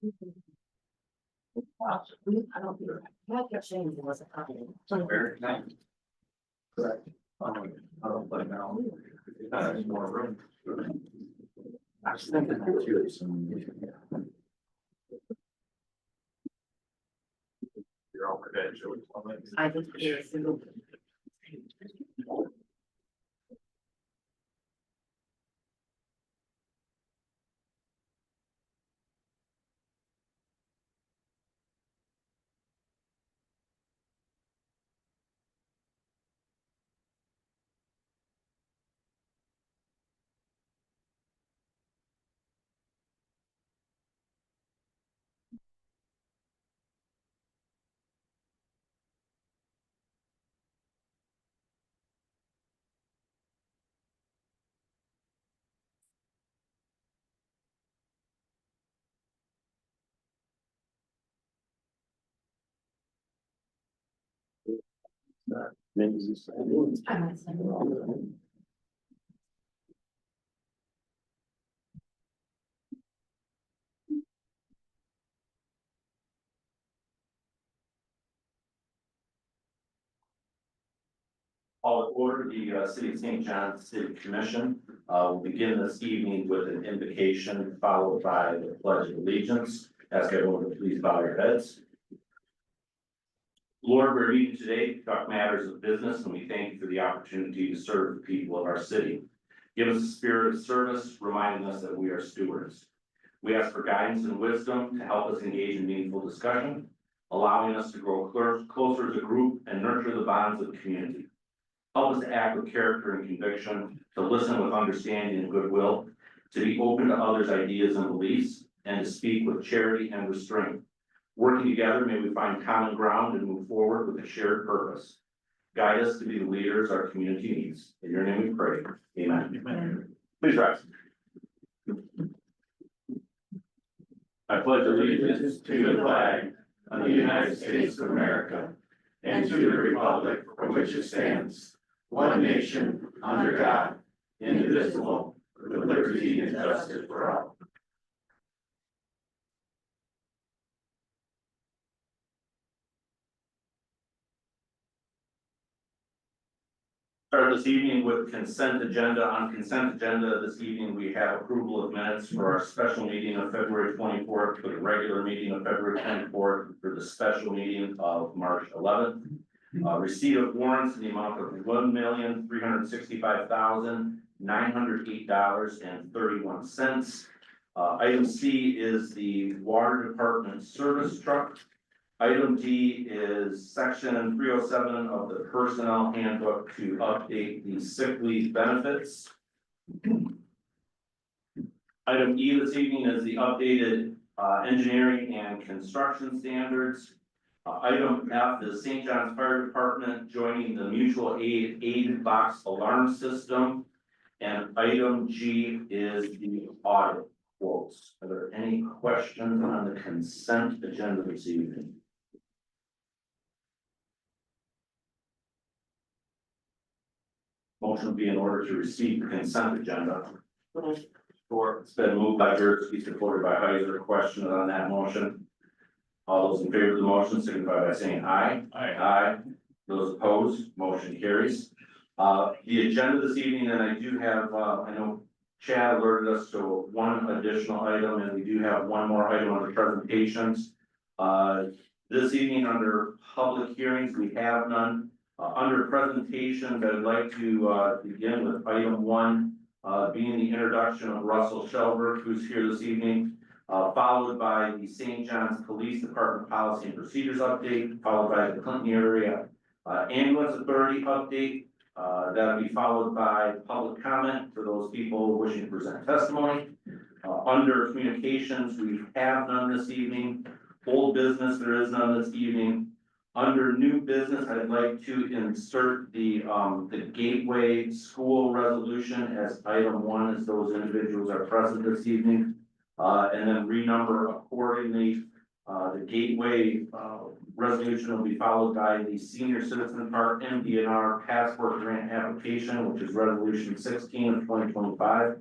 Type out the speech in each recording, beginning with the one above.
I don't hear. I kept saying it wasn't happening. Very nice. Correct. I don't like now. There's more room. I was thinking that too. You're all credentialed. I just hear a single. I might say. Call to order the City of St. John's City Commission. Will begin this evening with an invocation followed by the pledge of allegiance. Ask everyone to please bow your heads. Lord, we're meeting today to talk matters of business, and we thank you for the opportunity to serve the people of our city. Give us a spirit of service, reminding us that we are stewards. We ask for guidance and wisdom to help us engage in meaningful discussion, allowing us to grow closer as a group and nurture the bonds of the community. Help us to act with character and conviction, to listen with understanding and goodwill, to be open to others' ideas and beliefs, and to speak with charity and restraint. Working together, may we find common ground and move forward with a shared purpose. Guide us to be the leaders our community needs. In your name we pray. Amen. Amen. Please rise. I pledge allegiance to the flag of the United States of America and to the republic for which it stands, one nation, under God, indivisible, with liberty and justice for all. Start this evening with consent agenda. On consent agenda this evening, we have approval of minutes for our special meeting of February 24th, for the regular meeting of February 24th, for the special meeting of March 11th. Receipt of warrants in the amount of $1,365,908.31. Item C is the water department service truck. Item D is section 307 of the personnel handbook to update the sick leave benefits. Item E this evening is the updated engineering and construction standards. Item F is St. John's Fire Department joining the mutual aid box alarm system. And item G is the audit quotes. Are there any questions on the consent agenda this evening? Motion would be in order to receive the consent agenda. Or it's been moved by Jersey, supported by Heiser. Questions on that motion? All those in favor of the motion signify by saying aye. Aye. Aye. Those opposed, motion carries. The agenda this evening, and I do have, I know Chad alerted us to one additional item, and we do have one more item on the presentations. This evening, under public hearings, we have none. Under presentations, I'd like to begin with item 1, being the introduction of Russell Shelberg, who's here this evening. Followed by the St. John's Police Department Policy and Procedures update, followed by the Clinton Area Ambulance Authority update. That'll be followed by public comment for those people wishing to present testimony. Under communications, we have none this evening. Old business, there is none this evening. Under new business, I'd like to insert the Gateway School resolution as item 1, as those individuals are present this evening. And then renumber accordingly. The Gateway resolution will be followed by the Senior Citizen Park MDNR Passport Grant Application, which is resolution 16 of 2025.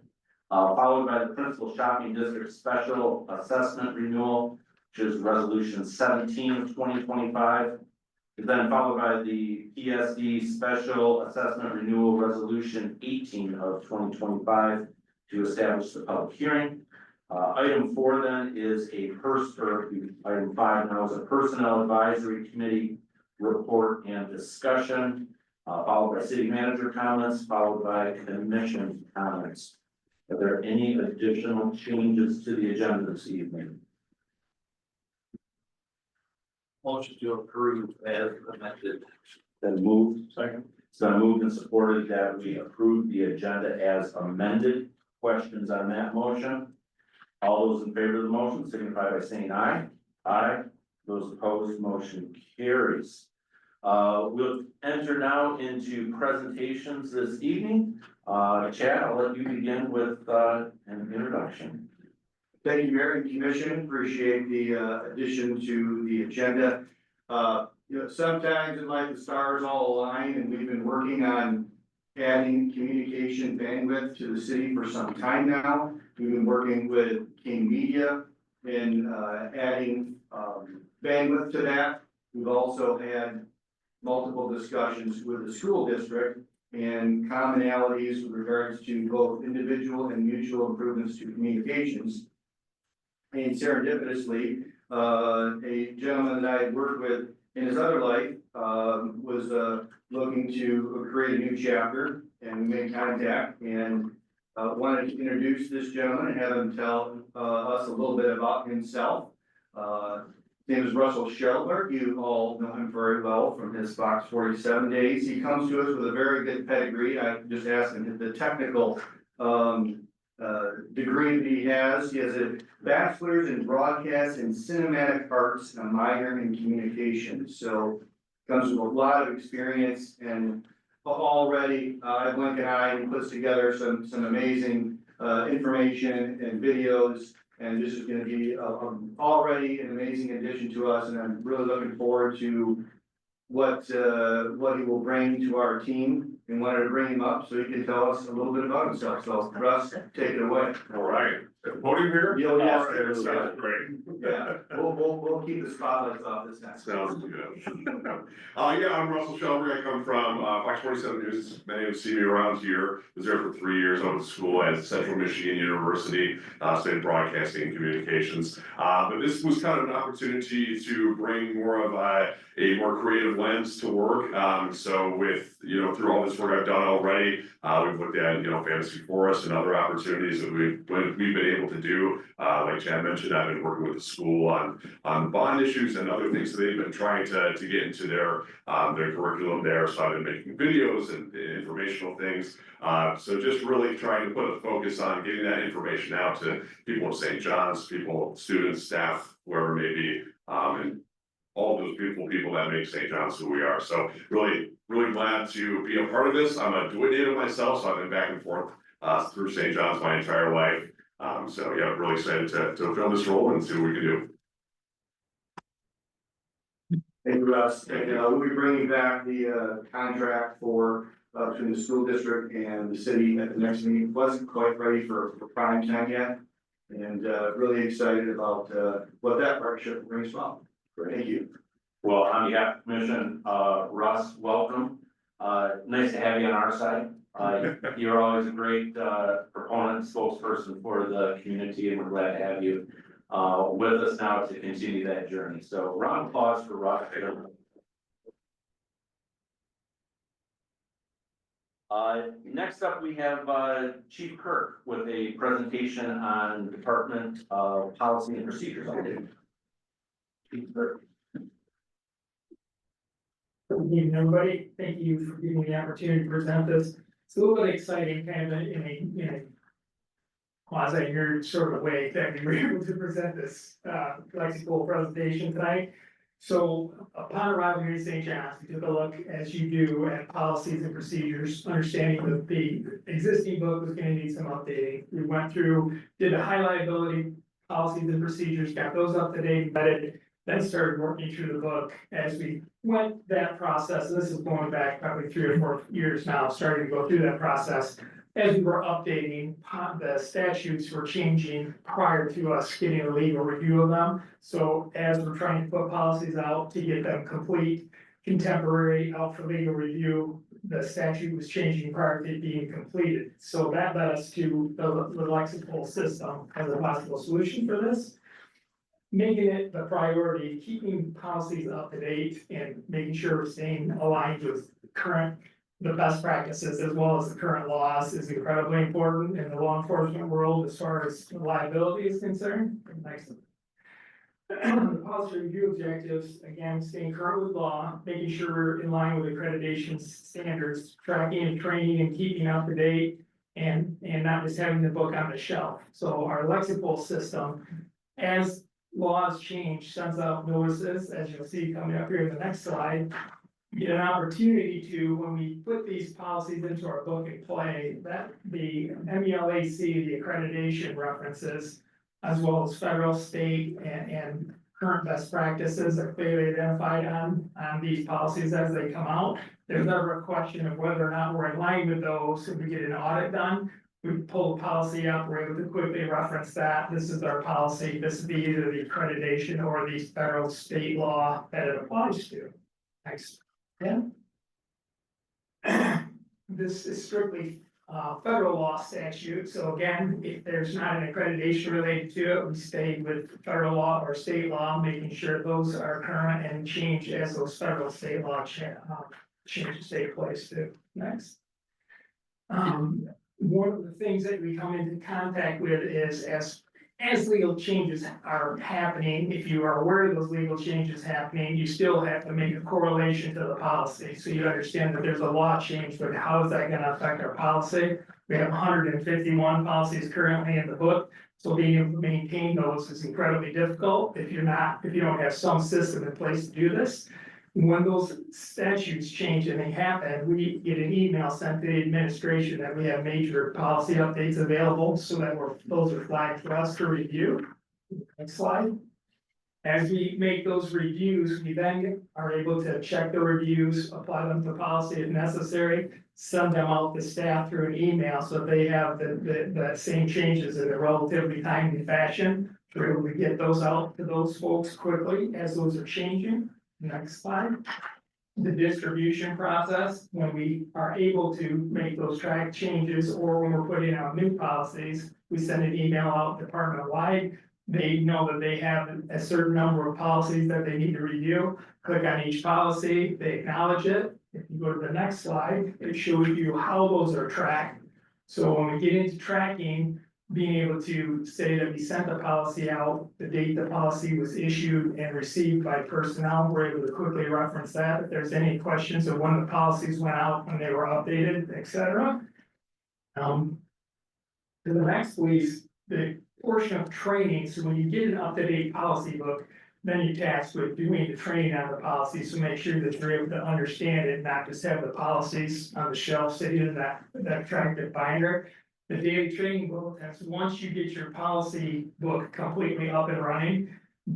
Followed by the Principal Shopping District Special Assessment Renewal, which is Resolution 17 of 2025. Then followed by the PSD Special Assessment Renewal Resolution 18 of 2025 to establish the public hearing. Item 4 then is item 5 now is a Personnel Advisory Committee report and discussion, followed by city manager comments, followed by commission comments. Are there any additional changes to the agenda this evening? Motion to approve as amended. Then moved. Second. It's been moved and supported that we approve the agenda as amended. Questions on that motion? All those in favor of the motion signify by saying aye. Aye. Those opposed, motion carries. We'll enter now into presentations this evening. Chad, I'll let you begin with an introduction. Thank you, Mayor and Commission. Appreciate the addition to the agenda. Sometimes in life the stars all align, and we've been working on adding communication bandwidth to the city for some time now. We've been working with King Media in adding bandwidth to that. We've also had multiple discussions with the school district and commonalities with regards to both individual and mutual improvements to communications. And serendipitously, a gentleman that I had worked with in his other life was looking to create a new chapter, and we made contact and wanted to introduce this gentleman and have him tell us a little bit about himself. His name is Russell Shelberg. You all know him very well from his Fox 47 days. He comes to us with a very good pedigree. I just asked him the technical degree that he has. He has a bachelor's in broadcast and cinematic arts and a minor in communications. So comes with a lot of experience, and already at Lincoln High, he puts together some amazing information and videos. And this is going to be already an amazing addition to us, and I'm really looking forward to what he will bring to our team, and wanted to bring him up so he can tell us a little bit about himself. So Russ, take it away. All right, podium here? Yeah, Yes, yeah. it sounds great. Yeah, we'll keep the spotlights off this time. Sounds good. Yeah, I'm Russell Shelby. I come from Fox 47 News. Many of you see me around here. Was there for 3 years. I went to school at Central Michigan University, studied broadcasting and communications. But this was kind of an opportunity to bring more of a more creative lens to work. So with, through all this work I've done already, we've looked at, Fantasy Forest and other opportunities that we've been able to do. Like Chad mentioned, I've been working with the school on bond issues and other things that they've been trying to get into their curriculum there. So I've been making videos and informational things. So just really trying to put a focus on getting that information out to people of St. John's, students, staff, whoever it may be, and all those beautiful people that make St. John's who we are. So really glad to be a part of this. I'm a do-it-native myself, so I've been back and forth through St. John's my entire life. So yeah, really excited to fill this role and see what we can do. Thank you, Russ. And we'll be bringing back the contract for between the school district and the city at the next meeting. Wasn't quite ready for prime time yet, and really excited about what that partnership brings about. Thank you. Well, on behalf of the commission, Russ, welcome. Nice to have you on our side. You're always a great proponent, spokesperson for the community, and we're glad to have you with us now to continue that journey. So round of applause for Russ. Next up, we have Chief Kirk with a presentation on Department of Policy and Procedures. Chief Kirk. Good evening, everybody. Thank you for giving me the opportunity to present this. It's a little bit exciting, kind of in a quasi-nerd sort of way that we were able to present this lexical presentation tonight. So upon arrival here in St. John's, we took a look, as you do, at policies and procedures, understanding that the existing book was going to need some updating. We went through, did the high liability policies and procedures, got those up to date, vetted, then started working through the book as we went that process. This is going back probably 3 or 4 years now, starting to go through that process. as we were updating, the statutes were changing prior to us getting a legal review of them. So as we're trying to put policies out to get them complete, contemporary, out for legal review, the statute was changing prior to it being completed. So that led us to the lexical system as a possible solution for this. Making it the priority, keeping policies up to date and making sure we're staying aligned with the best practices as well as the current laws is incredibly important in the law enforcement world as far as liability is concerned. Next. The policy review objectives, again, staying current with law, making sure we're in line with accreditation standards, tracking and training and keeping up to date. And not just having the book on the shelf. So our lexical system, as laws change, sends out notices, as you'll see coming up here in the next slide. Get an opportunity to, when we put these policies into our book and play, that the MELAC, the accreditation references, as well as federal, state, and current best practices are clearly identified on these policies as they come out. There's never a question of whether or not we're in line with those. If we get an audit done, we pull the policy up, we're able to quickly reference that. This is our policy. This is either the accreditation or the federal state law that it applies to. Next. Yeah. This is strictly federal law statute. So again, if there's not an accreditation related to it, we stay with federal law or state law, making sure those are current and change as those federal state law changes take place too. Next. One of the things that we come into contact with is as legal changes are happening, if you are aware of those legal changes happening, you still have to make a correlation to the policy. So you understand that there's a law change, but how is that gonna affect our policy? We have 151 policies currently in the book. So being able to maintain those is incredibly difficult if you don't have some system in place to do this. When those statutes change and they happen, we get an email sent to the administration that we have major policy updates available, so that those are flagged for us to review. Next slide. As we make those reviews, we then are able to check the reviews, apply them to policy if necessary, send them out to staff through an email, so they have the same changes in a relatively timely fashion. We're able to get those out to those folks quickly as those are changing. Next slide. The distribution process, when we are able to make those track changes or when we're putting out new policies, we send an email out department wide. They know that they have a certain number of policies that they need to review. Click on each policy, they acknowledge it. If you go to the next slide, it shows you how those are tracked. So when we get into tracking, being able to say that we sent the policy out, the date the policy was issued and received by personnel, we're able to quickly reference that. If there's any questions of when the policies went out, when they were updated, etc. To the next, please, the portion of training. So when you get an up-to-date policy book, then you're tasked with doing the training on the policy. So make sure that you're able to understand it, not just have the policies on the shelf sitting in that attractive binder. The daily training bulletins, once you get your policy book completely up and running,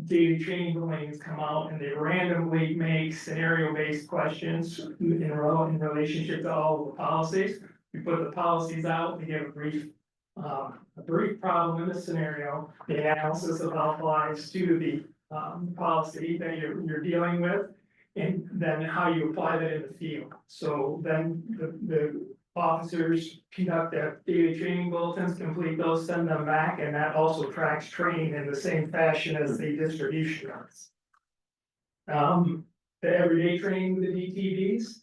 daily training bulletins come out and they randomly make scenario-based questions in relationship to all of the policies. We put the policies out, we give a brief problem in the scenario, the analysis of how it applies to the policy that you're dealing with, and then how you apply that in the field. So then the officers conduct their daily training bulletins, complete those, send them back, and that also tracks training in the same fashion as the distribution does. The everyday training with the DTVs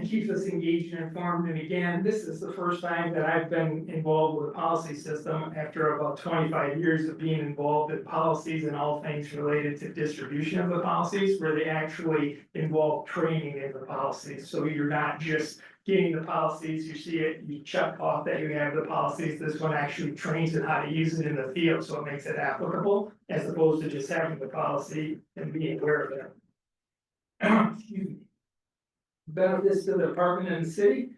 keeps us engaged and informed. And again, this is the first time that I've been involved with a policy system after about 25 years of being involved in policies and all things related to distribution of the policies, where they actually involve training in the policies. So you're not just getting the policies, you see it, you check off that you have the policies. This one actually trains in how to use it in the field, so it makes it applicable, as opposed to just having the policy and being aware of it. Excuse me. Benefits to the department and the city.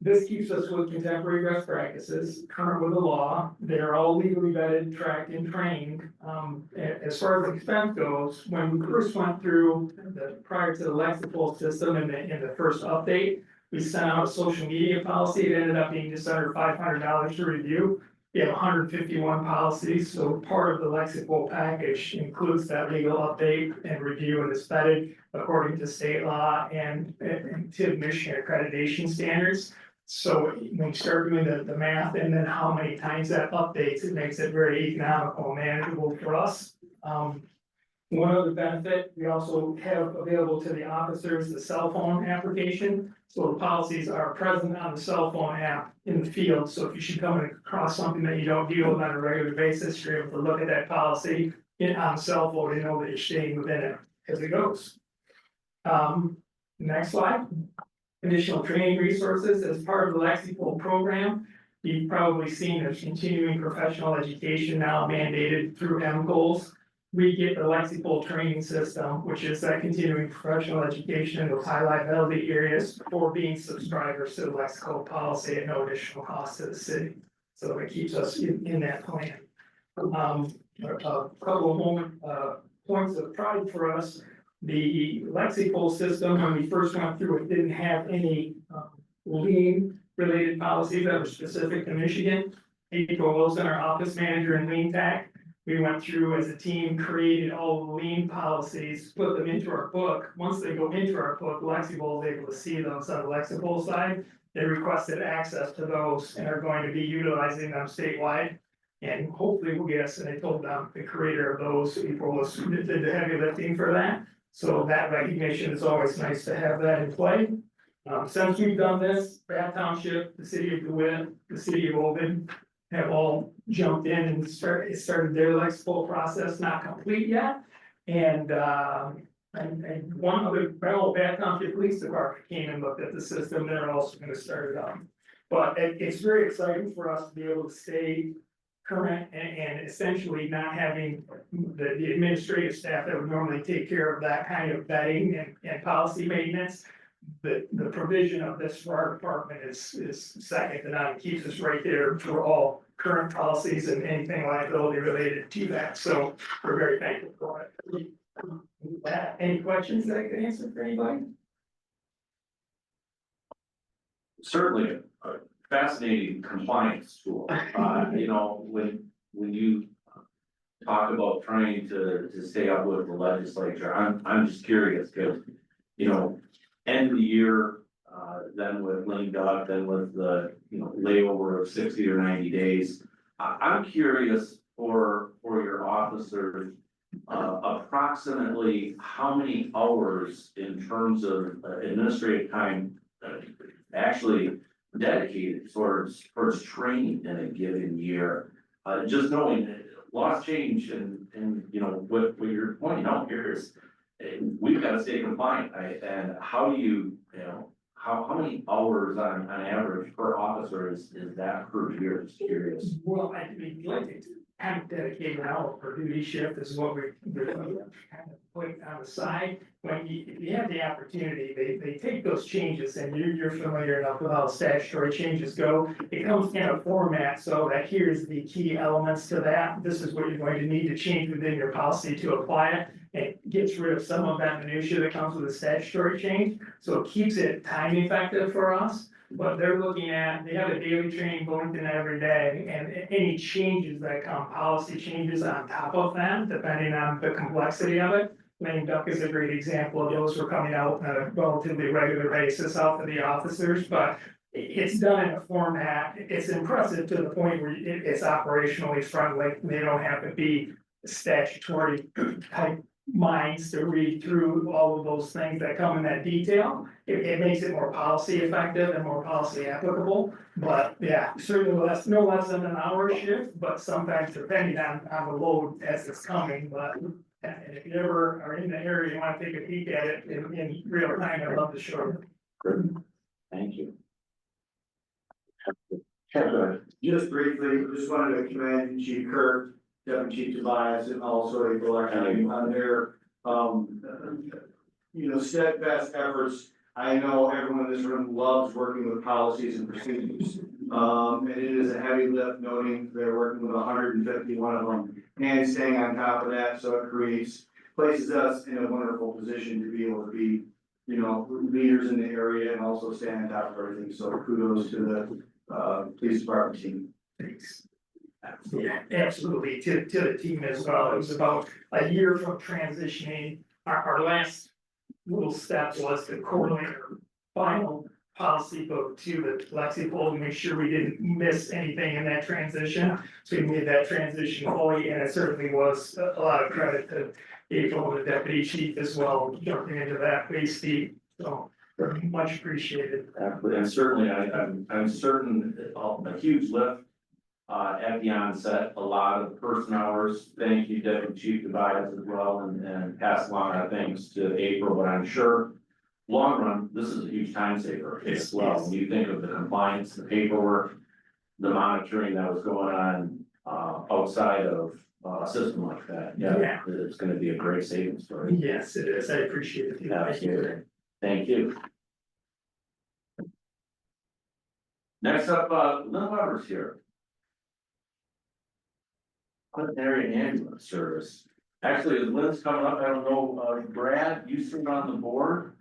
This keeps us with contemporary best practices, current with the law. They're all legally vetted, tracked, and trained. As far as expense goes, when we first went through prior to the lexical system in the first update, We sent out a social media policy, it ended up being just under $500 to review. We have 151 policies, so part of the Lexipol package includes that legal update and review and is vetted according to state law and to Michigan accreditation standards. So when you start doing the math and then how many times that updates, it makes it very economical and manageable for us. One other benefit, we also have available to the officers, the cell phone application. So the policies are present on the cell phone app in the field, so if you should come across something that you don't deal with on a regular basis, you're able to look at that policy on cell phone and know that you're staying within it as it goes. Next slide. Additional training resources as part of the Lexipol program. You've probably seen there's continuing professional education now mandated through MGOals. We get the Lexipol training system, which is that continuing professional education in those high liability areas for being subscribers to the Lexipol policy at no additional cost to the city. So it keeps us in that plan. A couple of points of pride for us. The Lexipol system, when we first went through it, didn't have any lien related policies that were specific to Michigan. April Wilson, our office manager in Lien Tac, we went through as a team, created all the lien policies, put them into our book. Once they go into our book, Lexipol is able to see those on the Lexipol side. They requested access to those and are going to be utilizing them statewide. And hopefully we'll get us, and I told them, the creator of those, April was did the heavy lifting for that. So that recognition is always nice to have that in play. Since we've done this, Bath Township, the city of DeWitt, the city of Ovid have all jumped in and started their Lexipol process, not complete yet. And one other, Bath Township Police Department came and looked at the system, they're also gonna start it up. But it's very exciting for us to be able to stay current and essentially not having the administrative staff that would normally take care of that kind of vetting and policy maintenance. The provision of this for our department is second to none. It keeps us right there for all current policies and anything liability related to that, so we're very thankful for it. Any questions that I can answer for anybody? Certainly a fascinating compliance tool. You know, when you talk about trying to stay up with the legislature, I'm just curious, because, you know, end of the year, then with lame duck, then with the, you know, layover of 60 or 90 days. I'm curious for your officers, approximately how many hours in terms of administrative time actually dedicated towards training in a given year. Just knowing that laws change and you know, what you're pointing out here is we've got to stay compliant, right? And how do you know, how many hours on average per officer is that per year? Just curious. Well, I mean, like, kind of dedicated hour per duty shift is what we're kind of putting on the side. When you have the opportunity, they take those changes, and you're familiar enough with how statutory changes go. It comes in a format so that here's the key elements to that. This is what you're going to need to change within your policy to apply it. It gets rid of some of that minutia that comes with a statutory change, so it keeps it time effective for us. But they're looking at, they have a daily training going in every day, and any changes that come, policy changes on top of that, depending on the complexity of it. Lame duck is a great example of those who are coming out on a relatively regular basis out to the officers, but it's done in a format, it's impressive to the point where it's operationally friendly. They don't have to be statutory type minds to read through all of those things that come in that detail. It makes it more policy effective and more policy applicable, but yeah, certainly no less than an hour shift, but sometimes depending on the load as it's coming, but. And if you ever are in the area, you want to take a peek at it in real time, I'd love to show you. Good. Thank you. Just briefly, just wanted to commend Chief Kirk, Deputy Chief Tobias, and also April actually on their, you know, steadfast efforts. I know everyone in this room loves working with policies and procedures. And it is a heavy lift noting they're working with 151 of them and staying on top of that. So it places us in a wonderful position to be able to be you know, leaders in the area and also staying on top of everything. So kudos to the, police department team. Thanks. Yeah, absolutely, to the team as well, it was about a year from transitioning, our last little step was to correlate our final policy vote to the Lexi poll to make sure we didn't miss anything in that transition. So we made that transition fully, and it certainly was a lot of credit to April, the deputy chief as well, jumping into that way steep, so very much appreciated. And certainly, I'm certain a huge lift. At the onset, a lot of person hours, thank you, Deputy Chief Tobias as well, and pass along our thanks to April, but I'm sure. Long run, this is a huge time saver as well, when you think of the compliance, the paperwork. The monitoring that was going on, outside of a system like that, yeah, it's gonna be a great savings story. Yes, it is, I appreciate it. Thank you. Absolutely. Thank you. Next up, Lynn Weber's here. Clinton Area Ambulance Service. Actually, as Lynn's coming up, I don't know, Brad, you sit on the board.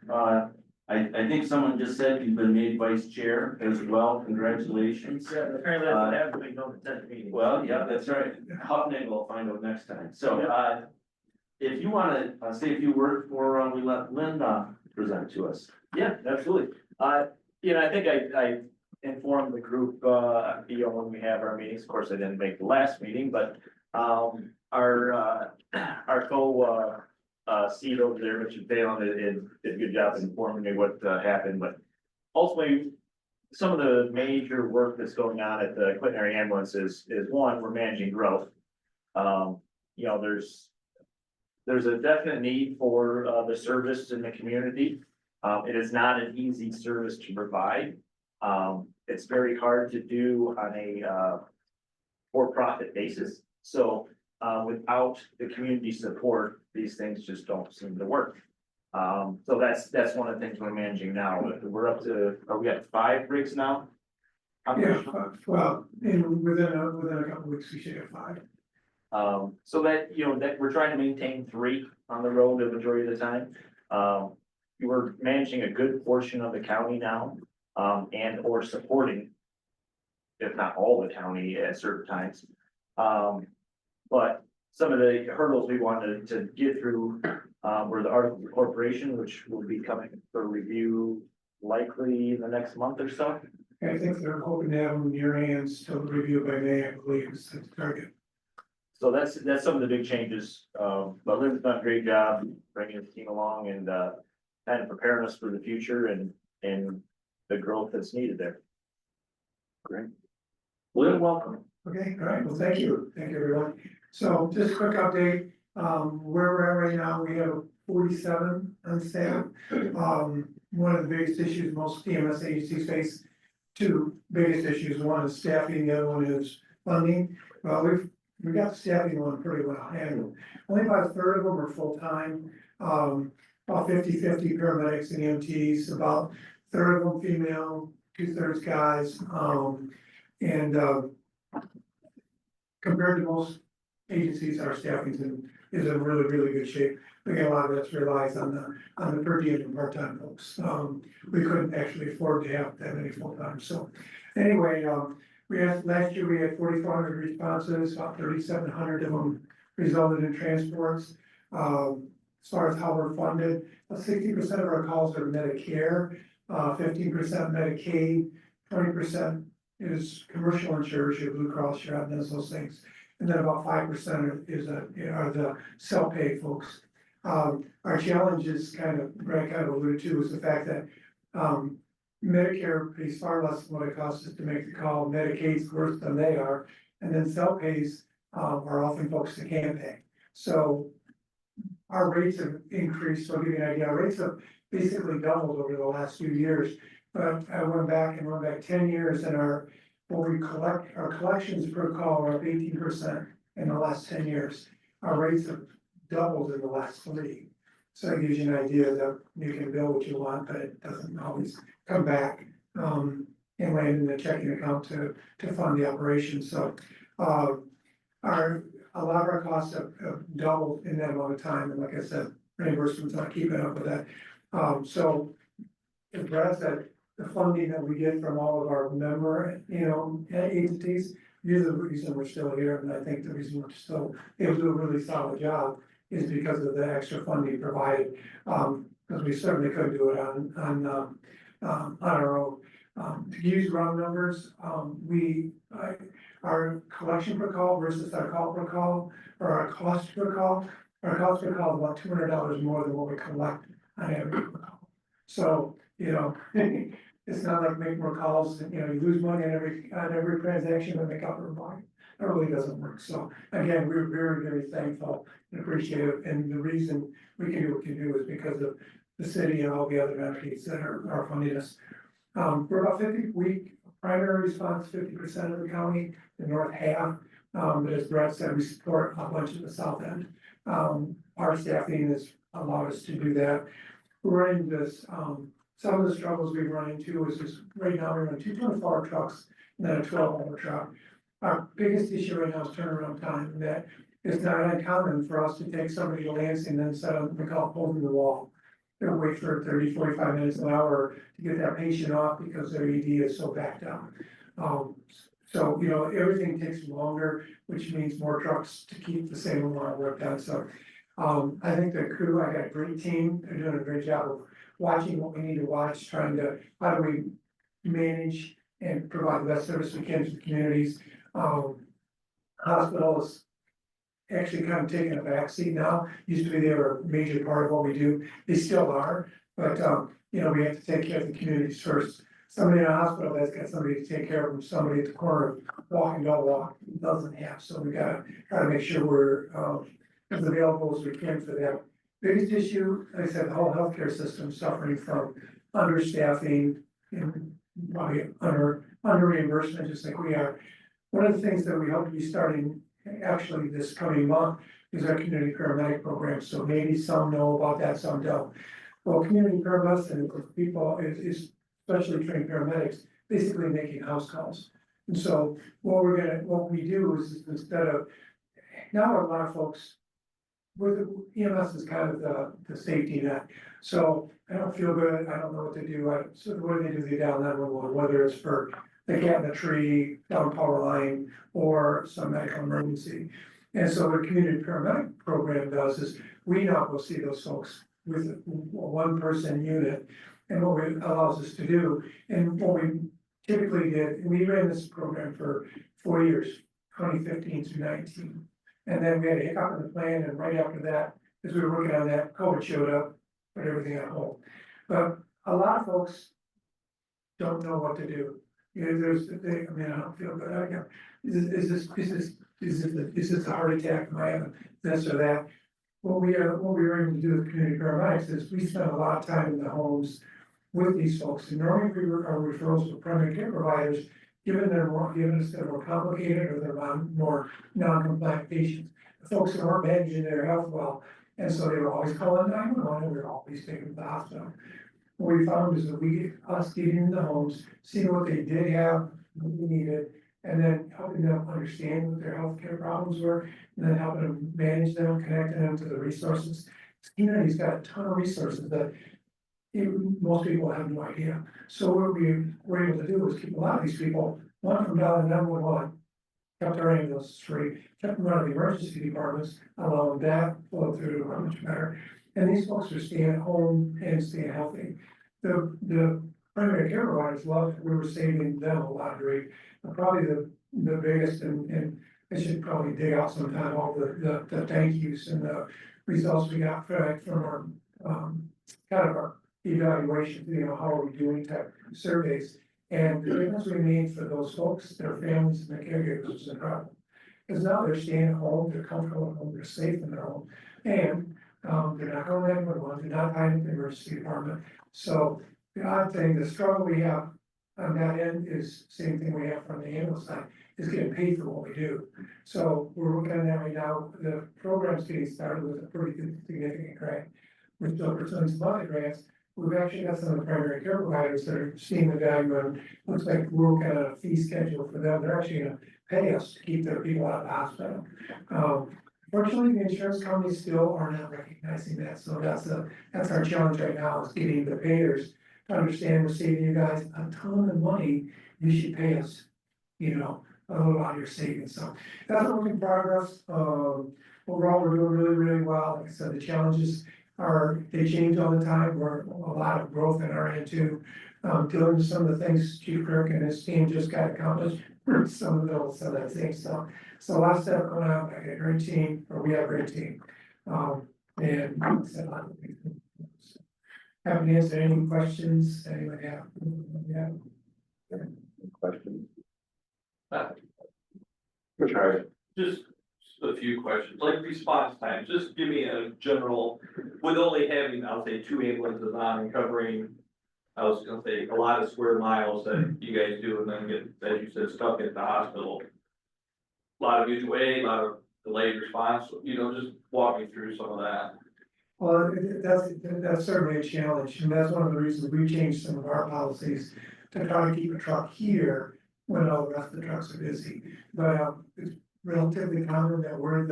I think someone just said you've been made vice chair as well. Congratulations. Yeah, apparently I have been no consent meeting. Well, yeah, that's right. Huffman will find out next time. So, if you wanna say a few words before we let Linda present to us. Yeah, absolutely. You know, I think I informed the group, when we have our meetings. Of course, I didn't make the last meeting, but, our seat over there, Richard Phelan, did a good job informing me what, happened, but ultimately, some of the major work that's going on at the Clinton Area Ambulance is one, we're managing growth. You know, there's a definite need for, the service in the community. It is not an easy service to provide. It's very hard to do on a, for-profit basis. So, without the community support, these things just don't seem to work. So that's one of the things we're managing now. We're up to, are we at 5 rigs now? Yeah, well, within a couple of weeks, we should have 5. So that, you know, that we're trying to maintain 3 on the road the majority of the time. We're managing a good portion of the county now, and or supporting, if not all the county at certain times. But some of the hurdles we wanted to get through, were the articles of corporation, which will be coming for review likely in the next month or so. I think they're hoping to have them in your hands till review by May, I believe, is the target. So that's some of the big changes. But Lynn's done a great job bringing the team along and, kind of preparing us for the future and the growth that's needed there. Great. Lynn, welcome. Okay, all right, well, thank you, everyone. So just a quick update, where we're at right now, we have 47 on staff. One of the biggest issues most EMS agencies face, 2 biggest issues, one is staffing, the other one is funding. Well, we got the staffing one pretty well handled. Only about a third of them are full-time, about 50-50 paramedics and EMTs, about a third of them female, 2/3 guys, compared to most agencies, our staffing is in really, really good shape. Again, a lot of that relies on the per diem and part-time folks. We couldn't actually afford to have that many full-time, so anyway, last year we had 4,400 responses, about 3,700 of them resulted in transports. As far as how we're funded, 60% of our calls are Medicare, 15% Medicaid, 20% is commercial insurance, your Blue Cross, your Aetna, those things. And then about 5% are the self-pay folks. Our challenge is Brad kind of alluded to, is the fact that Medicare pays far less than what it costs us to make the call. Medicaid's worse than they are, and then self-pays are often folks that can't pay. So our rates have increased. So I'll give you an idea. Our rates have basically doubled over the last few years. But I went back 10 years, and our collections per call are up 18% in the last 10 years. Our rates have doubled in the last 3. So that gives you an idea that you can bill what you want, but it doesn't always come back and land in the checking account to fund the operation. So a lot of our costs have doubled in that amount of time, and like I said, reimbursement's not keeping up with that. So, as Brad said, the funding that we get from all of our member, entities, is the reason we're still here, and I think the reason we're still able to do a really solid job is because of the extra funding provided, because we certainly couldn't do it on our own. To use round numbers, our collection per call versus our call per call, or our cost per call, our cost per call is about $200 more than what we collect on every call. So, it's not like make more calls, you lose money on every transaction and make up for volume. It really doesn't work. So again, we're very, very thankful and appreciative. And the reason we can do what we can do is because of the city and all the other entities that are funding us. We're about 50, primary response, 50% of the county, the north half. But as Brett said, we support a bunch of the south end. Our staffing has allowed us to do that. We're in this, some of the struggles we run into is just right now we run 2 24-hour trucks and then a 12-hour truck. Our biggest issue right now is turnaround time, and that it's not uncommon for us to take somebody to Lansing and then set up, we call it holding the wall. They'll wait for 30, 45 minutes, an hour to get that patient off because their ED is so backed up. So, everything takes longer, which means more trucks to keep the same amount of work done. So, I think the crew, I got a great team. They're doing a great job of watching what we need to watch, trying to, how do we manage and provide the best service we can to the communities. Hospitals actually kind of taking a backseat now. Used to be they were a major part of what we do. They still are, but we have to take care of the communities first. Somebody in a hospital that's got somebody to take care of them, somebody at the corner walking dog walk doesn't have. So we gotta try to make sure we're as available as we can for them. Biggest issue, like I said, the whole healthcare system suffering from understaffing and probably under reimbursement, just like we are. One of the things that we hope to be starting actually this coming month is our community paramedic program. So maybe some know about that, some don't. Well, community paramedicine people is especially trained paramedics, basically making house calls. And so what we do is instead of, now a lot of folks, with EMS is kind of the safety net. So I don't feel good, I don't know what to do. So what do? They dial 911, whether it's for the cat in a tree, down a power line, or some medical emergency. And so what a community paramedic program does is we now go see those folks with a 1-person unit. And what it allows us to do, and what we typically did, we ran this program for 4 years, 2015 through 19. And then we had a hiccup in the plan, and right after that, as we were working on that, COVID showed up, put everything on hold. But a lot of folks don't know what to do. I don't feel good. Is this a heart attack? Am I having this or that? What we were able to do with community paramedics is we spent a lot of time in the homes with these folks. And normally our referrals to primary care providers, given us they're more complicated or they're more non-compliant patients. The folks that weren't managing their health well, and so they were always calling 911, and we were always taking them to the hospital. What we found is that us getting in the homes, seeing what they did have, what they needed, and then helping them understand what their healthcare problems were, and then helping them manage them, connecting them to the resources. This community's got a ton of resources that most people have no idea. So what we were able to do was keep a lot of these people, one from dialing 911, kept our ambulance free, kept them out of the emergency departments, allowing that flow through much better. And these folks are staying at home and staying healthy. The primary care providers loved, we were saving them a lot of grief. Probably the biggest, and I should probably dig out sometime all the thank yous and the results we got from our kind of our evaluation, how are we doing type surveys. And the difference we made for those folks, their families and their caregivers was incredible. Because now they're staying at home, they're comfortable at home, they're safe in their home, and they're not going to 911, they're not hiding in the emergency department. So the odd thing, the struggle we have on that end is same thing we have from the ambulance side, is getting paid for what we do. So we're working on that right now. The program's getting started with a pretty significant grant. We're still pursuing some other grants. We've actually got some of the primary care providers that are seeing the value, and looks like we're working on a fee schedule for them. They're actually gonna pay us to keep their people out of the hospital. Fortunately, the insurance companies still are not recognizing that, so that's our challenge right now, is getting the payers to understand we're saving you guys a ton of money, you should pay us, you know, a little out of your savings, so that's a work in progress. Overall, we're doing really, really well, like I said, the challenges they change all the time, we're a lot of growth in our end too. Dealing with some of the things Chief Kirk and his team just got accomplished, some of that same stuff. So a lot of stuff going on, I got a great team, or we have a great team. And like I said, a lot of things. Happy to answer any questions anyone have. Yeah. Question? Just a few questions, like response time, just give me a general, with only having, I'll say, 2 ambulances on and covering. I was gonna say a lot of square miles that you guys do and then get, as you said, stuck at the hospital. A lot of mutual aid, a lot of delayed response, you know, just walk me through some of that. Well, that's certainly a challenge, and that's one of the reasons we changed some of our policies to try to keep a truck here when all the rest of the trucks are busy. But it's relatively common that we're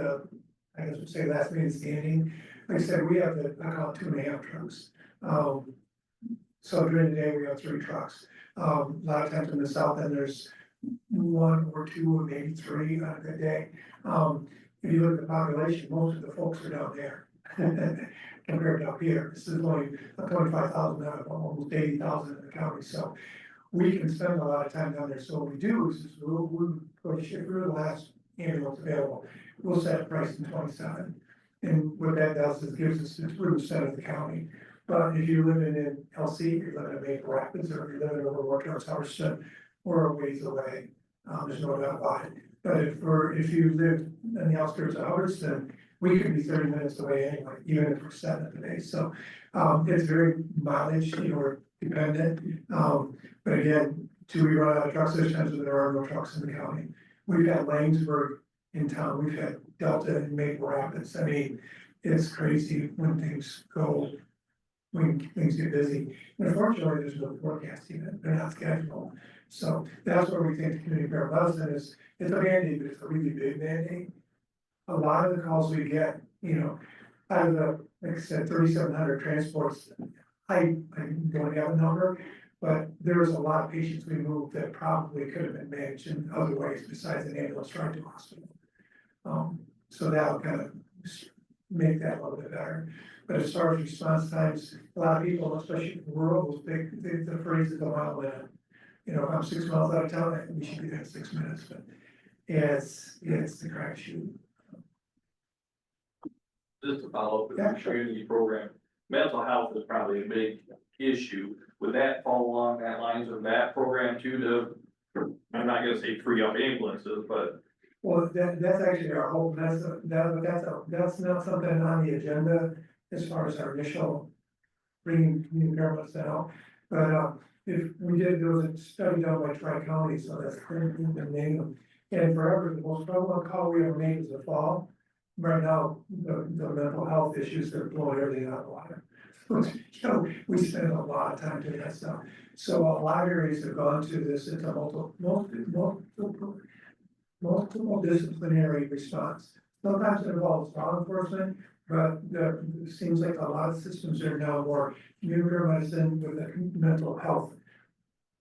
I guess we'd say last man standing. Like I said, we have I call it 2.5 trucks. So during the day, we have 3 trucks. A lot of times in the south end, there's 1 or 2 or maybe 3 on a good day. If you look at the population, most of the folks are down there. Compared to up here, this is only 25,000 out of almost 80,000 in the county, so we can spend a lot of time down there. So what we do is we'll push, if we're the last ambulance available, we'll set a price in 27. And what that does is gives us the 2% of the county. But if you're living in LC, you're living in Maple Rapids, or if you're living over Watertown, Hubbardston, we're a ways away. There's no doubt about it. But if you live in the outskirts of Hubbardston, we could be 30 minutes away anyway, even if we're setting up today. So it's very mileage, dependent. But again, till we run out of trucks, there's times when there are no trucks in the county. We've had Lanesburg in town, we've had Delta and Maple Rapids. I mean, it's crazy when things get busy. And unfortunately, there's no forecasting it, they're not scheduled. So that's where we think the community care medicine is, it's a Band-Aid, but it's a really big Band-Aid. A lot of the calls we get, out of the, like I said, 3,700 transports, I don't have a number, but there's a lot of patients we moved that probably could have been managed in other ways besides an ambulance right to hospital. So that'll kind of make that a little bit better. But as far as response times, a lot of people, especially in rural, the phrase is a mile a minute. If I'm 6 miles out of town, I think we should be there in 6 minutes, but it's the crapshoot. Just to follow up with Yeah, the sure. community program, mental health is probably a big issue. Would that fall along that lines of that program too, I'm not gonna say free up ambulances, but. Well, that's actually our hope, that's not something on the agenda as far as our initial bringing community paramedics down. But if we did, there was a study done by Tri-County, so that's currently the name. And forever, the most prevalent call we ever made was the fall. Right now, the mental health issues, they're blowing everything out of the water. We spend a lot of time doing that stuff. So a lot of areas have gone to this, it's a multiple disciplinary response. Sometimes it involves law enforcement, but it seems like a lot of systems are now more community medicine with a mental health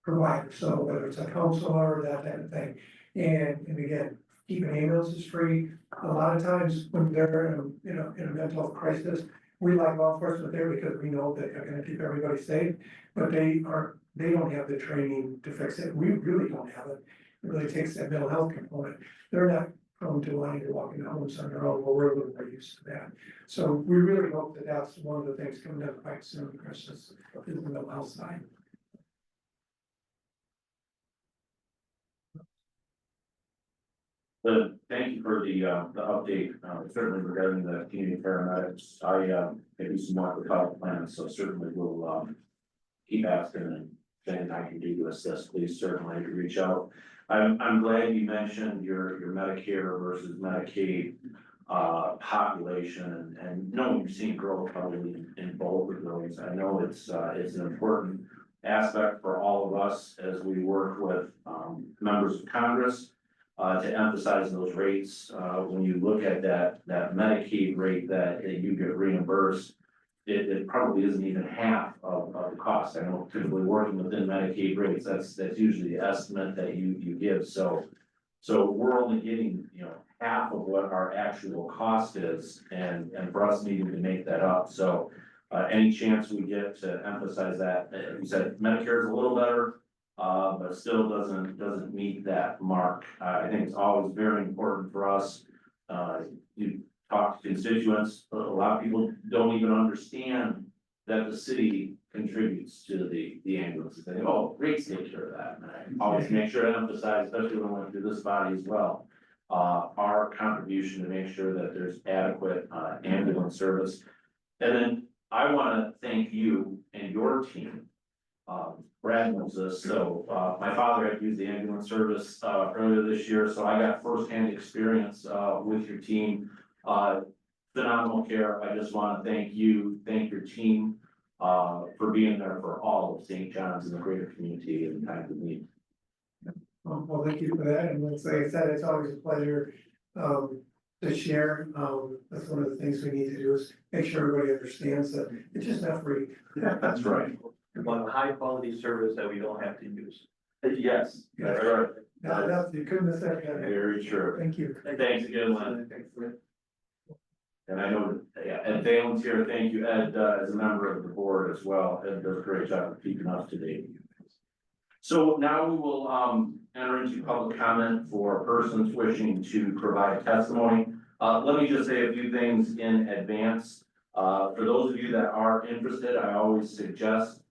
provider. So whether it's a counselor or that type of thing. And again, keeping ambulances free. A lot of times when they're in a mental health crisis, we like law enforcement there because we know that they're gonna keep everybody safe, but they don't have the training to fix it. We really don't have it. It really takes that mental health component. They're not prone to wanting to walk in homes on their own, but we're a little more used to that. So we really hope that that's one of the things coming down the pipe soon, Chris, is the mental health side. Thank you for the update, certainly regarding the community paramedics. I maybe some more with the plans, so certainly we'll keep asking and saying I can do to assist, please certainly reach out. I'm glad you mentioned your Medicare versus Medicaid population and knowing you've seen growth probably in both of those. I know it's an important aspect for all of us as we work with members of Congress. to emphasize those rates. When you look at that Medicaid rate that you get reimbursed, it probably isn't even half of the cost. I know typically working within Medicaid rates, that's usually the estimate that you give, so we're only getting, half of what our actual cost is, and for us needing to make that up, so any chance we get to emphasize that, you said Medicare is a little better, but still doesn't meet that mark. I think it's always very important for us, you talk to constituents, a lot of people don't even understand that the city contributes to the ambulances. They go, oh, rates take care of that. And I always make sure to emphasize, especially when we're through this body as well, our contribution to make sure that there's adequate ambulance service. And then I want to thank you and your team. Brad knows this, so my father had used the ambulance service earlier this year, so I got firsthand experience with your team. Phenomenal care. I just want to thank you, thank your team for being there for all of St. John's and the greater community in times of need. Well, thank you for that, and like I said, it's always a pleasure, to share, that's one of the things we need to do is make sure everybody understands that it's just not free. That's right. We want a high quality service that we don't have to use. Yes, that's right. No, you couldn't have said that. Very true. Thank you. Thanks again, Len. And I know, Ed Valen's here, thank you, Ed, as a member of the board as well, Ed does a great job of keeping us to date. So now we will, enter into public comment for persons wishing to provide testimony. Let me just say a few things in advance. For those of you that are interested, I always suggest,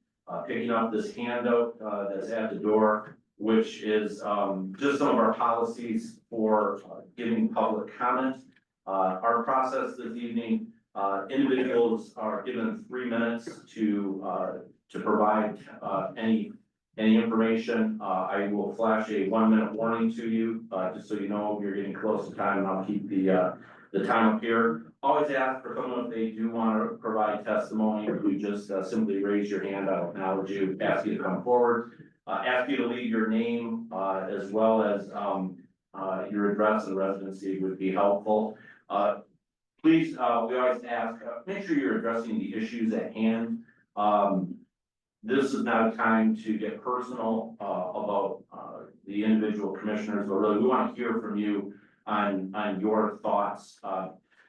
picking up this handout, that's at the door, which is, just some of our policies for giving public comment. Our process this evening, individuals are given 3 minutes to provide any information. I will flash a 1-minute warning to you, just so you know you're getting close to time, and I'll keep the time up here. Always ask for someone if they do want to provide testimony, you just simply raise your hand, I'll acknowledge you, ask you to come forward. Ask you to leave your name, as well as your address and residency would be helpful. Please, we always ask, make sure you're addressing the issues at hand. This is not a time to get personal about the individual commissioners, but really we want to hear from you on your thoughts.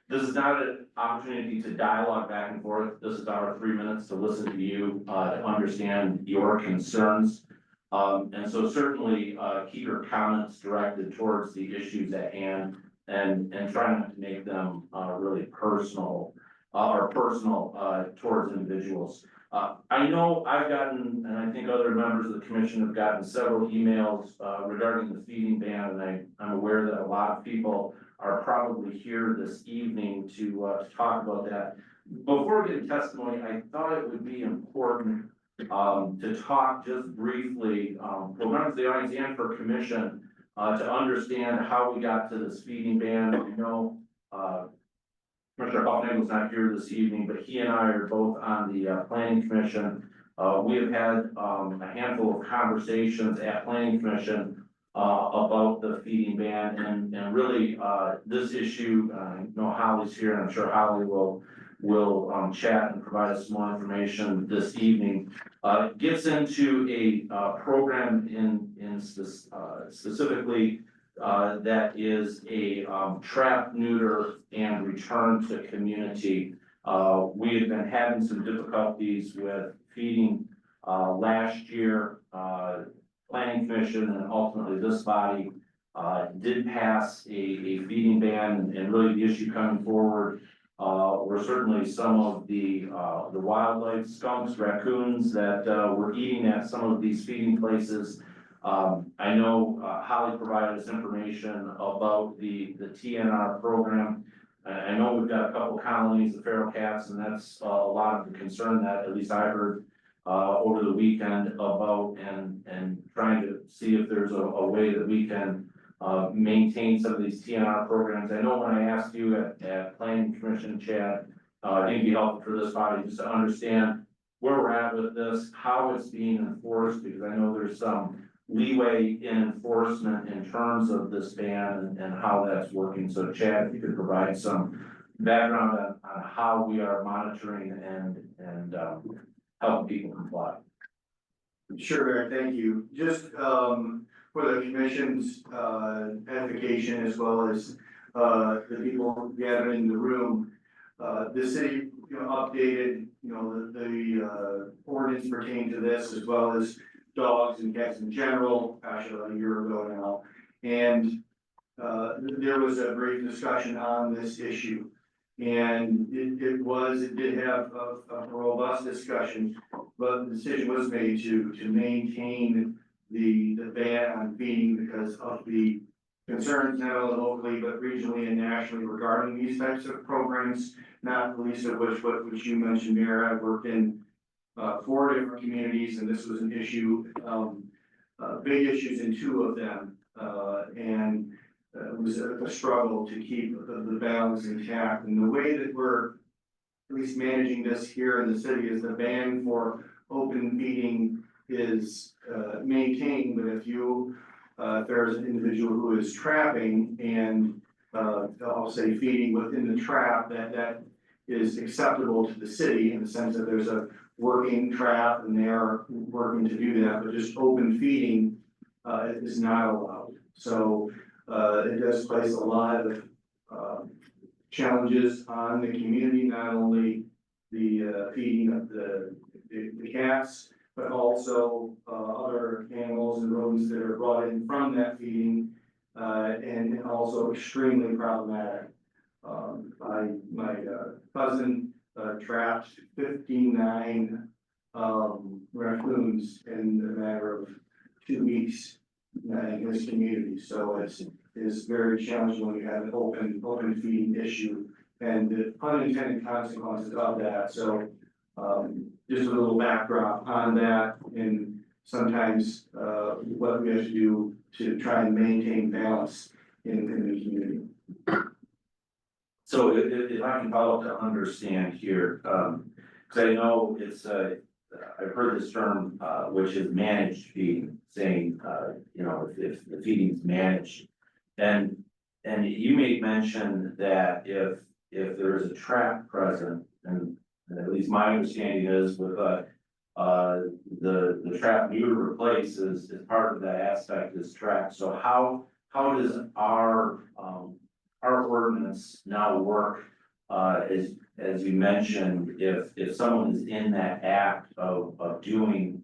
This is not an opportunity to dialogue back and forth. This is our 3 minutes to listen to you, to understand your concerns. And so certainly keep your comments directed towards the issues at hand, and try not to make them really personal towards individuals. I know I've gotten, and I think other members of the commission have gotten several emails regarding the feeding ban, and I'm aware that a lot of people are probably here this evening to talk about that. Before we get to testimony, I thought it would be important to talk just briefly for members of the audience and for commission to understand how we got to this feeding ban. I know Commissioner Bucknell was not here this evening, but he and I are both on the planning commission. We have had a handful of conversations at planning commission about the feeding ban, and really this issue, I know Holly's here, and I'm sure Holly will chat and provide us some more information this evening. Gets into a program specifically that is a trap, neuter, and return to community. We have been having some difficulties with feeding last year. Planning commission and ultimately this body did pass a feeding ban, and really the issue coming forward were certainly some of the wildlife, skunks, raccoons that were eating at some of these feeding places. I know Holly provided us information about the TNR program. I know we've got a couple colonies of feral cats, and that's a lot of the concern that at least I heard over the weekend about, and trying to see if there's a way that we can maintain some of these TNR programs. I know when I asked you at Planning Commission, Chad, I think it'd be helpful for this body just to understand where we're at with this, how it's being enforced, because I know there's some leeway in enforcement in terms of this ban and how that's working. So Chad, if you could provide some background on how we are monitoring and helping people comply. Sure, Mayor, thank you. Just, for the commission's, edification as well as, the people gathered in the room, the city, updated, the ordinance pertaining to this as well as dogs and cats in general, actually a year ago now. And, there was a brief discussion on this issue. And it did have a robust discussion, but the decision was made to maintain the ban on feeding because of the concerns not only locally, but regionally and nationally regarding these types of programs, not the least of which you mentioned, Mayor. I've worked in 4 different communities, and this was an issue, big issues in 2 of them. And it was a struggle to keep the balance intact. And the way that we're at least managing this here in the city is the ban for open feeding is maintained, but if there's an individual who is trapping and I'll say feeding within the trap, that is acceptable to the city in the sense that there's a working trap and they are working to do that, but just open feeding is not allowed. So it does place a lot of challenges on the community, not only the feeding of the cats, but also other animals and rodents that are brought in from that feeding, and also extremely problematic. My cousin trapped 59 raccoons in a matter of 2 weeks in his community. So it's very challenging when you have an open feeding issue and the unintended consequences of that. So just a little backdrop on that, and sometimes what we have to do to try and maintain balance in the community. So if I can follow up to understand here, because I know it's, I've heard this term, which is managed feeding, saying, if the feeding's managed. And you made mention that if there is a trap present, and at least my understanding is with the trap neuter replace is part of that aspect is trap. So how does our ordinance now work, as you mentioned, if someone is in that act of doing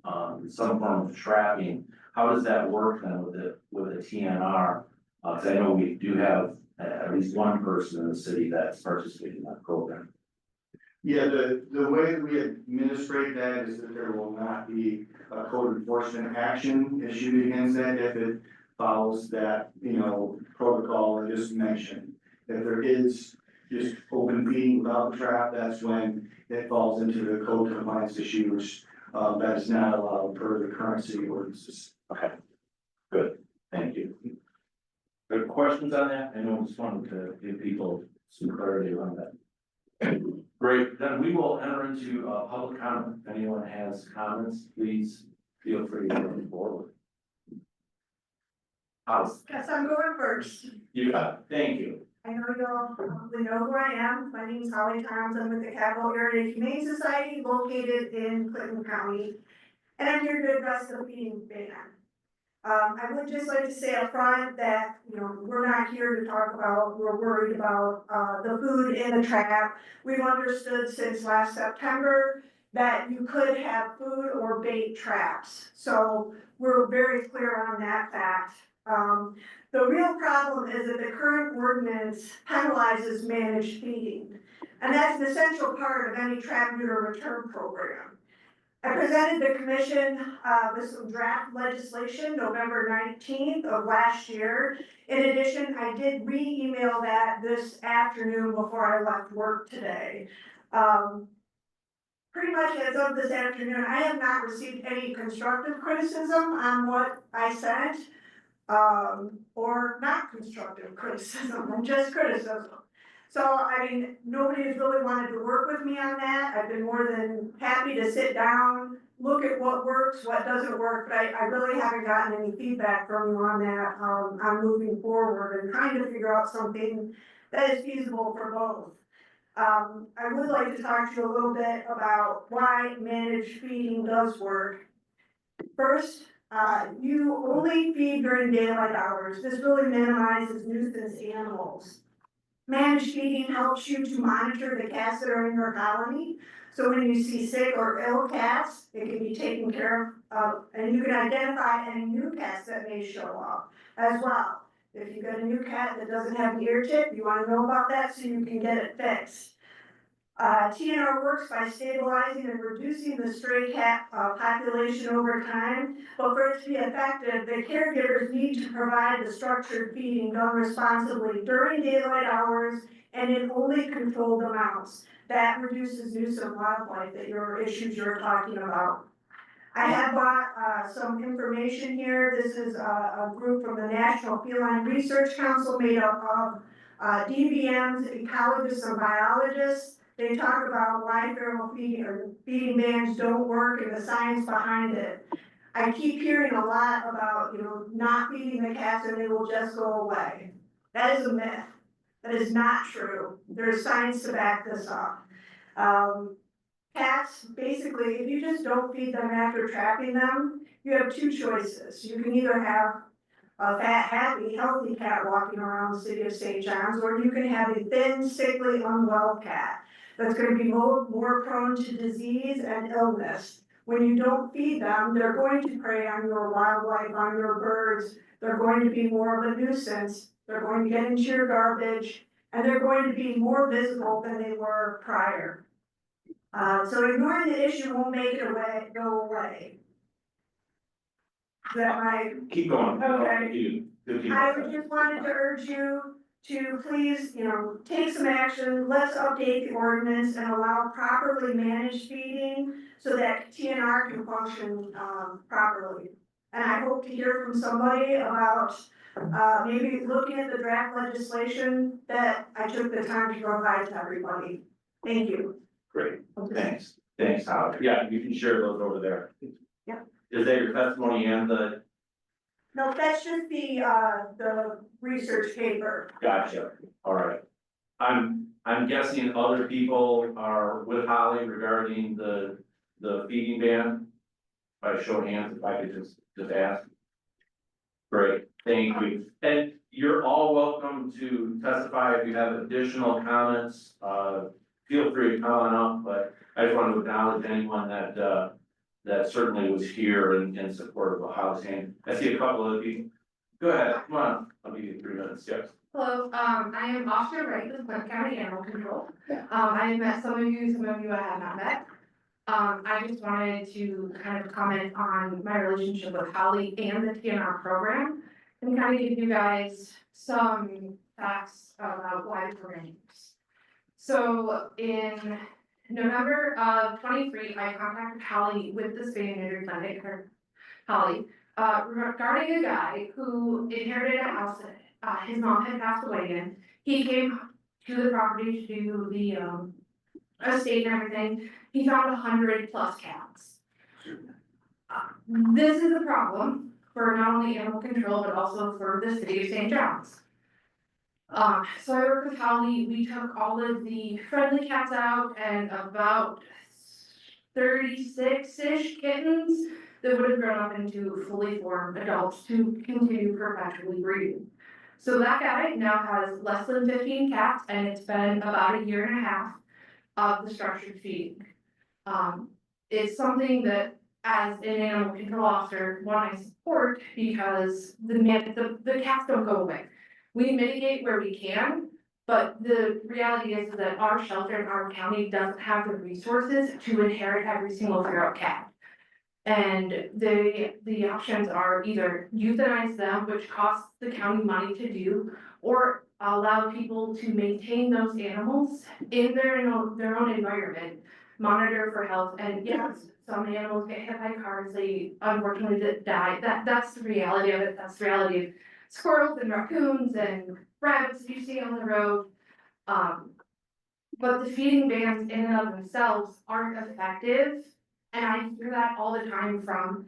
some form of trapping, how does that work then with a TNR? Cause I know we do have at least one person in the city that's participating in that program. Yeah, the way that we administrate that is that there will not be a code enforcement action issued against that if it follows that, protocol I just mentioned. If there is just open feeding without the trap, that's when it falls into the code compliance issue, which that is not allowed per the current city ordinances. Okay, good, thank you. Good questions on that? I know it's fun to give people some clarity on that. Great, then we will enter into public comment. If anyone has comments, please feel free to come forward. Guess I'm going first. You got it, thank you. I know you all probably know who I am. My name is Holly Thompson. I'm with the Capital Area Humane Society located in Clinton County. And I'm here to address the feeding ban. I would just like to say up front that, we're not here to talk about, we're worried about the food in the trap. We've understood since last September that you could have food or bait traps. So we're very clear on that fact. The real problem is that the current ordinance penalizes managed feeding. And that's an essential part of any trap neuter return program. I presented the commission with some draft legislation November 19th of last year. In addition, I did re-email that this afternoon before I left work today. Pretty much as of this afternoon, I have not received any constructive criticism on what I sent, or not constructive criticism, and just criticism. So, I mean, nobody has really wanted to work with me on that. I've been more than happy to sit down, look at what works, what doesn't work, but I really haven't gotten any feedback from you on that. I'm moving forward and trying to figure out something that is feasible for both. I would like to talk to you a little bit about why managed feeding does work. First, you only feed during daylight hours. This really minimizes nuisance animals. Managed feeding helps you to monitor the cats that are in your colony. So when you see sick or ill cats, it can be taken care of, and you can identify any new cats that may show up as well. If you got a new cat that doesn't have an ear tip, you wanna know about that so you can get it fixed. TNR works by stabilizing and reducing the stray cat population over time, but for it to be effective, the caregivers need to provide the structured feeding done responsibly during daylight hours and in only controlled amounts. That reduces use of wildlife that your issues you're talking about. I have brought some information here. This is a group from the National Feline Research Council made up of DVMs, ecologists, and biologists. They talk about why feral feeding or feeding bans don't work and the science behind it. I keep hearing a lot about, not feeding the cats and they will just go away. That is a myth. That is not true. There's science to back this up. Cats, basically, if you just don't feed them after trapping them, you have two choices. You can either have a fat, happy, healthy cat walking around the city of St. John's, or you can have a thin, sickly, unwell cat that's gonna be more prone to disease and illness. When you don't feed them, they're going to prey on your wildlife, on your birds. They're going to be more of a nuisance. They're going to get into your garbage, and they're going to be more visible than they were prior. So ignoring the issue won't make it go away. Is that my Keep going. Okay. I Keep just wanted to urge you to please, take some action. Let's update the ordinance and allow properly managed feeding so that TNR can function, properly. And I hope to hear from somebody about, maybe looking at the draft legislation that I took the time to provide to everybody. Thank you. Great, thanks, Howard. Yeah, you can share those over there. Yep. Is that your testimony and the, No, that's just the research paper. gotcha, all right. I'm guessing other people are with Holly regarding the feeding ban? By show of hands, if I could just ask. Great, thank you. And you're all welcome to testify if you have additional comments. Feel free to comment up, but I just want to acknowledge anyone that certainly was here in support of housing. I see a couple of people. Go ahead, come on, I'll give you 3 minutes, yes. Hello, I am Officer Wright with Clinton County Animal Control. I have met some of you I have not met. I just wanted to kind of comment on my relationship with Holly and the TNR program and kind of give you guys some facts about why the program works. So in November of 23, I contacted Holly with the spay and neuter clinic, Holly, regarding a guy who inherited a house that his mom had passed away in. He came to the property to do the estate and everything. He found 100+ cats. This is a problem for not only animal control, but also for the city of St. John's. So I worked with Holly. We took all of the friendly cats out and about 36-ish kittens that would have grown up into fully formed adults to continue perpetually breeding. So that guy now has less than 15 cats, and it's been about 1.5 years of the structured feeding. It's something that, as an animal control officer, I support because the cats don't go away. We mitigate where we can, but the reality is that our shelter in our county doesn't have the resources to inherit every single feral cat. And the options are either euthanize them, which costs the county money to do, or allow people to maintain those animals in their own environment, monitor for health, and yes, some animals get hit by cars, they unfortunately die. That's the reality of it. That's the reality of squirrels and raccoons and rabbits you see on the road. But the feeding bans in and of themselves aren't effective, and I hear that all the time from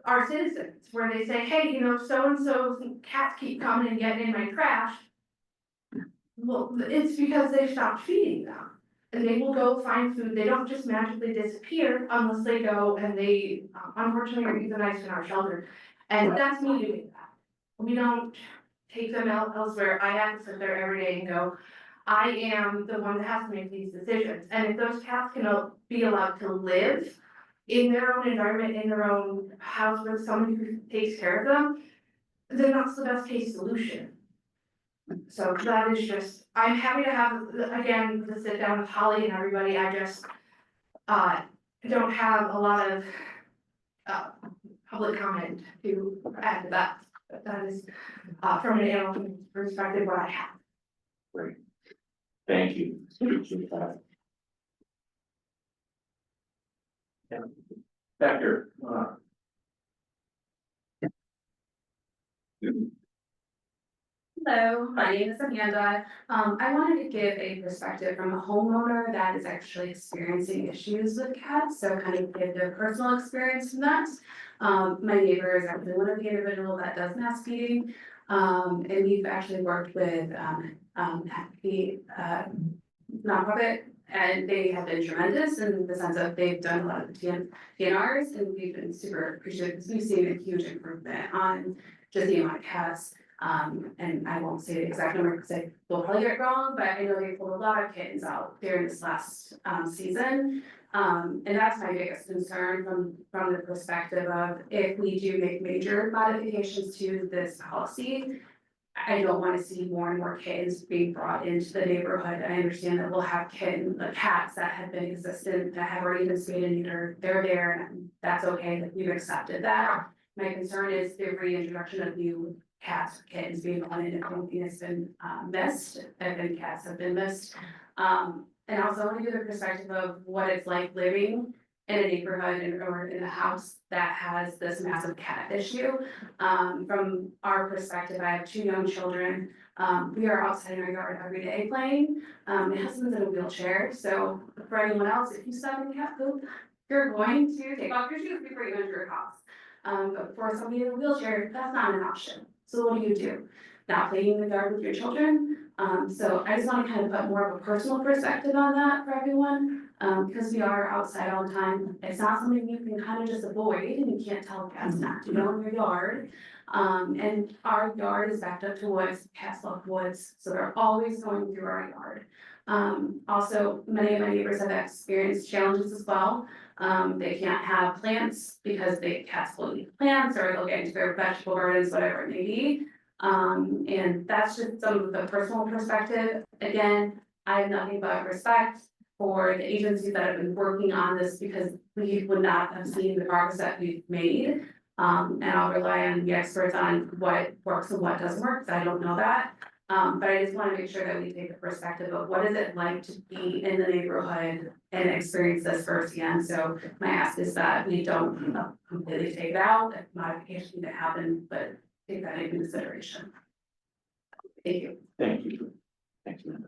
our citizens, where they say, hey, you know, so-and-so's cats keep coming and getting in my trash. Well, it's because they stopped feeding them. And they will go find food, they don't just magically disappear unless they go and they, unfortunately, are euthanized in our shelter. And that's me doing that. We don't take them out elsewhere, I have to sit there every day and go, I am the one that has to make these decisions. And if those cats can be allowed to live in their own environment, in their own house with somebody who takes care of them, then that's the best case solution. So that is just, I'm happy to have, again, the sit down with Holly and everybody, I just, don't have a lot of, public comment to add to that. But that is, from an animal perspective, what I have. Great. Thank you. Appreciate that. Yeah. Back here. Hello, my name is Amanda. I wanted to give a perspective from a homeowner that is actually experiencing issues with cats, so kind of give their personal experience from that. My neighbor is actually one of the individuals that does mass feeding. And we've actually worked with the nonprofit, and they have been tremendous in the sense of they've done a lot of the TNRs, and we've been super appreciative because we've seen a huge improvement on just the amount of cats. And I won't say the exact number because I will probably get it wrong, but I know they pulled a lot of kittens out during this last season. And that's my biggest concern from the perspective of if we do make major modifications to this policy, I don't want to see more and more kittens being brought into the neighborhood. I understand that we'll have cats that have been existent, that have already been spayed and neutered, they're there, and that's okay, that we've accepted that. My concern is the reintroduction of new cats or kittens being brought in, if anything has been missed, if any cats have been missed. And also I want to give a perspective of what it's like living in a neighborhood or in a house that has this massive cat issue. From our perspective, I have 2 young children. We are outside in our yard every day playing. My husband's in a wheelchair, so for anyone else, if you step in cat poop, you're going to take off your shoes before you enter your house. But for somebody in a wheelchair, that's not an option. So what do? Not playing in the yard with your children? So I just want to kind of put more of a personal perspective on that for everyone. Because we are outside all the time. It's not something you can kind of just avoid, and you can't tell cats not to go in your yard. And our yard is backed up to woods, cats love woods, so they're always going through our yard. Also, many of my neighbors have experienced challenges as well. They can't have plants because cats will eat plants, or they'll get into their vegetable gardens, whatever it may be. And that's just some of the personal perspective. Again, I have nothing but respect for the agencies that have been working on this, because we would not have seen the progress that we've made. And I'll rely on the experts on what works and what doesn't work, because I don't know that. But I just want to make sure that we take the perspective of what is it like to be in the neighborhood and experience this firsthand. So my ask is that we don't completely take it out, if modifications need to happen, but take that into consideration. Thank you. Thank you. Thank you.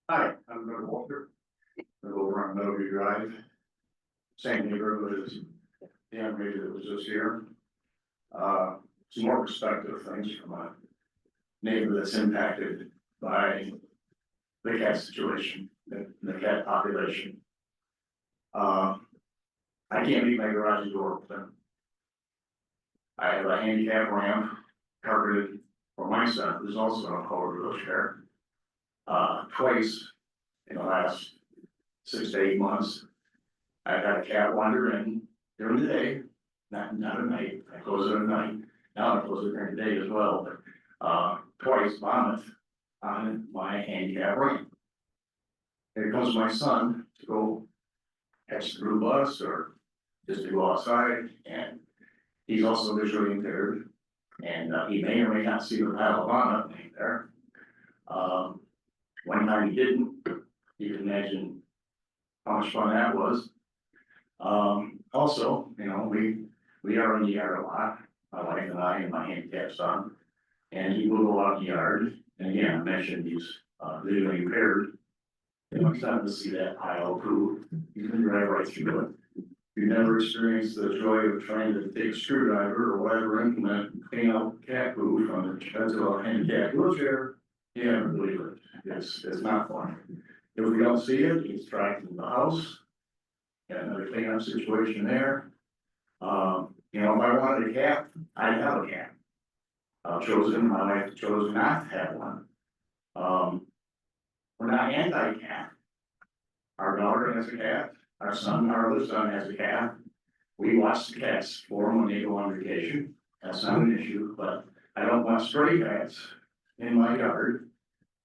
Hi, I'm Doug Walter. I live over on Meadowview Drive. Same neighborhood as the young lady that was just here. Some more perspective things from a neighbor that's impacted by the cat situation, the cat population. I can't leave my garage door open. I have a handicap ramp covered for my son, who's also in a power wheelchair. Twice in the last 6 to 8 months, I've had a cat wander in during the day, not at night. I close it at night. Now I close it during the day as well, but twice vomit on my handicap ramp. Here comes my son to go catch the blue bus or just to go outside, and he's also visually impaired, and he may or may not see the pile of vomit laying there. One time he didn't, you can imagine how much fun that was. Also, you know, we are in the yard a lot, my wife and I and my handicapped son. And he will go out in the yard, and again, I mentioned he's, visually impaired. And it's time to see that pile of poo, you can drive right through it. You never experienced the joy of trying to take a screwdriver or whatever implement, and clean out cat poo from the sheds of a handicapped wheelchair. You never believe it, it's not fun. If we don't see it, it's dragged into the house. Got another cleanup situation there. You know, if I wanted a cat, I'd have a cat. My wife chose not to have one. We're not anti-cat. Our daughter has a cat, our other son has a cat. We watch the cats for them when they go on vacation, that's not an issue, but I don't want stray cats in my yard,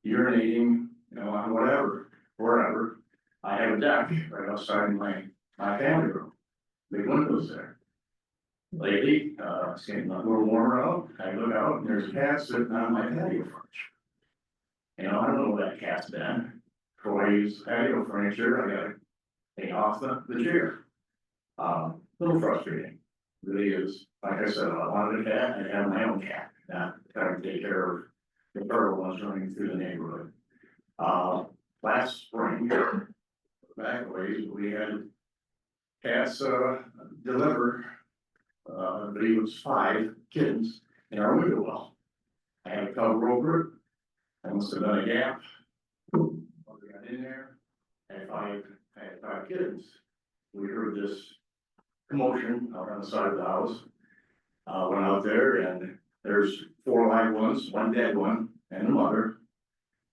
urinating, you know, on whatever, wherever. I have a deck right outside my family room, big windows there. Lately, it's getting a little warmer out, I look out and there's a cat sitting on my patio furniture. You know, I don't know where that cat's been, before I use patio furniture, I gotta take off the chair. A little frustrating, really is, like I said, I wanted a cat, I have my own cat, not trying to take care of the feral ones running through the neighborhood. Last spring, back ways, we had cats, deliver, I believe it was 5 kittens in our window well. I had a cover over it, I must have done a gap. When we got in there, I had five kittens. We heard this commotion out on the side of the house. Went out there and there's 4 live ones, 1 dead one, and a mother.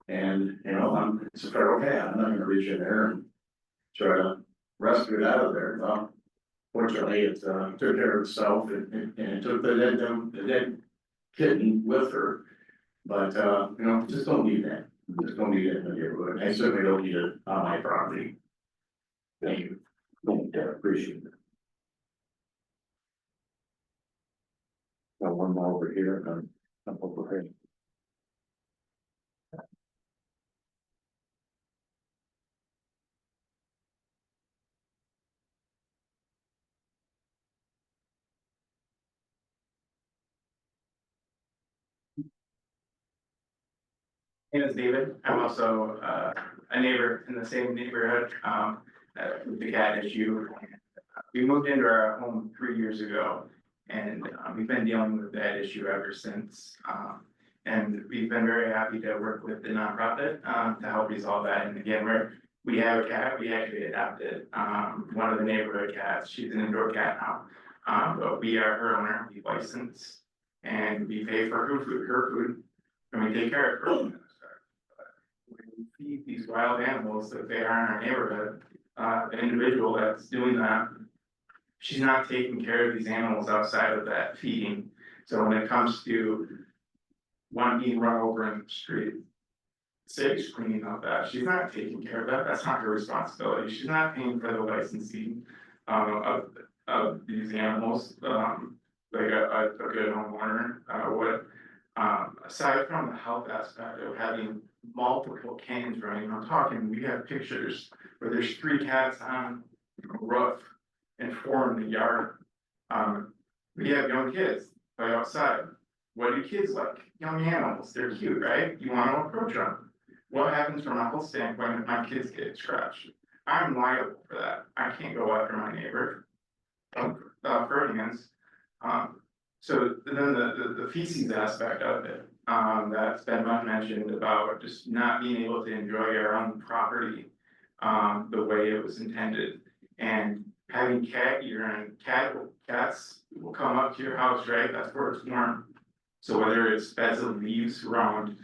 And, you know, it's a feral cat, I'm not gonna reach in there and try to rescue it out of there. Well, fortunately, it took care of itself and it took the dead kitten with her. But, you know, just don't need that. Just don't need it in the neighborhood. I certainly don't need it on my property. Thank you. Appreciate it. Got one more over here, and I'm over here. My name is David. I'm also a neighbor in the same neighborhood with the cat issue. We moved into our home 3 years ago and we've been dealing with that issue ever since. And we've been very happy to work with the nonprofit to help resolve that. And again, we have a cat, we actually adopted one of the neighborhood cats. She's an indoor cat now. But we are her owner, we license and we pay for her food, and we take care of her. We feed these wild animals that they are in our neighborhood, the individual that's doing that, she's not taking care of these animals outside of that feeding. So when it comes to one being run over in the street, city's cleaning up that, she's not taking care of that, that's not her responsibility, she's not paying for the licensing of these animals, like a good homeowner would. Aside from the health aspect of having multiple cans running, I'm talking, we have pictures where there's 3 cats on a roof and 4 in the yard. We have young kids play outside. What do kids like? Young animals, they're cute, right? You wanna approach them. What happens from a health standpoint if my kids get scratched? I'm liable for that. I can't go after my neighbor. Ferdinand's. So then the feces aspect of it, that's been much mentioned about just not being able to enjoy our own property, the way it was intended. And having cat urine, cats will come up to your house, right? That's where it's warm. So whether it's beds of leaves around,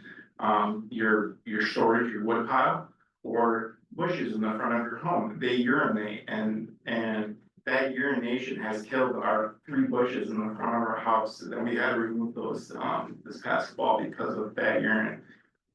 your storage, your wood pile, or bushes in the front of your home, they urinate and that urination has killed our 3 bushes in the front of our house. So then we had to remove those this past fall because of bad urine,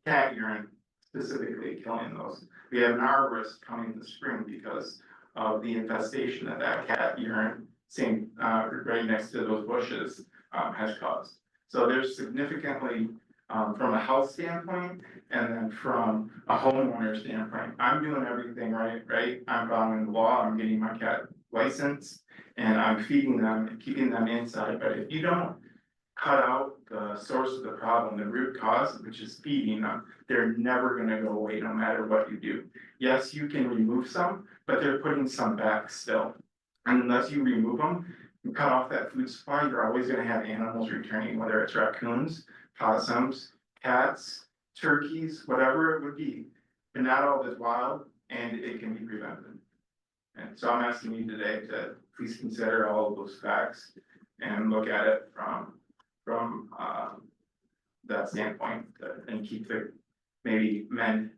cat urine specifically killing those. We have an arborist coming in the spring because of the infestation that cat urine, right next to those bushes, has caused. So there's significantly from a health standpoint, and then from a homeowner standpoint, I'm doing everything right? I'm following the law, I'm getting my cat licensed, and I'm feeding them and keeping them inside, but if you don't cut out the source of the problem, the root cause, which is feeding them, they're never gonna go away no matter what you do. Yes, you can remove some, but they're putting some back still. And unless you remove them, and cut off that food supply, you're always gonna have animals returning, whether it's raccoons, possums, cats, turkeys, whatever it would be. But not all is wild, and it can be prevented. And so I'm asking you today to please consider all of those facts and look at it from that standpoint, and keep maybe amend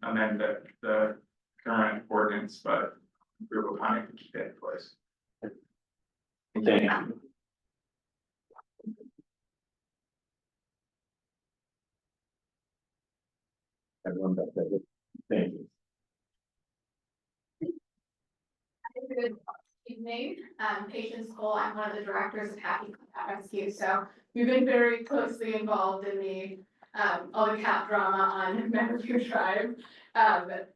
the current ordinance, but improve upon it and keep it in place. Thank you. Everyone back there. Thank you. Good evening, Patience Cole, I'm one of the directors of Happy Cat Rescue, so we've been very closely involved in all the cat drama on Meadowview Drive.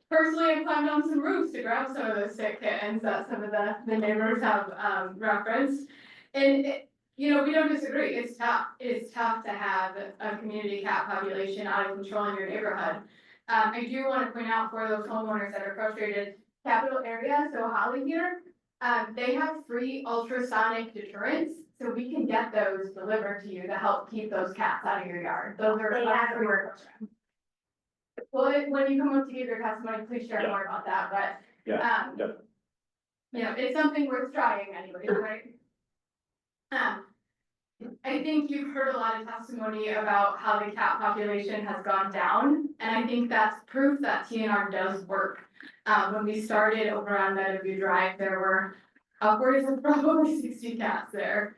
Personally, I climbed on some roofs to grab some of those sick kittens that some of the neighbors have, referenced. And, we don't disagree, it's tough to have a community cat population out of control in your neighborhood. I do wanna point out for those homeowners that are frustrated, Capital Area, so Holly here, they have free ultrasonic deterrents, so we can get those delivered to you to help keep those cats out of your yard. Those are. Well, when you come up to give your testimony, please share more about that, but. Yeah. It's something worth trying anyways, right? I think you've heard a lot of testimony about how the cat population has gone down, and I think that's proof that TNR does work. When we started over on Meadowview Drive, there were upwards of probably 60 cats there.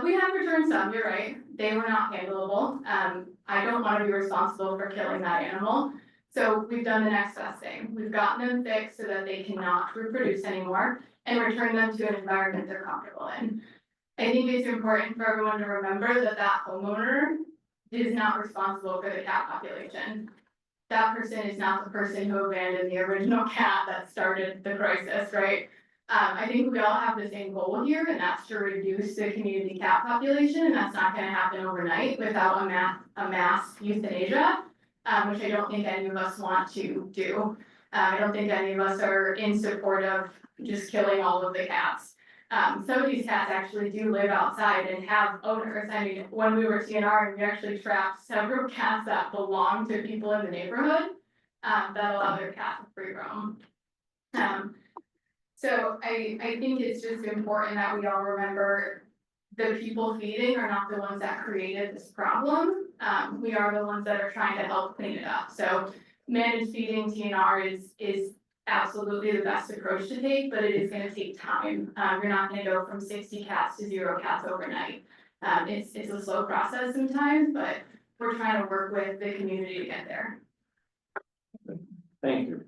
We have returned some, you're right, they were not handleable. I don't wanna be responsible for killing that animal. So we've done the next best thing. We've gotten them fixed so that they cannot reproduce anymore and return them to an environment they're comfortable in. I think it's important for everyone to remember that homeowner is not responsible for the cat population. That person is not the person who abandoned the original cat that started the crisis, right? I think we all have the same goal here, and that's to reduce the community cat population, and that's not gonna happen overnight without a mass euthanasia, which I don't think any of us want to do. I don't think any of us are in support of just killing all of the cats. Some of these cats actually do live outside and have owners. I mean, when we were TNR, we actually trapped several cats that belong to people in the neighborhood, that allow their cats to free roam. So I think it's just important that we all remember the people feeding are not the ones that created this problem. We are the ones that are trying to help clean it up. So managed feeding TNR is absolutely the best approach to take, but it is gonna take time. You're not gonna go from 60 cats to 0 cats overnight. It's a slow process sometimes, but we're trying to work with the community to get there. Thank you.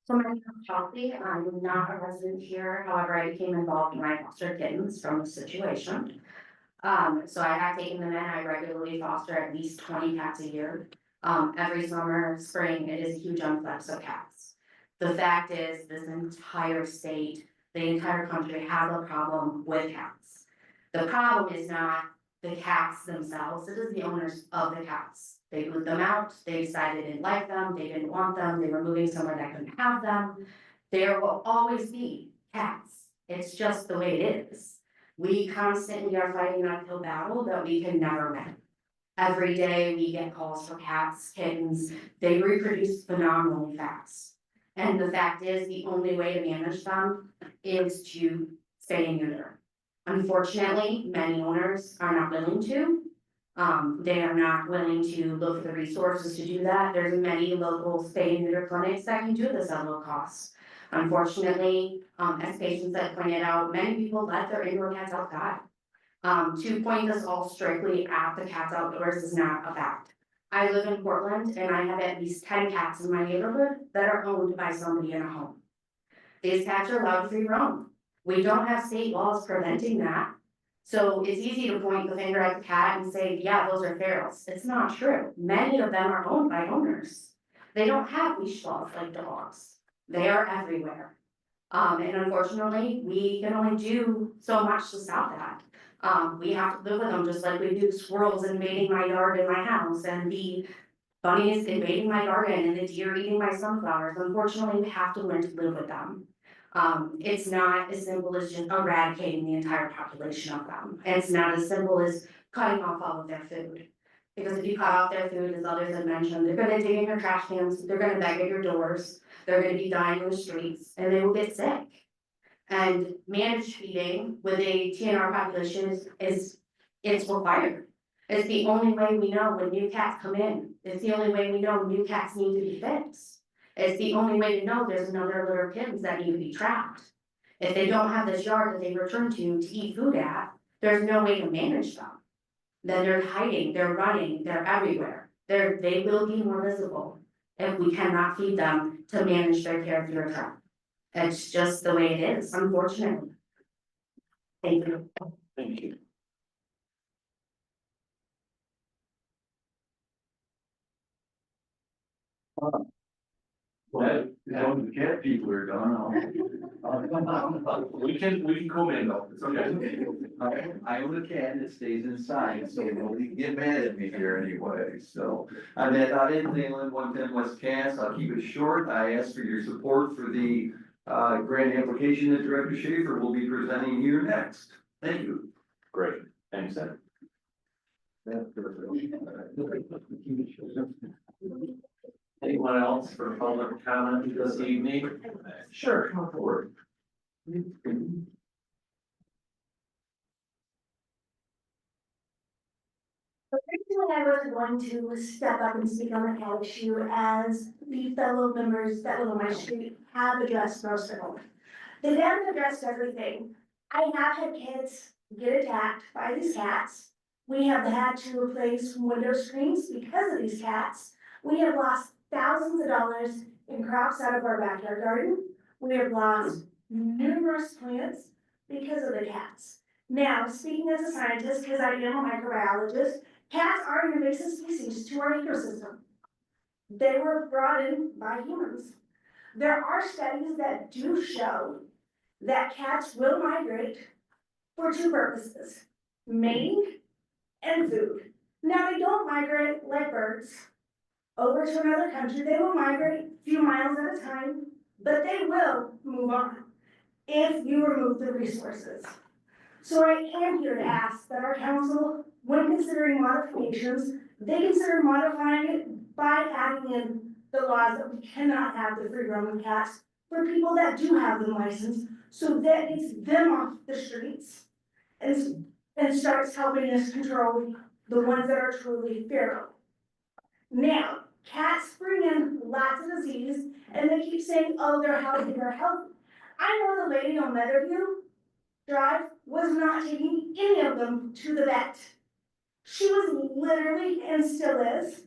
So my name is Chelsea, I'm not a resident here, however, I became involved in my foster kittens from the situation. So I have taken them in, I regularly foster at least 20 cats a year. Every summer, spring, it is a huge influx of cats. The fact is, this entire state, the entire country has a problem with cats. The problem is not the cats themselves, it is the owners of the cats. They moved them out, they decided they didn't like them, they didn't want them, they were moving somewhere that couldn't have them. There will always be cats, it's just the way it is. We constantly are fighting an uphill battle that we can never win. Every day we get calls for cats, kittens, they reproduce phenomenally fast. And the fact is, the only way to manage them is to spay and neuter. Unfortunately, many owners are not willing to. They are not willing to look at the resources to do that. There's many local spay and neuter clinics that can do this at low cost. Unfortunately, as patients have pointed out, many people let their indoor cats outside. To point this all strictly at the cats outdoors is not a fact. I live in Portland and I have at least 10 cats in my neighborhood that are owned by somebody in a home. These cats are allowed to free roam. We don't have state laws preventing that. So it's easy to point the finger at the cat and say, yeah, those are ferals. It's not true. Many of them are owned by owners. They don't have leash laws like dogs. They are everywhere. And unfortunately, we can only do so much to stop that. We have to live with them just like we do squirrels invading my yard and my house, and the bunnies invading my garden, and the deer eating my sunflowers. Unfortunately, we have to learn to live with them. It's not as simple as just eradicating the entire population of them. It's not as simple as cutting off all of their food. Because if you cut off their food, as others have mentioned, they're gonna dig in your trash cans, they're gonna beg at your doors, they're gonna be dying in the streets, and they will get sick. And managed feeding with a TNR population is required. It's the only way we know when new cats come in. It's the only way we know new cats need to be fixed. It's the only way to know there's another litter of kittens that need to be trapped. If they don't have this yard that they return to eat food at, there's no way to manage them. Then they're hiding, they're running, they're everywhere. They will be more visible if we cannot feed them to manage their care through a trap. It's just the way it is, unfortunately. Thank you. Thank you. Well, the cat people are gone. We can commingle, it's okay. I own a cat that stays inside, so nobody can get mad at me here anyway, so. I'm at Inland 110 West Cass, I'll keep it short, I ask for your support for the grant application that Director Schaefer will be presenting here next. Thank you. Great, thanks, Ed. Anyone else for public comment this evening? Sure, come forward. Originally, I was going to step up and speak on the cat issue as the fellow members that live on my street have addressed most of them. They haven't addressed everything. I have had kids get attacked by these cats. We have had to replace window screens because of these cats. We have lost thousands of dollars in crops out of our backyard garden. We have lost numerous plants because of the cats. Now, speaking as a scientist, because I am a microbiologist, cats are an invasive species to our ecosystem. They were brought in by humans. There are studies that do show that cats will migrate for two purposes: mating and food. Now, they don't migrate like birds over to another country. They will migrate a few miles at a time, but they will move on if you remove the resources. So I am here to ask that our council, when considering modifications, they consider modifying it by adding in the laws that we cannot have the free roaming cats for people that do have them licensed, so that gets them off the streets and starts helping us control the ones that are truly feral. Now, cats bring in lots of disease, and they keep saying, oh, they're healthy, they're healthy. I know the lady on Meadowview Drive was not taking any of them to the vet. She was literally, and still is,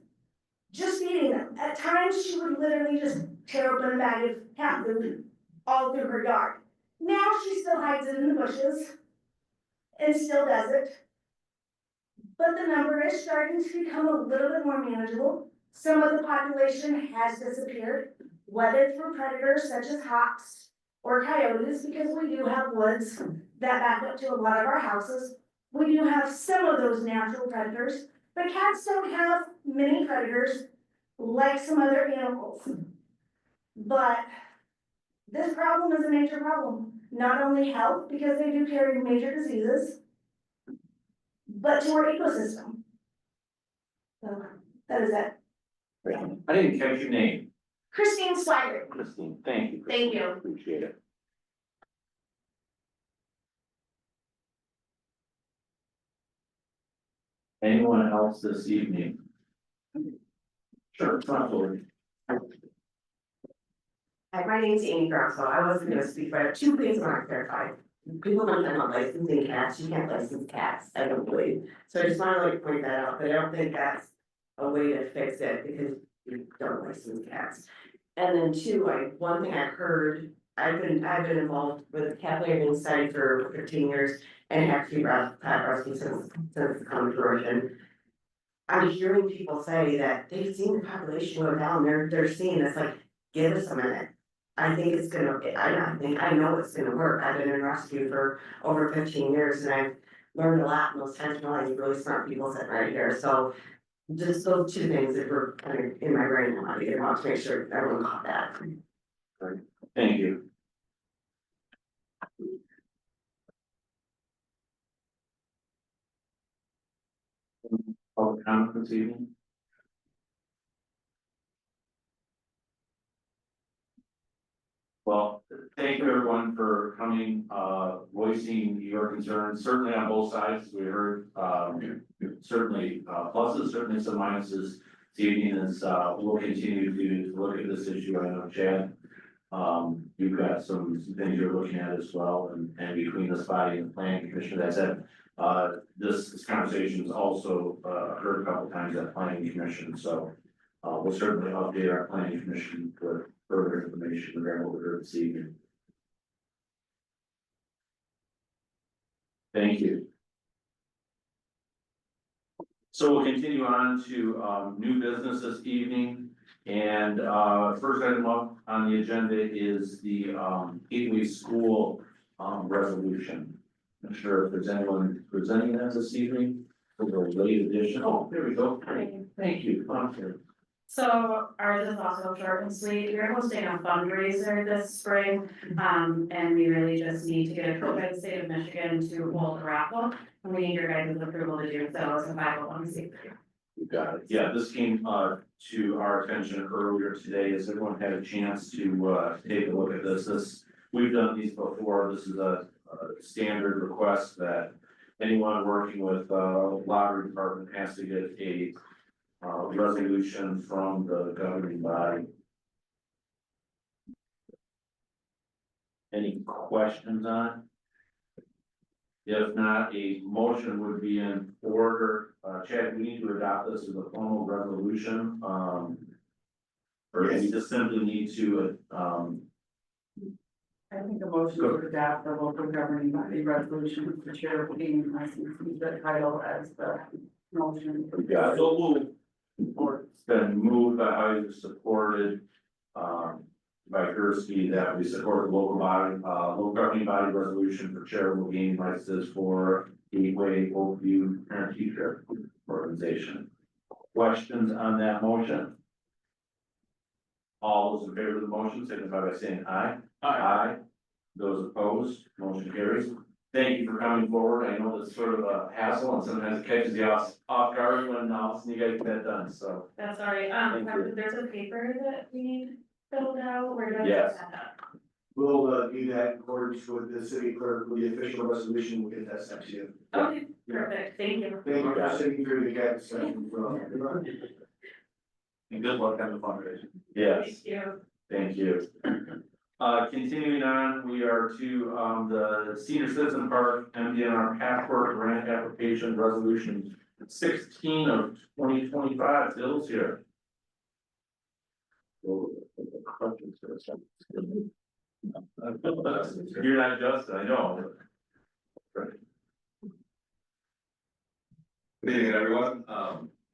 just feeding them. At times, she would literally just tear open a bag of cat food all through her yard. Now she still hides it in the bushes and still does it. But the number is starting to become a little bit more manageable. Some of the population has disappeared, whether through predators such as hawks or coyotes, because we do have woods that back up to a lot of our houses. We do have some of those natural predators, but cats don't have many predators like some other animals. But this problem is a major problem, not only health, because they do carry major diseases, but to our ecosystem. So that is it. I didn't catch your name. Christine Swigert. Christine, thank you. Thank you. Appreciate it. Anyone else this evening? Sure, come forward. Hi, my name is Amy Grosso. I wasn't gonna speak, but I have two things I want to clarify. People don't know about licensing cats, you can't license cats, I don't believe. So I just wanna point that out, but I don't think that's a way to fix it because you don't license cats. And then two, one thing I heard I've been involved with Catholic Living Society for 15 years and actually Pat Rusty since it's come to fruition. I'm hearing people say that they've seen the population go down, they're seeing this, like, give us a minute. I think it's gonna, I know it's gonna work, I've been in rescue for over 15 years and I've learned a lot, and those 10 to 20 really smart people sitting right here, so. Just those two things that were kind of in my brain, I want to make sure everyone caught that. Thank you. Public comment this evening? Well, thank you everyone for coming, voicing your concerns, certainly on both sides, we heard, certainly, pluses, certainly some minuses. This evening is, we'll continue to look at this issue, I know Chad, you've got some things you're looking at as well, and between this body and the planning commission, that said, this conversation is also, heard a couple times at planning commission, so, we'll certainly update our planning commission with further information regarding what we heard this evening. Thank you. So we'll continue on to new business this evening. And first item up on the agenda is the Gateway School resolution. Not sure if there's anyone presenting that this evening for the late edition. Oh, there we go. Thank you. Come on, sir. So ours is also short and sweet. We're hosting a fundraiser this spring, and we really just need to get approved by the state of Michigan to hold a raffle. And we need your guys' approval to do so as a 501c3. You got it. Yeah, this came to our attention earlier today. Has everyone had a chance to take a look at this? We've done these before. This is a standard request that anyone working with lottery department has to get a resolution from the governing body. Any questions on it? If not, a motion would be in order. Chad, we need to adopt this as a formal resolution, or we just simply need to, I think a motion to adopt the local governing body resolution for chair of gaming license, use the title as the motion. yeah, so we'll, it's been moved by Heiser, supported, by Gursky, that we support the local body, local governing body resolution for charitable gaming licenses for Gateway Oakview Parent Teacher Organization. Questions on that motion? All those in favor of the motion signify by saying aye. Aye. Those opposed, motion carries. Thank you for coming forward. I know that's sort of a hassle and sometimes it catches you off guard when all of a sudden you gotta get that done, so. That's all right. There's a paper that we need filled out. Where do I Yes. put that? We'll do that in accordance with the city clerk, with the official resolution, we'll get that sent to you. Okay, perfect. Thank you. Thank you for sitting through the cat session. And good luck on the fundraising. Yes. Thank you. Thank you. Continuing on, we are to, the Senior Citizen Park MDNR passport grant application resolution 16 of 2025, Bill's here. You're not Justin, I know. Good evening, everyone.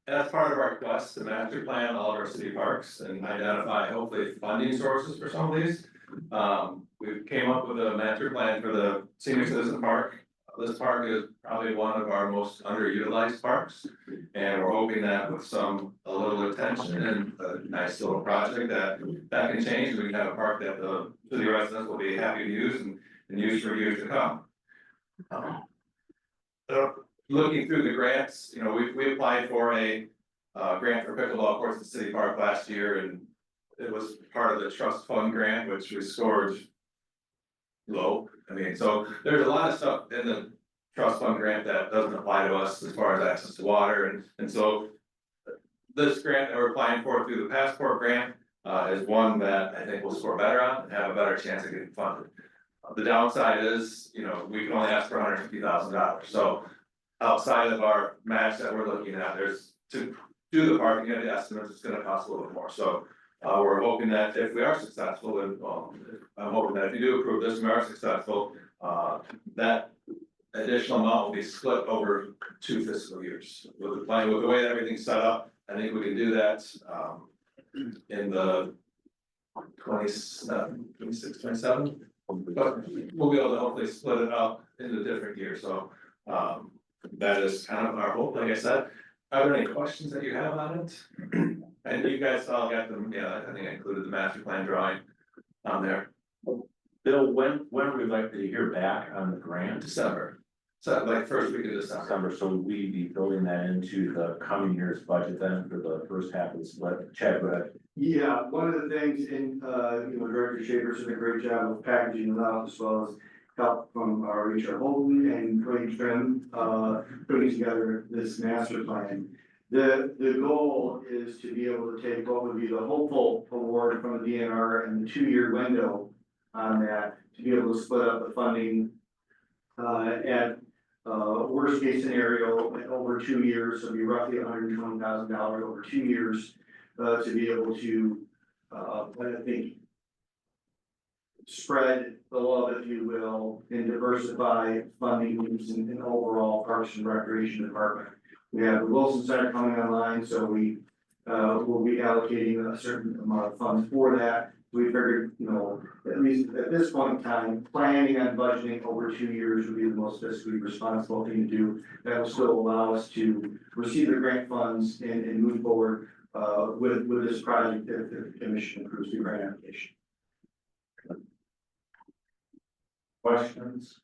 As part of our quest to master plan all of our city parks and identify hopefully funding sources for some of these. We came up with a master plan for the Senior Citizen Park. This park is probably one of our most underutilized parks. And we're hoping that with a little attention and a nice little project that can change. We can have a park that the city residents will be happy to use and use for years to come. Looking through the grants, you know, we applied for a grant for pickleball courts at City Park last year, and it was part of the trust fund grant, which we scored low. I mean, so there's a lot of stuff in the trust fund grant that doesn't apply to us as far as access to water, and so this grant that we're applying for through the passport grant is one that I think we'll score better on and have a better chance of getting funded. The downside is, you know, we can only ask for $150,000, so outside of our match that we're looking at, there's to do the parking, the estimates, it's gonna cost a little bit more, so We're hoping that if we are successful, and, I'm hoping that if you do approve this and we are successful, that additional amount will be split over 2 fiscal years. With the plan, with the way everything's set up, I think we can do that, in the 26, 27. But we'll be able to hopefully split it up into different years, so, that is kind of our hope, like I said. Are there any questions that you have on it? And you guys all got them, yeah, I think I included the master plan drawing on there. Bill, when would we like to hear back on the grant? December, so like first week of December. So would we be building that into the coming year's budget then for the first half of the split? Chad, go ahead. Yeah, one of the things in, Director Schaefer's did a great job of packaging it out as well as help from our Richard Holden and Craig Trim, putting together this master plan. The goal is to be able to take what would be the hopeful award from the DNR and the 2-year window on that, to be able to split up the funding at worst case scenario over 2 years, so it'd be roughly $120,000 over 2 years, to be able to, I think, spread the love, if you will, and diversify funding needs in overall Parks and Recreation Department. We have the Wilson Center coming online, so we will be allocating a certain amount of funds for that. We figured, at least at this point in time, planning on budgeting over 2 years would be the most fiscally responsible thing to do. That will still allow us to receive the grant funds and move forward with this project if the commission approves the grant application. Questions?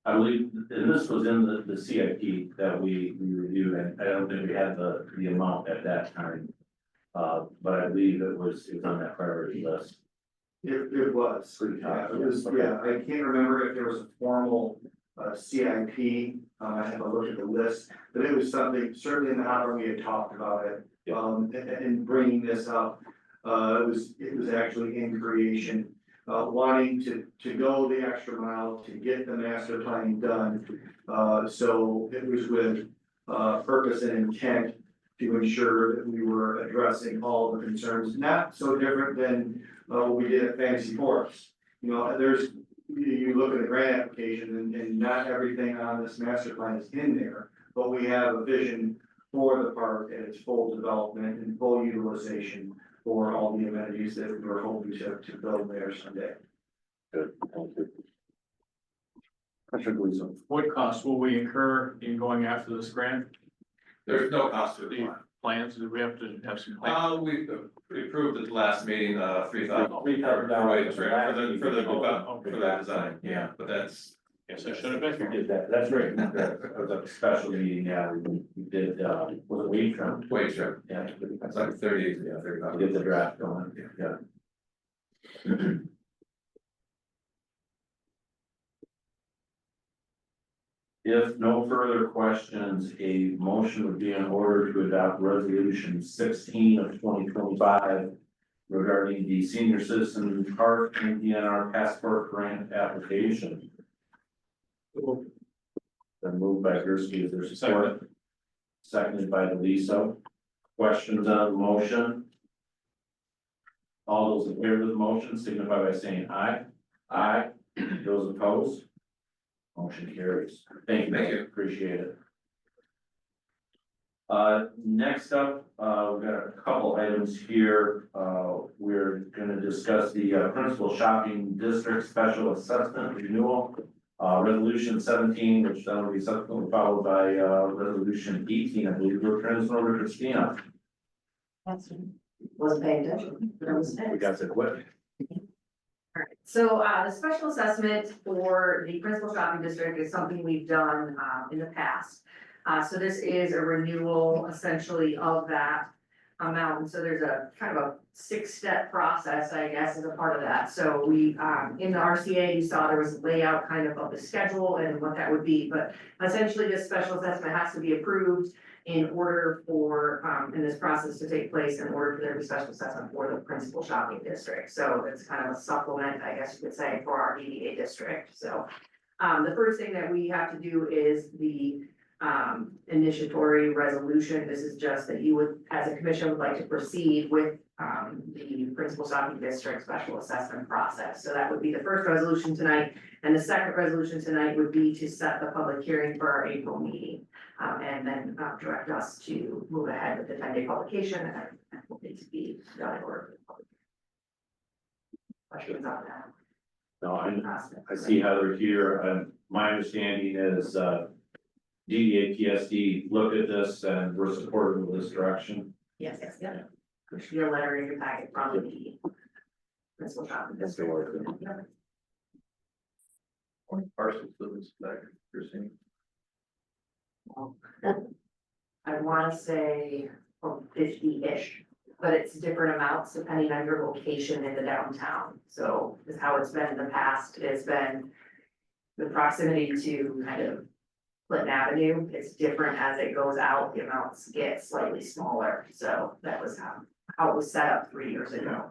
I believe, and this was in the CIP that we reviewed, and I don't think we had the amount at that time. But I believe it was on that priority list. It was, yeah, it was, yeah, I can't remember if there was a formal CIP, I have a look at the list, but it was something, certainly in the hour we had talked about it. And bringing this up, it was actually in creation, wanting to go the extra mile to get the master planning done. So it was with purpose and intent to ensure that we were addressing all the concerns, not so different than what we did at Fantasy Forest. You look at the grant application and not everything on this master plan is in there, but we have a vision for the park and its full development and full utilization for all the amenities that we're hoping to build there someday. Good, thank you. Commissioner Gleason. What costs will we incur in going after this grant? There's no cost to The apply. plans, do we have to have some plans? We approved at the last meeting, $3,000 $3,000 for that design, yeah, but that's. Yes, I should have been. We did that, that's right, that was a special meeting, yeah, we did, was it wage trim? Wage trim. Yeah. That's like 30, yeah, 30. We did the draft going, yeah. If no further questions, a motion would be in order to adopt resolution 16 of 2025 regarding the senior citizen park and DNR passport grant application. Then moved by Gursky, is there support? Seconded by Deliso. Questions on the motion? All those in favor of the motion signify by saying aye. Aye. Those opposed? Motion carries. Thank you. Appreciate it. Next up, we've got a couple items here. We're gonna discuss the Principal Shopping District Special Assessment Renewal. Resolution 17, which then will be subsequently followed by resolution 18. I believe we're turning this over to Christina. Wasn't paying attention. We got the quick. So the special assessment for the Principal Shopping District is something we've done in the past. So this is a renewal essentially of that amount. And so there's a kind of a 6-step process, I guess, as a part of that. So we, in the RCA, you saw there was a layout kind of the schedule and what that would be. But essentially this special assessment has to be approved in order for, in this process to take place in order for there to be special assessment for the Principal Shopping District. So it's kind of a supplement, I guess you could say, for our EDA district. So the first thing that we have to do is the initiatory resolution. This is just that you would, as a commission, would like to proceed with, the principal shopping district special assessment process. So that would be the first resolution tonight. And the second resolution tonight would be to set the public hearing for our April meeting. And then, direct us to move ahead with the 10-day publication and will need to be done in order. Questions on that? No, I see Heather here, and my understanding is, DDA PSD looked at this and were supportive of this direction. Yes, yeah. There should be a letter in your packet from the principal shopping district. Yeah. Parcels of this back, Christine. I wanna say 50-ish, but it's different amounts depending on your location in the downtown. So is how it's been in the past, it's been the proximity to kind of Clinton Avenue, it's different as it goes out, the amounts get slightly smaller, so that was how it was set up 3 years ago.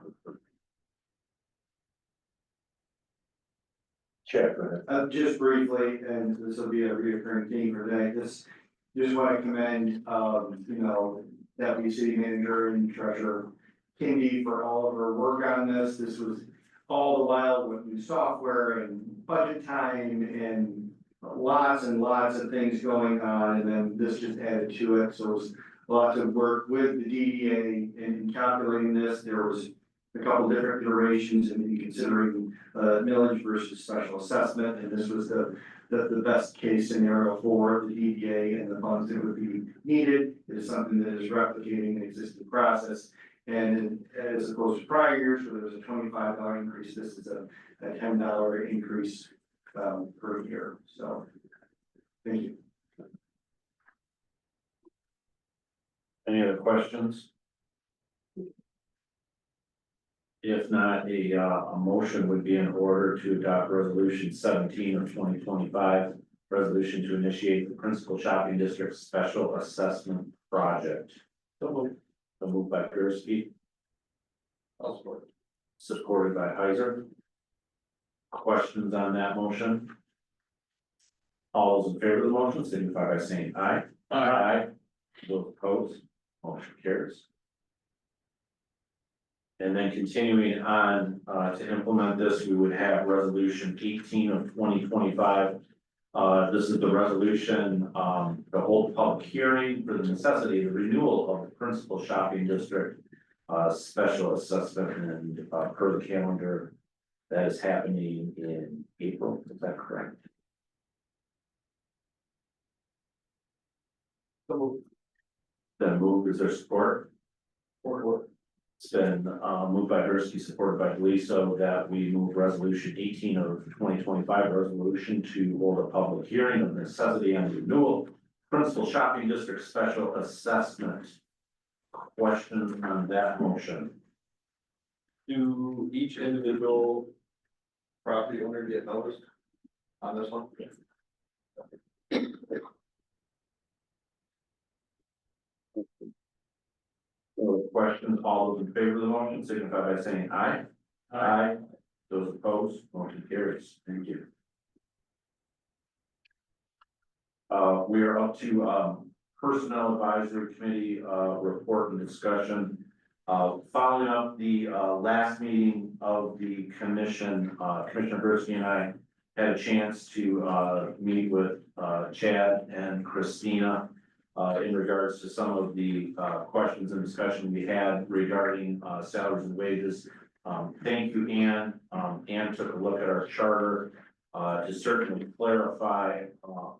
Check, go ahead. Just briefly, and this will be a reoccurring theme for today, just want to commend, Deputy City Manager and Treasurer Kindy for all of her work on this. This was all the while with new software and budget time and lots of things going on, and then this just added to it, so it was lots of work with the DDA in calculating this. There was a couple different iterations in considering millage versus special assessment, and this was the best case scenario for the DDA and the funds that would be needed. It is something that is replicating an existing process, and as opposed to prior years where there was a $25 increase, this is a $10 increase per year, so, thank you. Any other questions? If not, a motion would be in order to adopt resolution 17 of 2025, resolution to initiate the principal shopping district special assessment project. So moved by Gursky. I'll support it. Supported by Heiser. Questions on that motion? All those in favor of the motion signify by saying aye. Aye. Those opposed, motion carries. And then continuing on, to implement this, we would have resolution 18 of 2025. This is the resolution, to hold public hearing for the necessity of the renewal of the principal shopping district special assessment, and per the calendar that is happening in April. Is that correct? Then move, is there support? Support. It's been moved by Gursky, supported by Deliso, that we move resolution 18 of 2025, resolution to hold a public hearing of necessity on the renewal principal shopping district special assessment. Questions on that motion? Do each individual property owner get noticed on this one? Yes. Questions, all those in favor of the motion signify by saying aye. Aye. Those opposed, motion carries. Thank you. We are up to Personnel Advisory Committee report and discussion. Following up the last meeting of the commission, Commissioner Gursky and I had a chance to meet with Chad and Christina in regards to some of the questions and discussion we had regarding salaries and wages. Thank you, Ann. Ann took a look at our charter to certainly clarify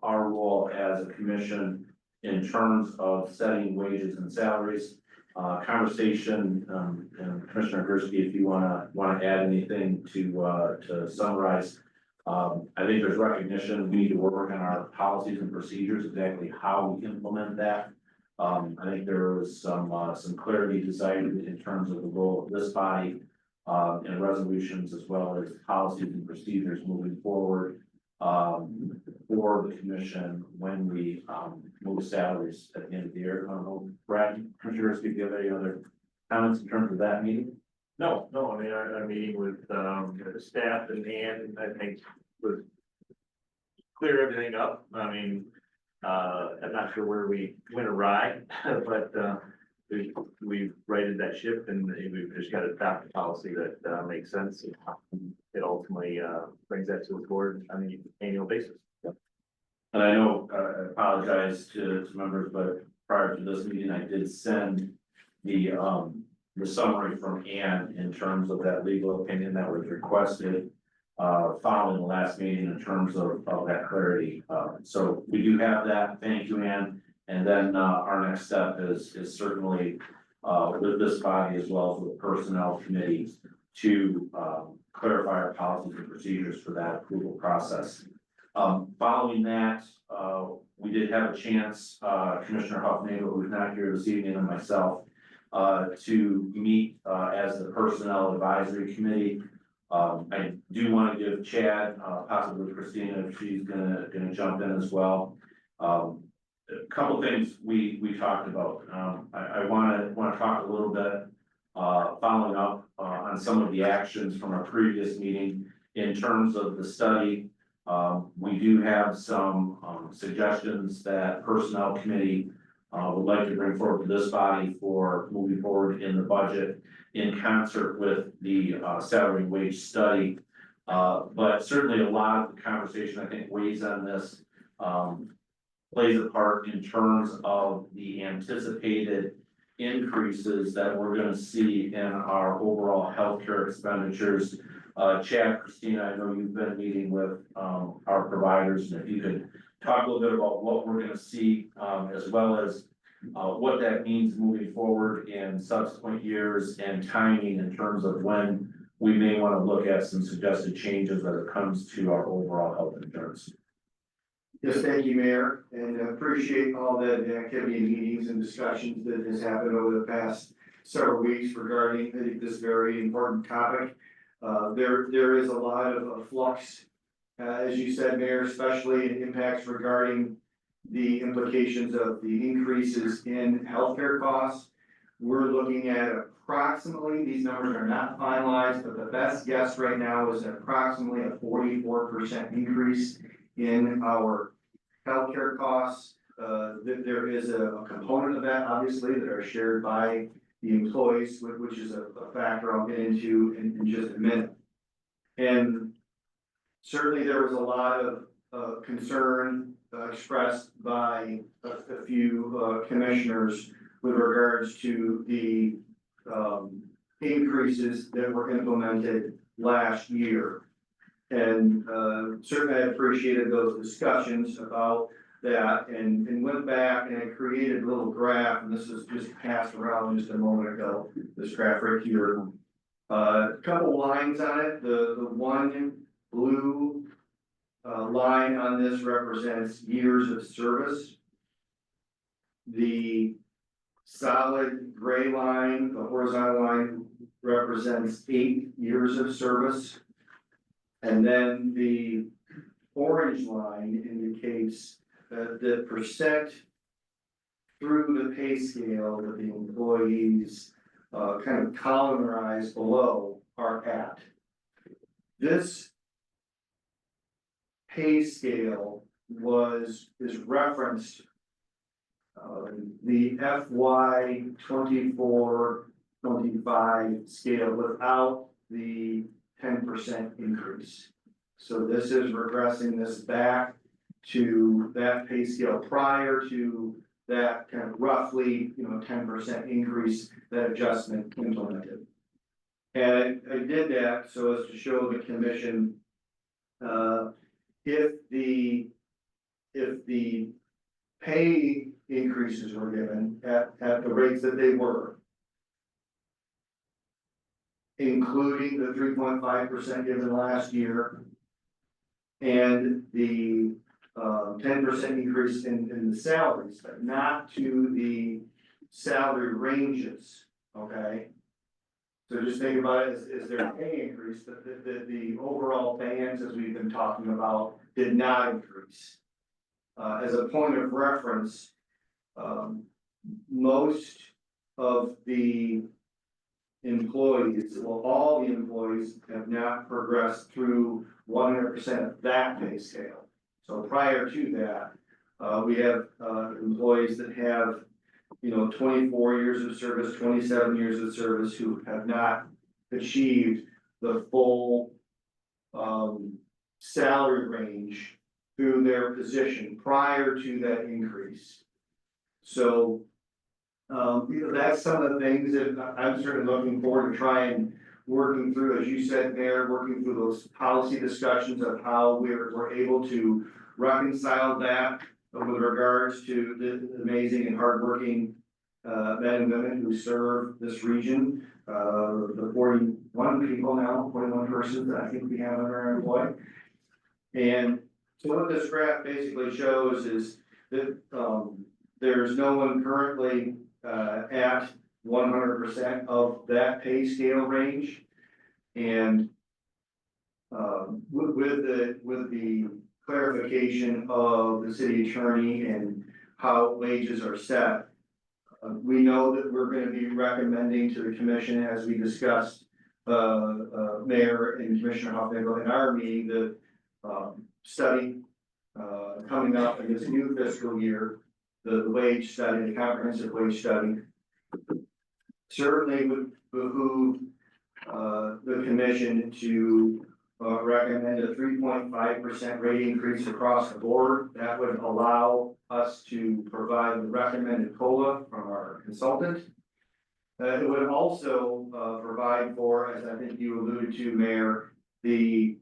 our role as a commission in terms of setting wages and salaries. Conversation, and Commissioner Gursky, if you wanna add anything to summarize. I think there's recognition, we need to work on our policies and procedures, exactly how we implement that. I think there was some clarity desired in terms of the role of this body, in resolutions, as well as policies and procedures moving forward, for the commission when we, move salaries at the end of the year. I don't know, Brad, Commissioner Gursky, do you have any other comments in terms of that meeting? No, I mean, our meeting with, the staff and I think was clear everything up. I mean, I'm not sure where we went awry, but, we've righted that ship and we've just got to adopt a policy that, makes sense. It ultimately, brings that to the board on an annual basis. And I know, I apologize to members, but prior to this meeting, I did send the summary from Ann in terms of that legal opinion that was requested following the last meeting in terms of that clarity. So we do have that. Thank you, Ann. And then our next step is certainly with this body as well as with personnel committee to clarify our policies and procedures for that approval process. Following that, we did have a chance, Commissioner Huffnagle, who's not here this evening, and myself, to meet as the Personnel Advisory Committee. I do want to give Chad, possibly Christina, if she's gonna jump in as well. A couple things we talked about. I wanna talk a little bit, following up on some of the actions from our previous meeting in terms of the study. We do have some suggestions that Personnel Committee would like to bring forward to this body for moving forward in the budget in concert with the salary and wage study. But certainly a lot of the conversation, I think, weighs on this, plays a part in terms of the anticipated increases that we're gonna see in our overall healthcare expenditures. Chad, Christina, I know you've been meeting with our providers, and if you could talk a little bit about what we're gonna see, as well as what that means moving forward in subsequent years and timing in terms of when we may wanna look at some suggested changes when it comes to our overall health insurance. Yes, thank you, Mayor, and appreciate all the activity and meetings and discussions that has happened over the past several weeks regarding this very important topic. There is a lot of flux, as you said, Mayor, especially in impacts regarding the implications of the increases in healthcare costs. We're looking at approximately, these numbers are not finalized, but the best guess right now is approximately a 44% increase in our healthcare costs. There is a component of that, obviously, that are shared by the employees, which is a factor I'll get into in just a minute. And certainly there was a lot of concern expressed by a few commissioners with regards to the increases that were implemented last year. And certainly I appreciated those discussions about that and went back and I created a little graph, and this was just passed around just a moment ago, this graph right here. A couple lines on it, the one blue line on this represents years of service. The solid gray line, the horizontal line, represents 8 years of service. And then the orange line indicates the percent through the pay scale that the employees kind of columnarized below are at. This pay scale is referenced the FY 24-25 scale without the 10% increase. So this is regressing this back to that pay scale prior to that kind of roughly, 10% increase, that adjustment implemented. And I did that so as to show the commission, if the pay increases were given at the rates that they were, including the 3.5% given last year, and the 10% increase in the salaries, but not to the salary ranges, okay? So just think about it as their pay increase, but the overall bands, as we've been talking about, did not increase. As a point of reference, most of the employees, well, all the employees have not progressed through 100% of that pay scale. So prior to that, We have, employees that have, 24 years of service, 27 years of service who have not achieved the full, salary range through their position prior to that increase. So, that's some of the things that I'm certainly looking forward to trying working through, as you said, Mayor, working through those policy discussions of how we're able to reconcile that with regards to the amazing and hardworking men and women who serve this region. The 41 people now, 41 persons that I think we have under our employ. And so what this graph basically shows is that there's no one currently at 100% of that pay scale range. And with the clarification of the city attorney and how wages are set, we know that we're gonna be recommending to the commission, as we discussed, Mayor and Commissioner Hoffman in our meeting, the study coming up in this new fiscal year, the wage study, the comprehensive wage study. Certainly would behoove the commission to recommend a 3.5% rate increase across the board. That would allow us to provide the recommended COLA from our consultant. It would also provide for, as I think you alluded to, Mayor, the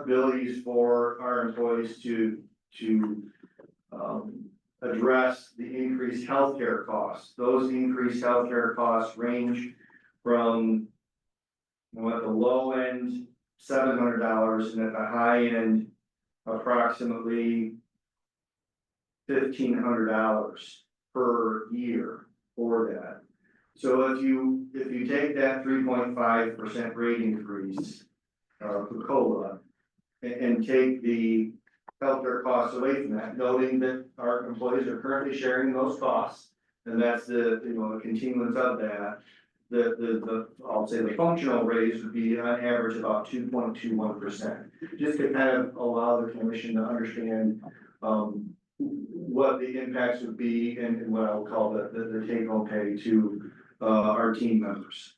abilities for our employees to address the increased healthcare costs. Those increased healthcare costs range from, at the low end, $700, and at the high end, approximately $1,500 per year for that. So if you take that 3.5% rate increase for COLA and take the healthcare costs away from that, noting that our employees are currently sharing those costs, and that's the continuance of that. I'll say the functional raise would be on average about 2.21%, just to kind of allow the commission to understand what the impacts would be and what I'll call the take home pay to our team members.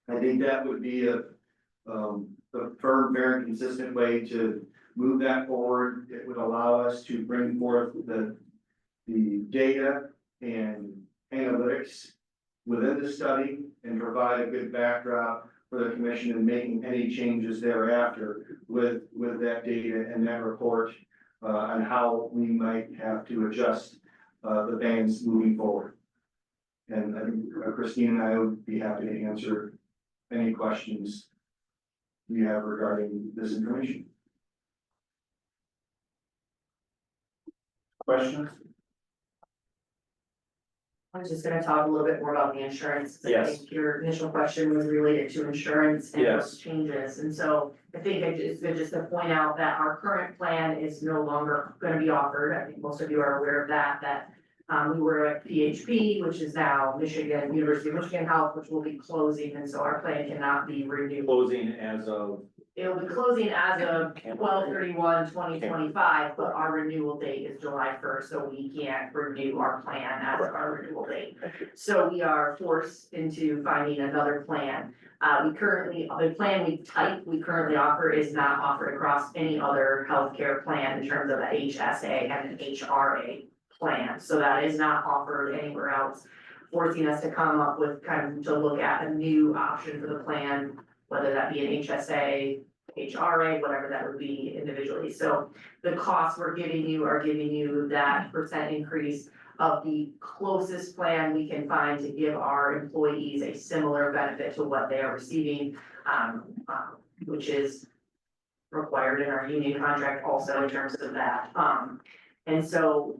I think that would be a firm, fair, and consistent way to move that forward. It would allow us to bring forth the data and analytics within the study and provide a good backdrop for the commission in making any changes thereafter with that data and that report on how we might have to adjust the bands moving forward. And I think Christine and I would be happy to answer any questions you have regarding this information. Questions? I was just gonna talk a little bit more about the insurance. I Yes. think your initial question was related to insurance and Yes. those changes, and so I think it's good just to point out that our current plan is no longer gonna be offered. I think most of you are aware of that we were at PHP, which is now Michigan, University of Michigan Health, which will be closing, and so our plan cannot be renewed. Closing as of. It'll be closing as of 12/31/2025, but our renewal date is July 1st, so we can't renew our plan as of our renewal date. So we are forced into finding another plan. The plan we currently offer is not offered across any other healthcare plan in terms of a HSA and an HRA plan. So that is not offered anywhere else, forcing us to come up with to look at a new option for the plan, whether that be an HSA, HRA, whatever that would be individually. So the costs we're giving you are giving you that percent increase of the closest plan we can find to give our employees a similar benefit to what they are receiving, which is required in our union contract also in terms of that. And so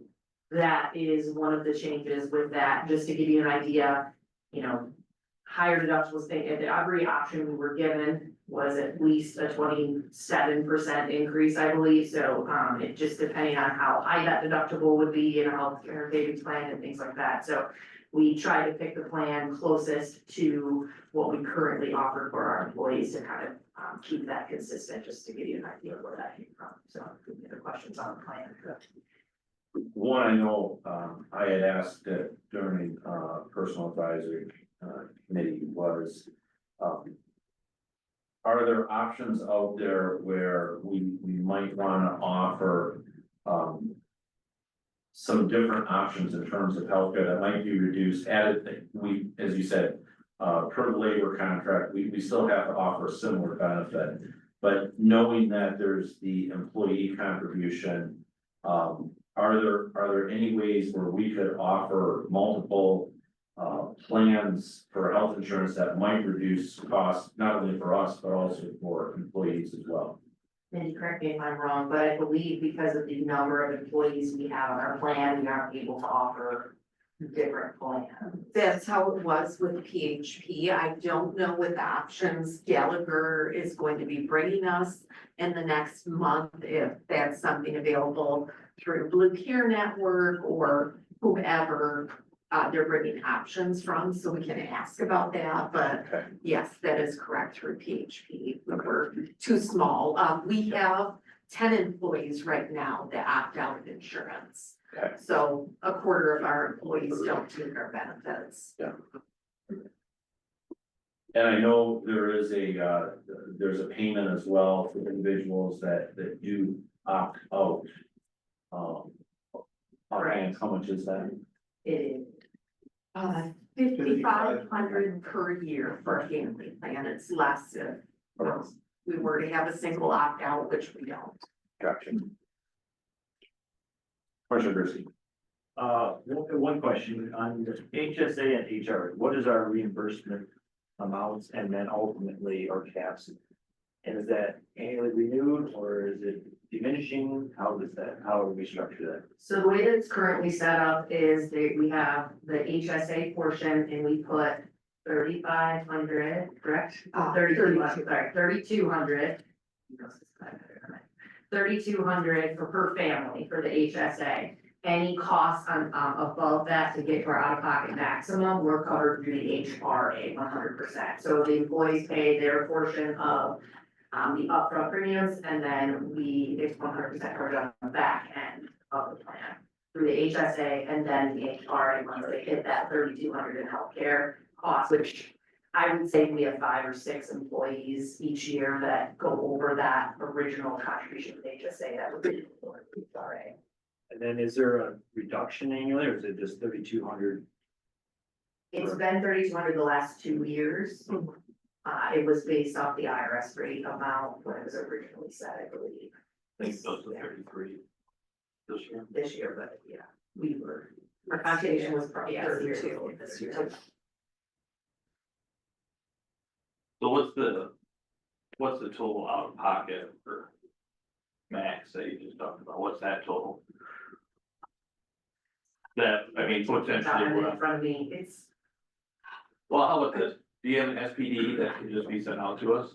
that is one of the changes with that, just to give you an idea, higher deductibles thing, and every option we were given was at least a 27% increase, I believe, so, it just depending on how high that deductible would be in a healthcare savings plan and things like that, so we try to pick the plan closest to what we currently offer for our employees to kind of, keep that consistent, just to give you an idea of where that came from, so, any other questions on the plan? One, I know, I had asked that during, personal advisory, committee was, are there options out there where we might wanna offer, some different options in terms of healthcare that might be reduced, added, as you said, per labor contract, we still have to offer a similar benefit. But knowing that there's the employee contribution, are there any ways where we could offer multiple plans for health insurance that might reduce costs, not only for us, but also for employees as well? And correct me if I'm wrong, but I believe because of the number of employees we have on our plan, we aren't able to offer different plans. That's how it was with PHP. I don't know what the options Gallagher is going to be bringing us in the next month, if that's something available through Blue Care Network or whoever they're bringing options from, so we can ask about that, but yes, that is correct through PHP. We were too small. We have 10 employees right now that opt out of insurance. So a quarter of our employees don't take our benefits. And I know there is there's a payment as well for individuals that do opt out. And how much is that? It is. 5,500 per year for a family plan. It's less if we were to have a single opt out, which we don't. Gotcha. Commissioner Christie. One question on the HSA and HR, what is our reimbursement amounts and then ultimately our caps? And is that annually renewed or is it diminishing? How do we structure that? So the way that it's currently set up is that we have the HSA portion and we put 3,500, correct? 3,200. 3,200 for per family for the HSA. Any costs on, above that to get to our out-of-pocket maximum, we're covered through the HRA 100%. So the employees pay their portion of the upfront premiums, and then it's 100% covered on the back end of the plan through the HSA, and then the HRA once they hit that 3,200 in healthcare costs, which I would say we have 5 or 6 employees each year that go over that original contribution to the HSA that would be for the HRA. And then is there a reduction annually or is it just 3,200? It's been 3,200 the last 2 years. It was based off the IRS rate amount when it was originally set, I believe. I think it goes to 33 This year, but yeah, our contribution was probably 32 this year. So what's the total out of pocket for max that you just talked about? What's that total? That, I mean, potentially, In front of me, it's, well, how about this? Do you have an SPD that can just be sent out to us?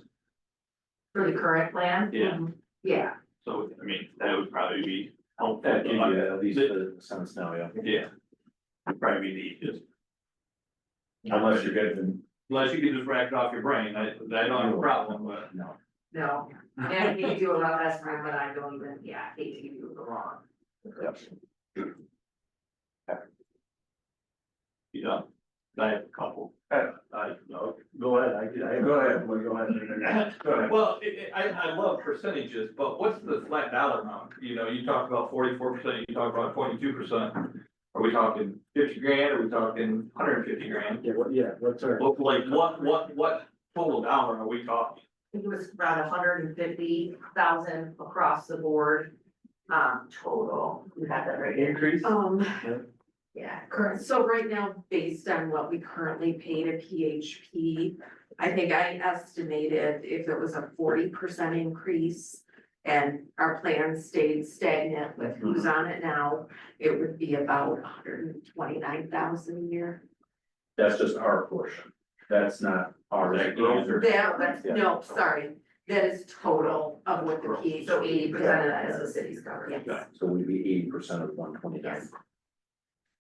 for the current plan. Yeah. Yeah, So, I mean, that would probably be helpful. That gives you at least a sense now, yeah. Yeah. Probably be the easiest. Unless you're getting. Unless you can just rack it off your brain, I don't have a problem, but. No. no, and I hate to do a rough estimate, but I don't even, I hate to give you the wrong. You know, I have a couple. No, go ahead, go ahead. Well, I love percentages, but what's the flat dollar amount? You know, you talk about 44%, you talk about 22%. Are we talking 50 grand? Are we talking 150 grand? What's our? What total dollar are we talking? I think it was around 150,000 across the board, total, we have that right here. Increase? Yeah, Correct. So right now, based on what we currently pay to PHP, I think I estimated if it was a 40% increase and our plan stayed stagnant with who's on it now, it would be about 129,000 a year. That's just our portion. That's not ours. No, sorry, that is total of what the PH. So 80% of that is the city's covered. Yes. So we'd be 80% of 129. Yes.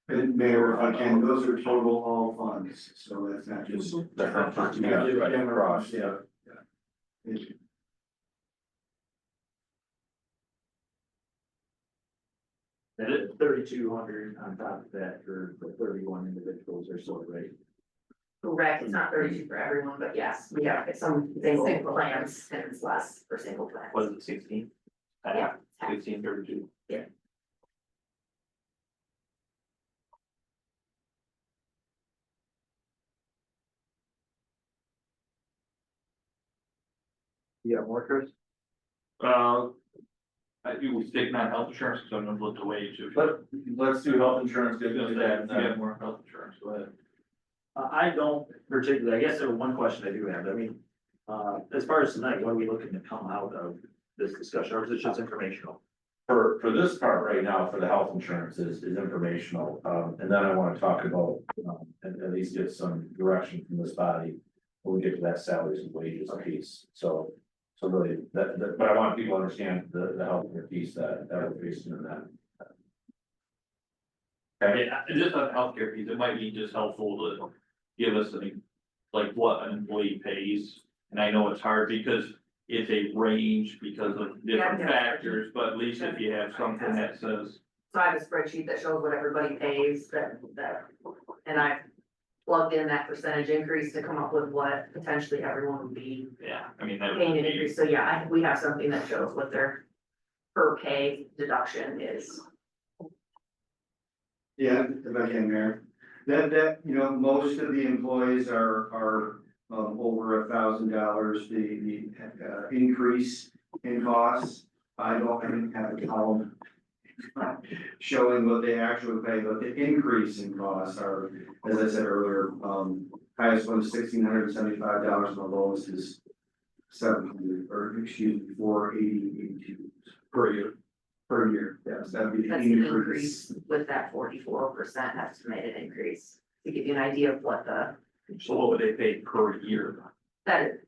And Mayor, if I can, those are total all funds, so that's not just. Right across, yeah. And it's 3,200 on top of that for 31 individuals or so, right? Correct, it's not 32 for everyone, but yes, we have some single plans and it's less for single plans. Was it 16? Yeah. 16, 32. Yeah, more, Chris? I do, we stick on health insurance, because I'm gonna look the wage. Let's do health insurance, If get you into that. have more health insurance, go ahead. I don't particularly, I guess there was one question I do have, I mean, as far as tonight, what are we looking to come out of this discussion, or is it just informational? For this part right now, for the health insurance is informational, and then I wanna talk about, and at least get some direction from this body. When we get to that salaries and wages piece, so really, but I want people to understand the healthcare piece that we're facing in that. Okay, Yeah, and just on the healthcare piece, it might be just helpful to give us like what an employee pays. And I know it's hard because it's a range because of different Yeah. factors, but at least if you have something that says. So I have a spreadsheet that shows what everybody pays and I plugged in that percentage increase to come up with what potentially everyone would be Yeah, I mean, that paying would an be, increase. So yeah, we have something that shows what their per pay deduction is. Yeah, if I can, Mayor, that, you know, most of the employees are over $1,000, the increase in costs. I didn't have a column showing what they actually pay, but the increase in costs are, as I said earlier, highest one is $1,675 and the lowest is $480.82 per year. per year. Yes, that'd be the That's the increase. increase with that 44% estimated increase, to give you an idea of what So what would they pay per year? that is,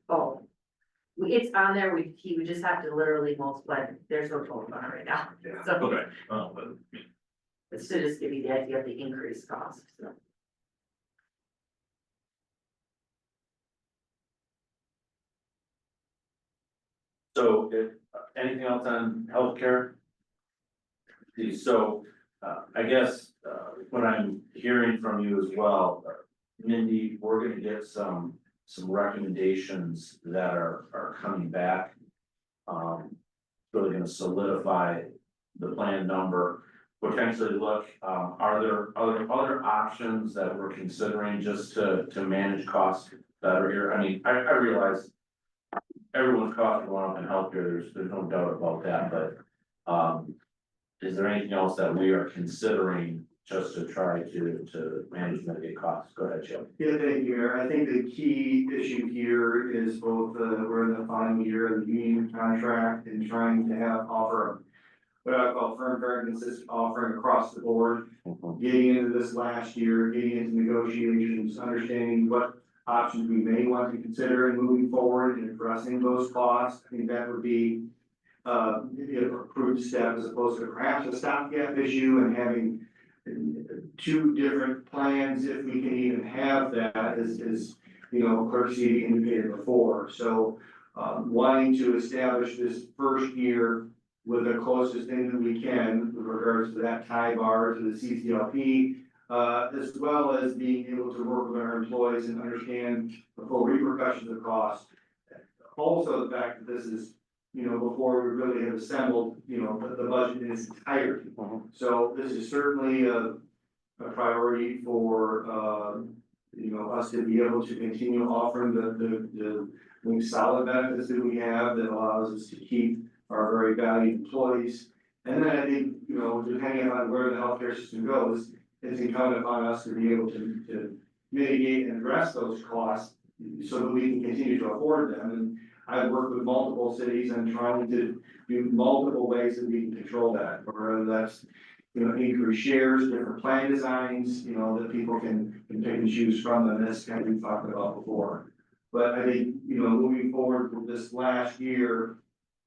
it's on there, he would just have to literally multiply, there's no total on it right now. So Okay, but it's to just give you the idea of the increased cost, so. so if, anything else on healthcare? So, I guess, what I'm hearing from you as well, Mindy, we're gonna get some recommendations that are coming back. Really gonna solidify the plan number, potentially look, are there other options that we're considering just to manage costs better here? I mean, I realize everyone's costs are going up in healthcare, there's no doubt about that, but, is there anything else that we are considering just to try to manage mitigate costs? Go ahead, Jim. Yeah, thank you, Mayor. I think the key issue here is both, we're in the final year of the union contract and trying to offer what I call firm, very consistent offering across the board. Getting into this last year, getting into negotiations, understanding what options we may want to consider and moving forward and addressing those costs. I think that would be a prudent step as opposed to perhaps a stopgap issue and having two different plans, if we can even have that, is you know, Clerk Seavey indicated before. So wanting to establish this first year with the closest thing that we can with regards to that tie bar to the CCLP, as well as being able to work with our employees and understand the full repercussions of cost. Also, the fact that this is, you know, before we really have assembled, you know, the budget in its entirety. So this is certainly a priority for, you know, us to be able to continue offering the solid benefits that we have that allows us to keep our very valued employees. And then I think, you know, depending on where the healthcare system goes, it's incumbent upon us to be able to mitigate and address those costs so that we can continue to afford them. And I've worked with multiple cities and trying to do multiple ways that we can control that, whether that's, increase shares, different plan designs, that people can pick and choose from, and that's kind of we talked about before. But I think, moving forward with this last year,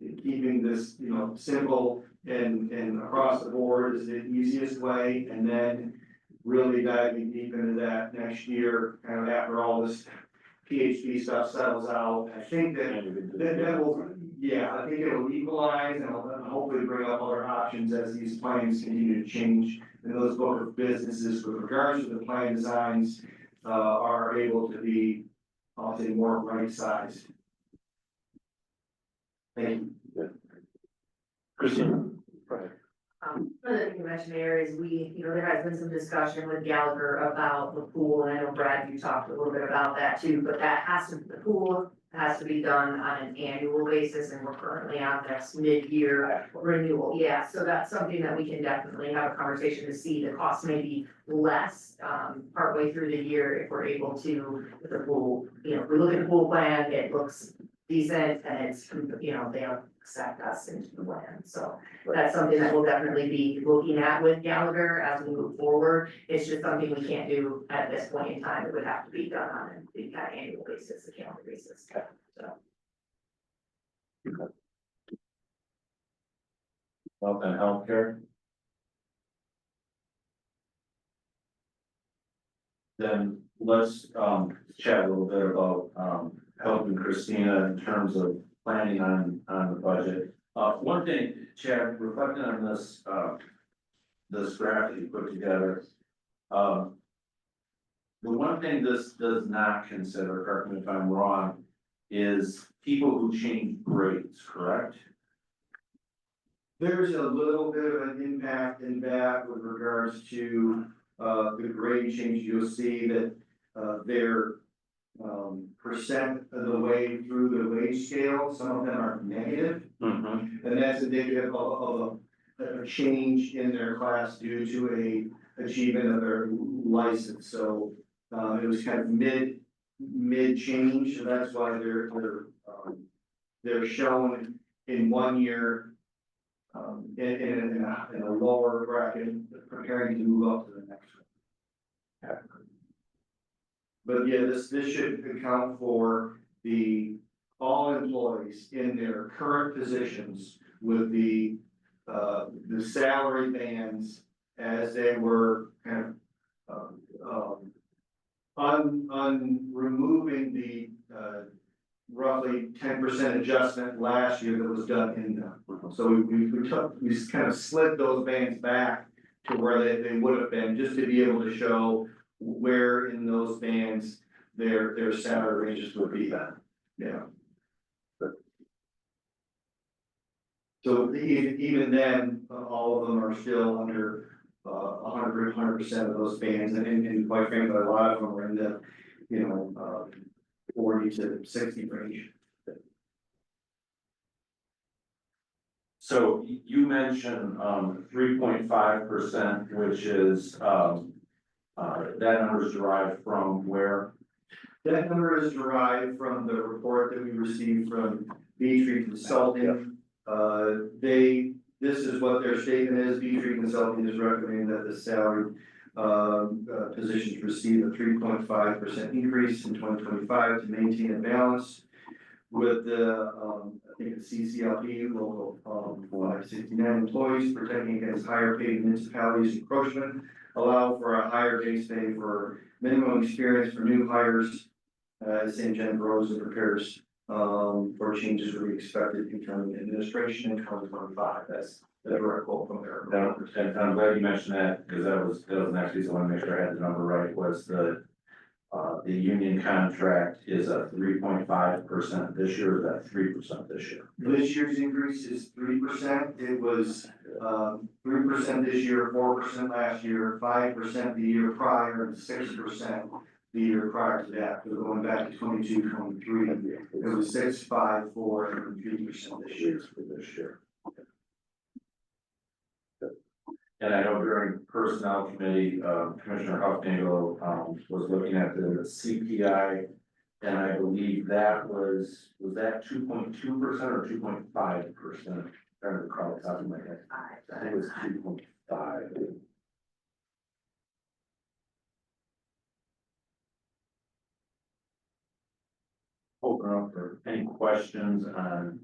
keeping this, simple and across the board is the easiest way, and then really diving deep into that next year, kind of after all this PHP stuff settles out. I think that will, I think it'll equalize and it'll hopefully bring up other options as these plans continue to change. And those book of businesses with regards to the plan designs, are able to be, I'll say, more right sized. Thank you. Christina. One of the things you mentioned, Mayor, is there has been some discussion with Gallagher about the pool, and I know Brad, you talked a little bit about that too, but the pool has to be done on an annual basis, and we're currently on this mid-year renewal. Yeah, so that's something that we can definitely have a conversation to see. The cost may be less, partway through the year if we're able to, with the pool, if we look at the pool plan, it looks decent, and it's, they accept us into the plan, so that's something that we'll definitely be looking at with Gallagher as we move forward. It's just something we can't do at this point in time. It would have to be done on a kind of annual basis, a calendar basis, so. Health and healthcare. Then let's chat a little bit about helping Christina in terms of planning on the budget. One thing, Chad, reflecting on this this graph that you put together. The one thing this does not consider, correct me if I'm wrong, is people who change grades, correct? There's a little bit of an impact in that with regards to, the grade change. You'll see that, their, percent of the way through the wage scale, some of them are negative. And that's indicative of a change in their class due to a achievement of their license. So, it was kind of mid change, so that's why they're shown in 1 year. In a lower bracket, preparing to move up to the next one. But yeah, this should account for all employees in their current positions with the salary bands as they were kind of, removing the, roughly 10% adjustment last year that was done in them. So we kind of slid those bands back to where they would have been, just to be able to show where in those bands their salary ranges would be then. Yeah. So even then, all of them are still under 100% of those bands, and quite frankly, a lot of them are in the 40 to 60 range. So you mentioned 3.5%, which is that number is derived from where? That number is derived from the report that we received from B-Tree Consulting. This is what their statement is. B-Tree Consulting is recommending that the salary positions receive a 3.5% increase in 2025 to maintain a balance with the, I think it's CCLP, local 569 employees protecting against higher paid municipalities encroachment, allow for a higher base pay for minimum experience for new hires. St. John Rose prepares for changes to be expected in terms of administration in 2025. That's the direct quote from there. And I'm glad you mentioned that, because that was next piece. I want to make sure I had the number right. Was the union contract is a 3.5% this year, or is that 3% this year? This year's increase is 3%. It was 3% this year, 4% last year, 5% the year prior, and 6% the year prior to that. So going back to 22, 23, it was 6, 5, 4, and 3% this year. And I know during personnel committee, Commissioner Huffnagel was looking at the CPI, and I believe that was that 2.2% or 2.5%? I recall something like that. I think it was 2. 5. Open up for any questions on.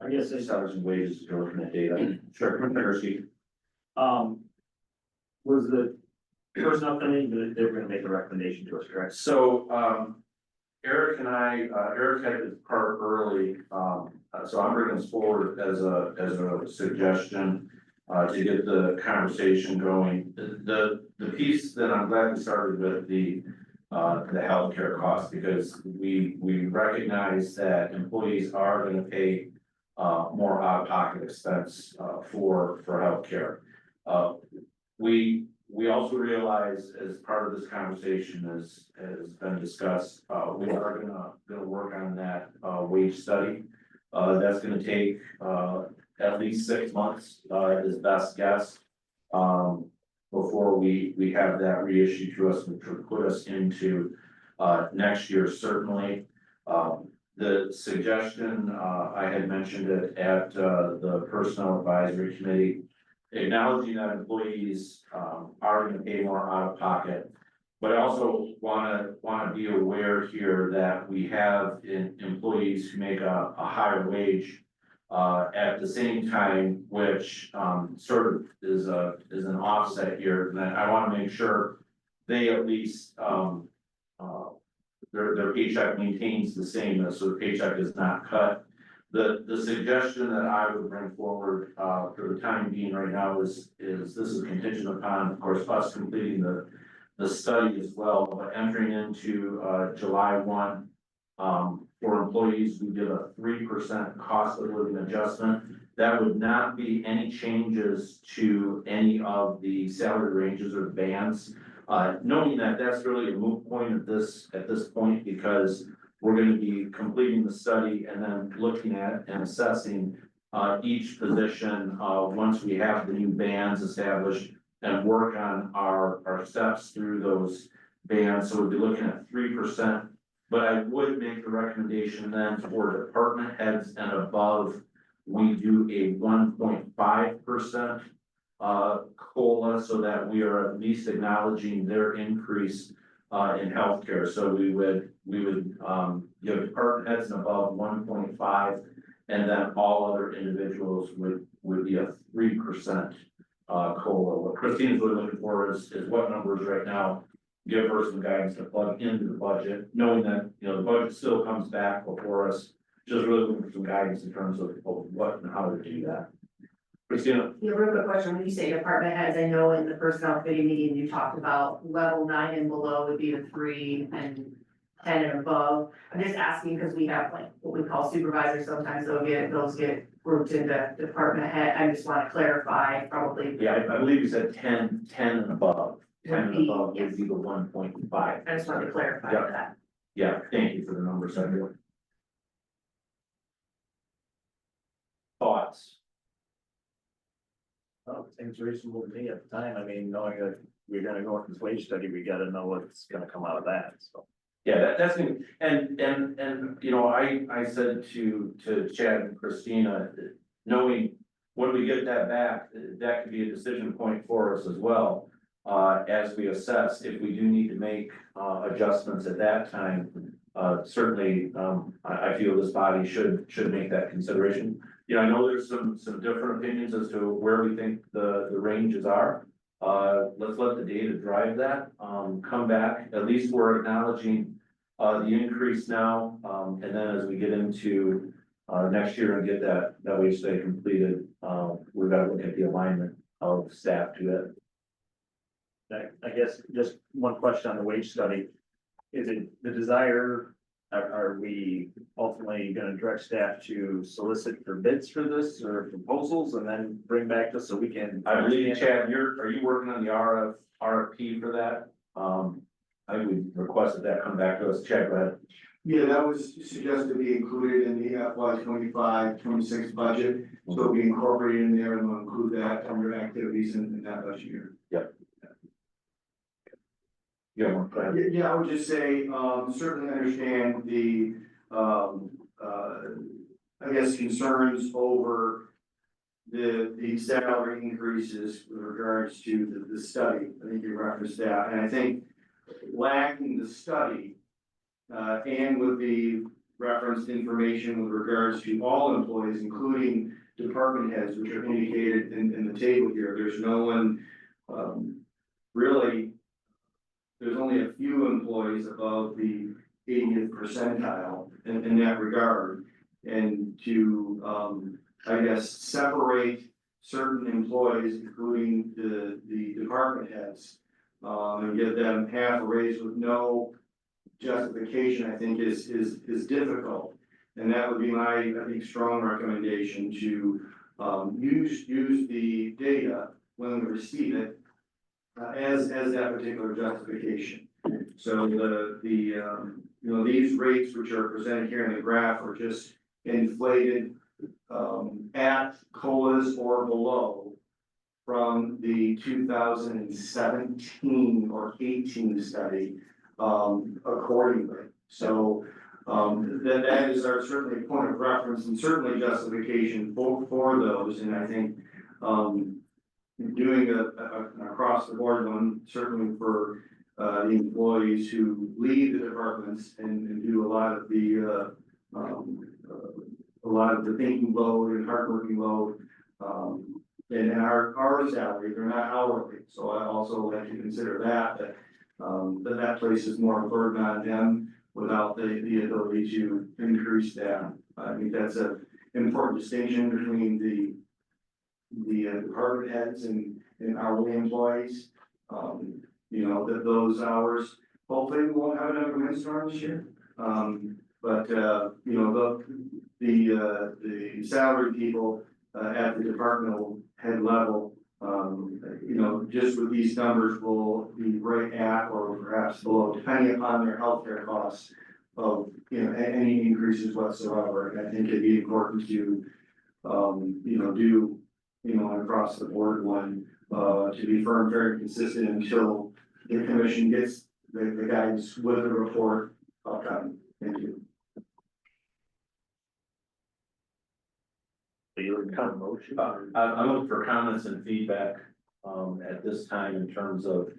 I guess this salaries and wages, if you're looking at data. Sure, Commissioner Sheet. Was the personnel committee, they were gonna make a recommendation to us, correct? So, Eric and Eric had to depart early, so I'm bringing this forward as a suggestion. To get the conversation going, the piece that I'm glad we started with the healthcare costs, because we recognize that employees are gonna pay more out-of-pocket expense for healthcare. We also realize, as part of this conversation has been discussed, we are gonna work on that wage study. That's gonna take at least 6 months, is best guess. Before we have that reissued to us, which would put us into next year, certainly. The suggestion, I had mentioned it at the Personnel Advisory Committee, acknowledging that employees are gonna pay more out of pocket. But I also wanna be aware here that we have employees who make a higher wage at the same time, which sort of is an offset here, and I wanna make sure they at least their paycheck maintains the same, so the paycheck is not cut. The suggestion that I would bring forward for the time being right now is this is contingent upon, of course, us completing the study as well, but entering into July 1. For employees who did a 3% cost of living adjustment, that would not be any changes to any of the salary ranges or bands. Knowing that that's really a moot point at this point, because we're gonna be completing the study and then looking at and assessing each position once we have the new bands established and work on our steps through those bands. So we'll be looking at 3%. But I would make the recommendation then for department heads and above, we do a 1.5% COLA, so that we are at least acknowledging their increase in healthcare. So we would give department heads and above 1.5, and then all other individuals would be a 3% COLA. What Christine's really looking for is what numbers right now. Give her some guidance to plug into the budget, knowing that, the budget still comes back before us. Just really looking for some guidance in terms of what and how to do that. Christina? Yeah, real quick question, when you say department heads, I know in the personnel committee meeting, you talked about level 9 and below would be the 3 and 10 and above. I'm just asking because we have like what we call supervisors, sometimes those get grouped into department head. I just want to clarify probably. Yeah, I believe you said 10 and above. 10 and above Yes. would be the 1.5. I just wanted to clarify Yep. that. Yeah, thank you for the numbers, everyone. Thoughts? Well, it seems reasonable to me at the time. I mean, knowing that we're gonna go into this wage study, we gotta know what's gonna come out of that, so. Yeah, that's gonna, and I said to Chad and Christina, knowing when we get that back, that could be a decision point for us as well. As we assess, if we do need to make adjustments at that time, certainly, I feel this body should make that consideration. I know there's some different opinions as to where we think the ranges are. Let's let the data drive that, come back, at least we're acknowledging the increase now, and then as we get into next year and get that wage study completed, we've got to look at the alignment of staff to it. I guess just one question on the wage study. Is it the desire, are we ultimately gonna direct staff to solicit for bids for this or proposals and then bring back this so we can? I believe, Chad, are you working on the RFP for that? I would request that come back to us. Chad, go ahead. Yeah, that was suggested to be included in the FY 25-26 budget, so it'll be incorporated in there, and we'll include that under activities in that budget year. Yep. Yeah, go ahead. Yeah, I would just say, certainly understand the, I guess, concerns over the salary increases with regards to the study, I think you referenced that, and I think lacking the study, and with the referenced information with regards to all employees, including department heads, which are indicated in the table here, there's no one, really, there's only a few employees above the 80th percentile in that regard. And to, I guess, separate certain employees, including the department heads, and give them half a raise with no justification, I think is difficult. And that would be my, I think, strong recommendation to, use the data when we receive it, as that particular justification. So these rates which are presented here in the graph are just inflated, at COLAs or below from the 2017 or 18 study, accordingly. So, that is our certainly point of reference and certainly justification for those, and I think, doing an across the board one, certainly for the employees who lead the departments and do a lot of the thinking load and hardworking load, and our salary, they're not hourly, so I also like to consider that that places more burden on them without the ability to increase that. I think that's an important distinction between the department heads and hourly employees. That those hours, hopefully we won't have another windstorm this year. But the salary people at the departmental head level, just with these numbers will be right at or perhaps below, depending upon their healthcare costs of, any increases whatsoever. And I think it'd be important to, do, an across the board one, to be firm, very consistent until the commission gets the guidance with the report upcoming. Thank you. I'm looking for comments and feedback, at this time in terms of,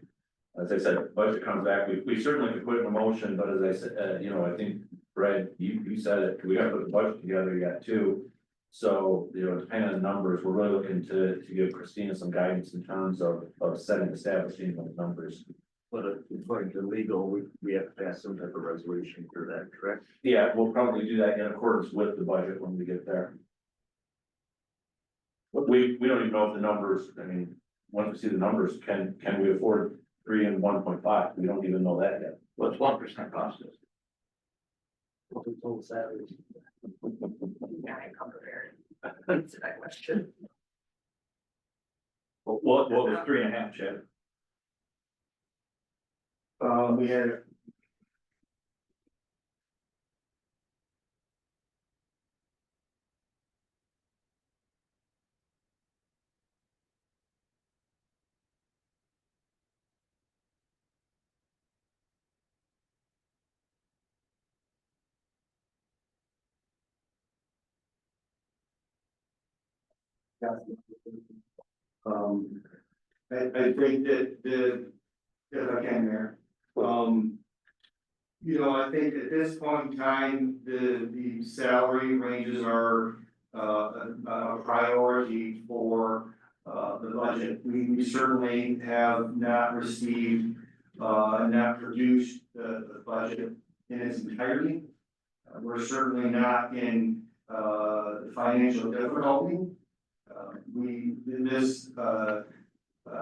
as I said, budget comes back, we certainly could put it in a motion, but as I said, I think, Brad, you said it, we gotta put the budget together yet too. So, depending on the numbers, we're really looking to give Christina some guidance in terms of establishing those numbers. But according to legal, we have to pass some type of resolution for that, correct? Yeah, we'll probably do that in accordance with the budget when we get there. We don't even know if the numbers, once we see the numbers, can we afford 3 and 1.5? We don't even know that yet. What's 1% cost us? What we told salaries. Yeah, I come prepared. Answer that question. What was 3.5, Chad? We had. I think that if I can there, I think at this point in time, the salary ranges are a priority for the budget. We certainly have not received, not produced the budget in its entirety. We're certainly not in financial difficulty. This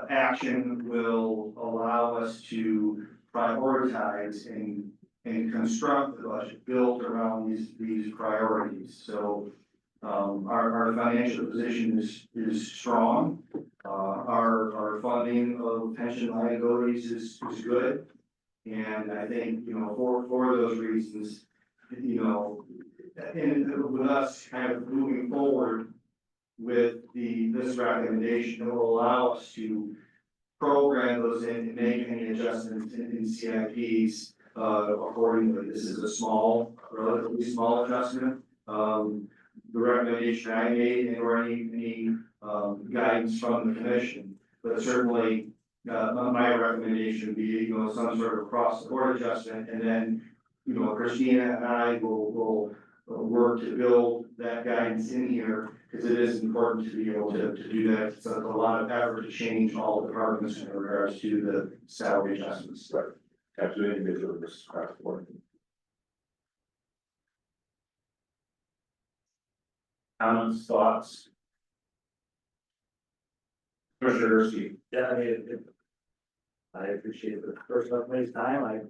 action will allow us to prioritize and construct the budget built around these priorities. So our financial position is strong. Our funding of pension liabilities is good. And I think, for those reasons, and with us kind of moving forward with this recommendation, it will allow us to program those in and make any adjustments in CIPs accordingly. This is a relatively small adjustment. The recommendation I made, or any guidance from the commission. But certainly, my recommendation would be, you know, some sort of across the board adjustment, and then, you know, Christina and I will work to build that guidance in here, because it is important to be able to do that. It's a lot of effort to change all departments in regards to the salary adjustments. Right. Absolutely, individual versus across the board. Comments, thoughts? Commissioner Gursky. Yeah, I mean, I appreciate the first company's time, I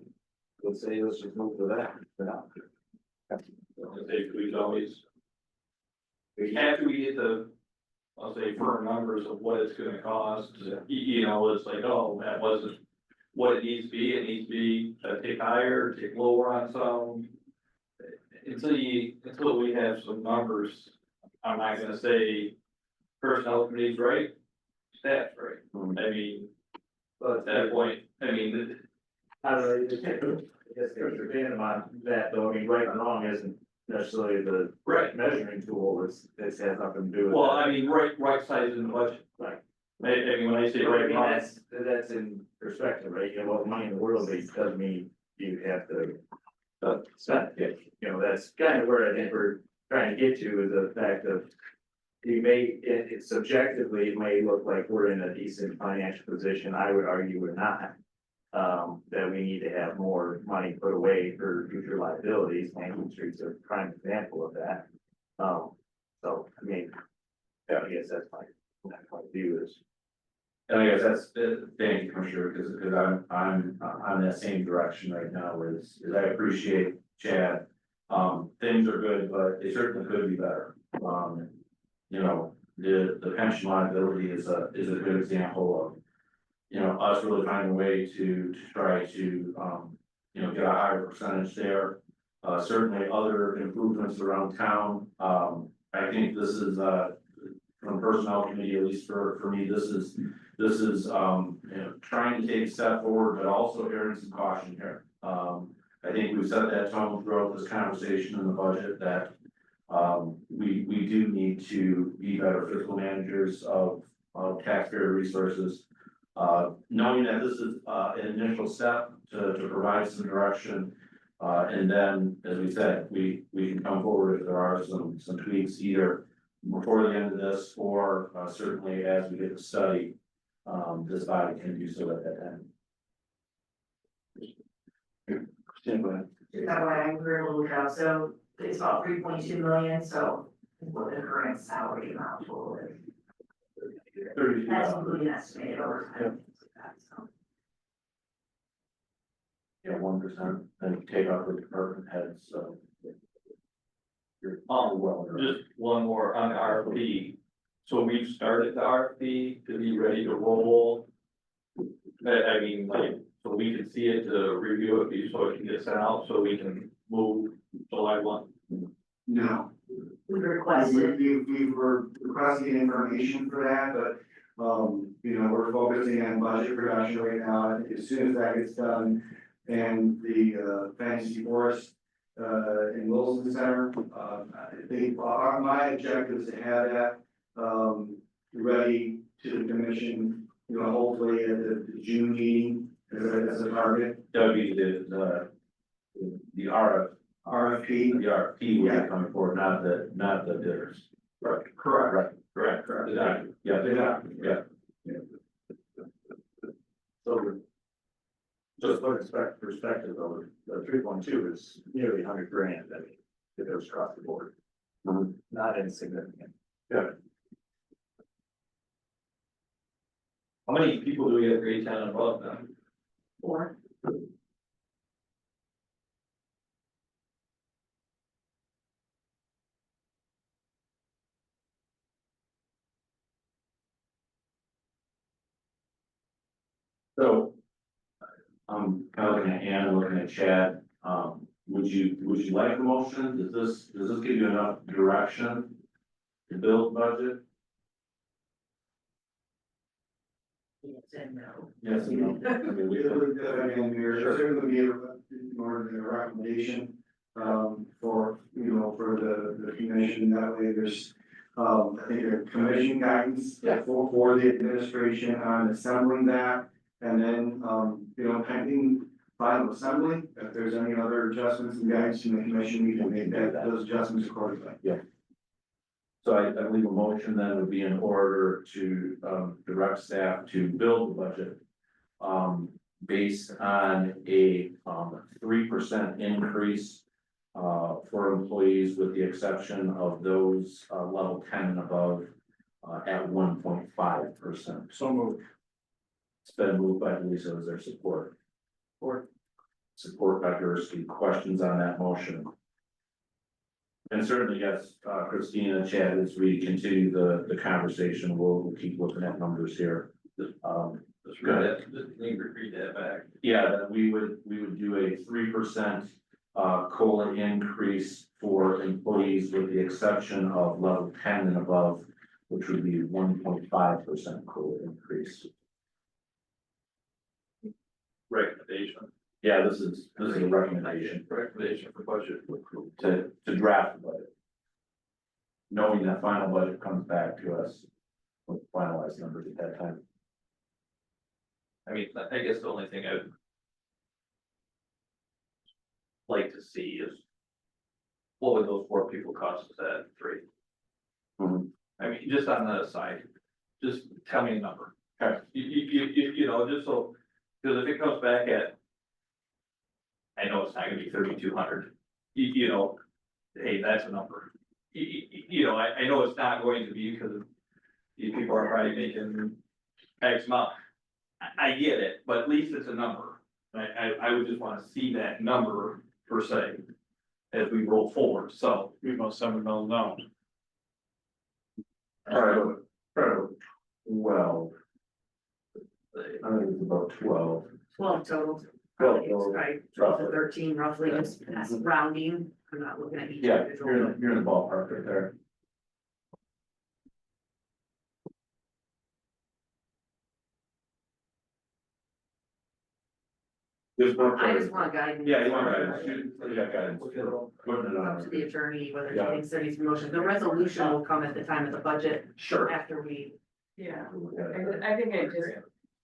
would say let's just move to that for now. We always. After we get the, I'll say firm numbers of what it's gonna cost, you know, it's like, oh, that wasn't what it needs to be, it needs to be, take higher, take lower on some. Until we have some numbers, I'm not gonna say personnel committee's right, staff's right. I mean, at that point, I mean, I don't know, I guess there's a opinion on that, though, I mean, right and wrong isn't necessarily the right. measuring tool, it has nothing to do with. Well, that. I mean, right size in the budget. Right. I mean, when I say I right, mean, wrong, that's in perspective, right, you know, what money in the world is, doesn't mean you have to. Spend it, you know, that's kind of where I think we're trying to get to, is the fact of. You may, it subjectively, it may look like we're in a decent financial position, I would argue we're not. That we need to have more money put away for future liabilities, Main Street's a prime example of that. So, I mean, yeah, I guess that's my view is. And I guess that's, thank you, Commissioner, because I'm on that same direction right now, is I appreciate Chad. Things are good, but they certainly could be better. You know, the pension liability is a good example of, you know, us really finding a way to try to, you know, get a higher percentage there. Certainly other improvements around town. I think this is, from personnel committee, at least for me, this is, you know, trying to take a step forward, but also airing some caution here. I think we've set that tone throughout this conversation in the budget that, we do need to be better fiscal managers of taxpayer resources. Knowing that this is, an initial step to provide some direction. And then, as we said, we can come forward if there are some tweaks either before the end of this, or certainly as we get the study, this body can do so at that time. that way I agree a little bit, so it's about 3.2 million, so what the current salary amount total is. That's including estimated overtime. So. Yeah, 1%, and take off the department heads, so. You're well. just one more on the RFP. So we've started the RFP to be ready to roll. I mean, like, so we can see it to review it, so it can get sent out, so we can move July 1. No. We requested. We were requesting information for that, but, you know, we're focusing on budget production right now. As soon as that gets done, and the Fantasy Forest in Wilson Center, my objective is to have that ready to the commission, you know, hopefully at the June meeting as a target. That would be the RFP. RFP. The RFP will be coming forward, not the bidders. Right. Correct. Correct. Yeah. So. Just put in perspective, though, the 3.2 is nearly 100 grand, I mean, if it was across the board. Not insignificant. Yeah. How many people do we have grade 10 and above then? 4. So. I'm kind of looking at Ann and looking at Chad. Would you like a motion? Does this give you enough direction to build budget? Yes and no. Yes and no. I mean, we could- There's certainly be a recommendation, for, you know, for the commission, that way there's, I think a commission guidance for the administration on assembling that. And then, pending final assembly, if there's any other adjustments and guidance from the commission, we can make those adjustments accordingly. So I believe a motion then would be in order to direct staff to build the budget. Based on a 3% increase for employees with the exception of those level 10 and above at 1.5%. So moved. It's been moved by Lisa. Is there support? Support by Gursky. Questions on that motion? And certainly, yes, Christina, Chad, as we continue the conversation, we'll keep looking at numbers here. Just need to read that back. Yeah, that we would do a 3% COLA increase for employees with the exception of level 10 and above, which would be 1.5% COLA increase. Recommendation. Yeah, this is a recommendation Recommendation for budget. to draft the budget. Knowing that final budget comes back to us with finalized numbers at that time. I mean, I guess the only thing I'd like to see is what would those 4 people cost us at 3? I mean, just on the side, just tell me a number. Okay. You know, just so, because if it comes back at, I know it's not gonna be 3,200, you know, hey, that's a number. You know, I know it's not going to be because these people are probably making X amount. I get it, but at least it's a number. I would just wanna see that number per se as we roll forward, so. We about $7 million. Probably 12. I think it's about 12. 12 total. 12 total. Right, 12 to 13 roughly, just that's rounding, I'm not looking at each Yeah, individual. you're in the ballpark right there. I just want guidance. Yeah, you want guidance. You got guidance. Putting it on. up to the attorney, whether he Yeah. thinks there needs to be motion, the resolution will come at the time of the budget. Sure. After we. Yeah, I think it just,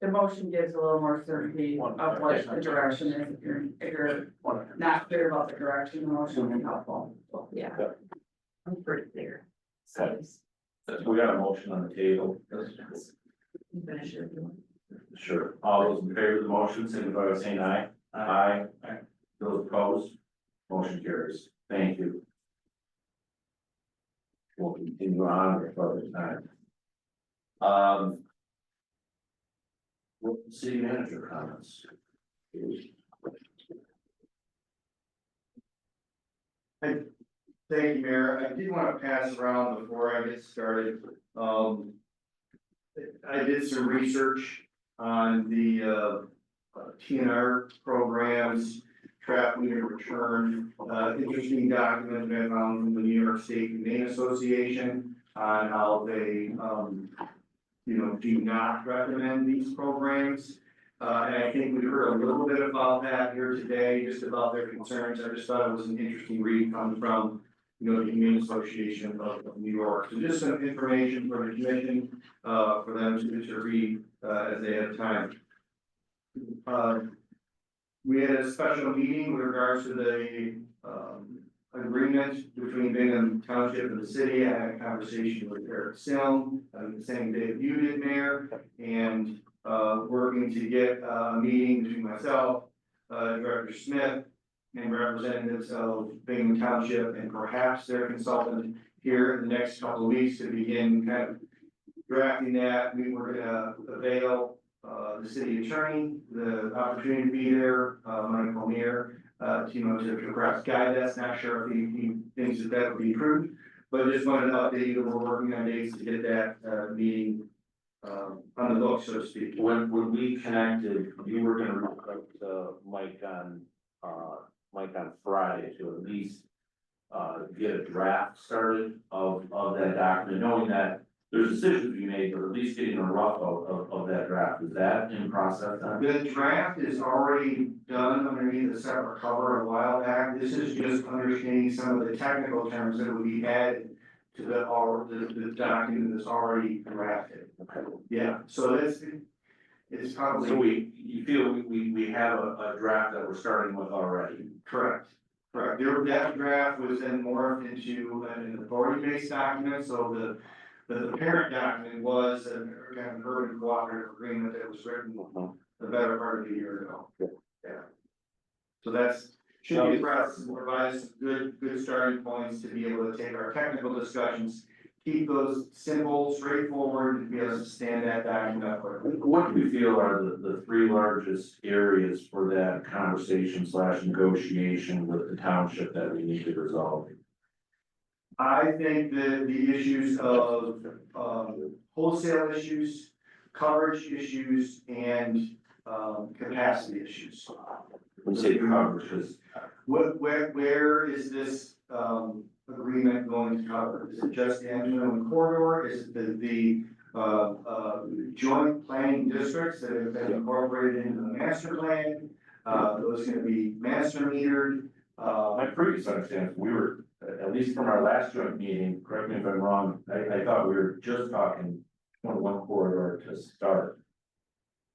the motion gives a little more certainty of what the direction is, if you're not clear about the direction, the motion will be helpful. Yeah. I'm pretty clear. Okay. We got a motion on the table. Finish it if you want. Sure. All those in favor of the motion, signify by saying aye. Aye. Those opposed, motion carries. Thank you. We'll continue on for further time. City manager comments. Thank you, Mayor. I did want to pass around before I get started. I did some research on the TNR programs, trap meter return, interesting document that I found from the New York State Humane Association on how they, do not recommend these programs. And I think we heard a little bit about that here today, just about their concerns. I just thought it was an interesting read coming from, the Humane Association of New York. So just some information for the commission, for them to read, as they have time. We had a special meeting with regards to the, agreement between Bingham Township and the city. I had a conversation with Eric Silm, the same day that you did, Mayor, and working to get a meeting between myself, Director Smith, and representatives of Bingham Township and perhaps their consultant here in the next couple of weeks to begin kind of drafting that. We were gonna avail the city attorney the opportunity to be there, Michael Meir, to perhaps guide us. Not sure if he thinks that would be approved, but just wanted to update you that we're working on dates to get that meeting on the books, so to speak. When we connected, you were gonna reach out to Mike on Friday to at least get a draft started of that document, knowing that there's decisions to be made, but at least getting a rough of that draft. Is that in process? The draft is already done underneath a separate cover a while back. This is just understanding some of the technical terms that would be added to the document that's already drafted. Yeah, so it's probably. You feel we have a draft that we're starting with already? Correct. That draft was then morphed into an authority-based document, so the parent document was a kind of urban cooperative agreement that was written the better part of a year ago. Yeah. So should be a process and provide some good starting points to be able to take our technical discussions, keep those simple, straightforward, and be able to stand that document up. What do you feel are the three largest areas for that conversation / negotiation with the township that we need to resolve? I think that the issues of wholesale issues, coverage issues, and capacity issues. When you say coverage, because Where is this agreement going to cover? Is it just the M21 corridor? Is it the joint planning districts that have been incorporated into the master plan? Those gonna be master metered? my previous understanding, we were, at least from our last joint meeting, correct me if I'm wrong, I thought we were just talking 21 corridor to start.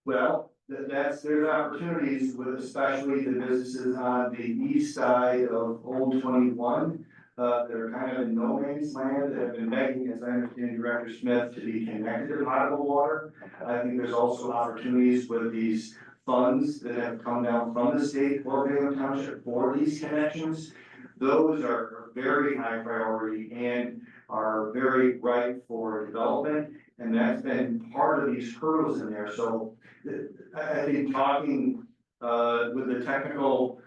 Well, there's opportunities with especially the businesses on the east side of Old 21. That are kind of in no man's land that have been begging, as I understand Director Smith, to be connected to potable water. I think there's also opportunities with these funds that have come down from the state for Salem Township for these connections. Those are very high priority and are very ripe for development. And that's been part of these hurdles in there. So I think talking with the technical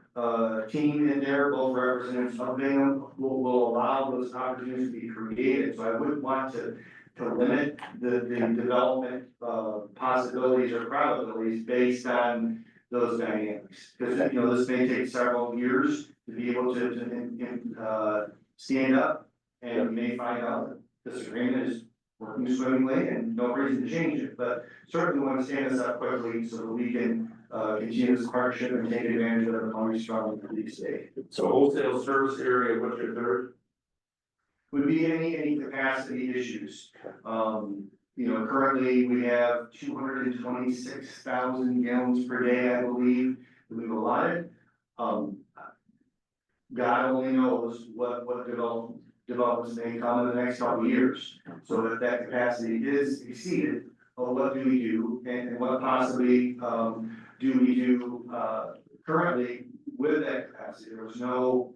team in there, both representatives of them, will allow those opportunities to be created. So I wouldn't want to limit the development possibilities or probabilities based on those dynamics. Because, this may take several years to be able to stand up, and we may find out that this agreement is working swimmingly and no reason to change it. But certainly want to stand this up quickly so that we can continue this partnership and take advantage of the money strong for the state. So wholesale service area, what's your third? Would be any capacity issues. Currently we have 226,000 gallons per day, I believe, that we've allotted. God only knows what developments may come in the next couple of years. So if that capacity is exceeded, what do we do, and what possibly do we do currently with that capacity? There was no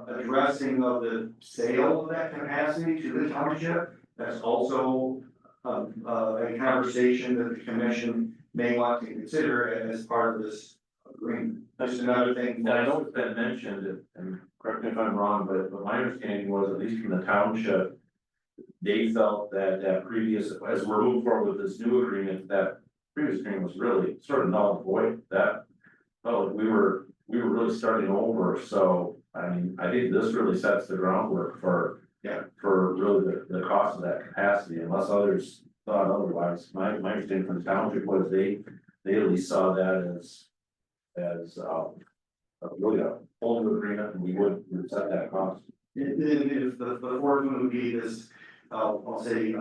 addressing of the sale of that capacity to the township. That's also a conversation that the commission may want to consider as part of this agreement. That's another thing. And I know it's been mentioned, and correct me if I'm wrong, but my understanding was, at least from the township, they felt that previous, as we're moving forward with this new agreement, that previous agreement was really sort of null and void. That felt like we were really starting over. So I mean, I think this really sets the groundwork for really the cost of that capacity, unless others thought otherwise. My understanding from the township was they at least saw that as really a whole new agreement, and we would set that cost. If the fourth one would be this, I'll say,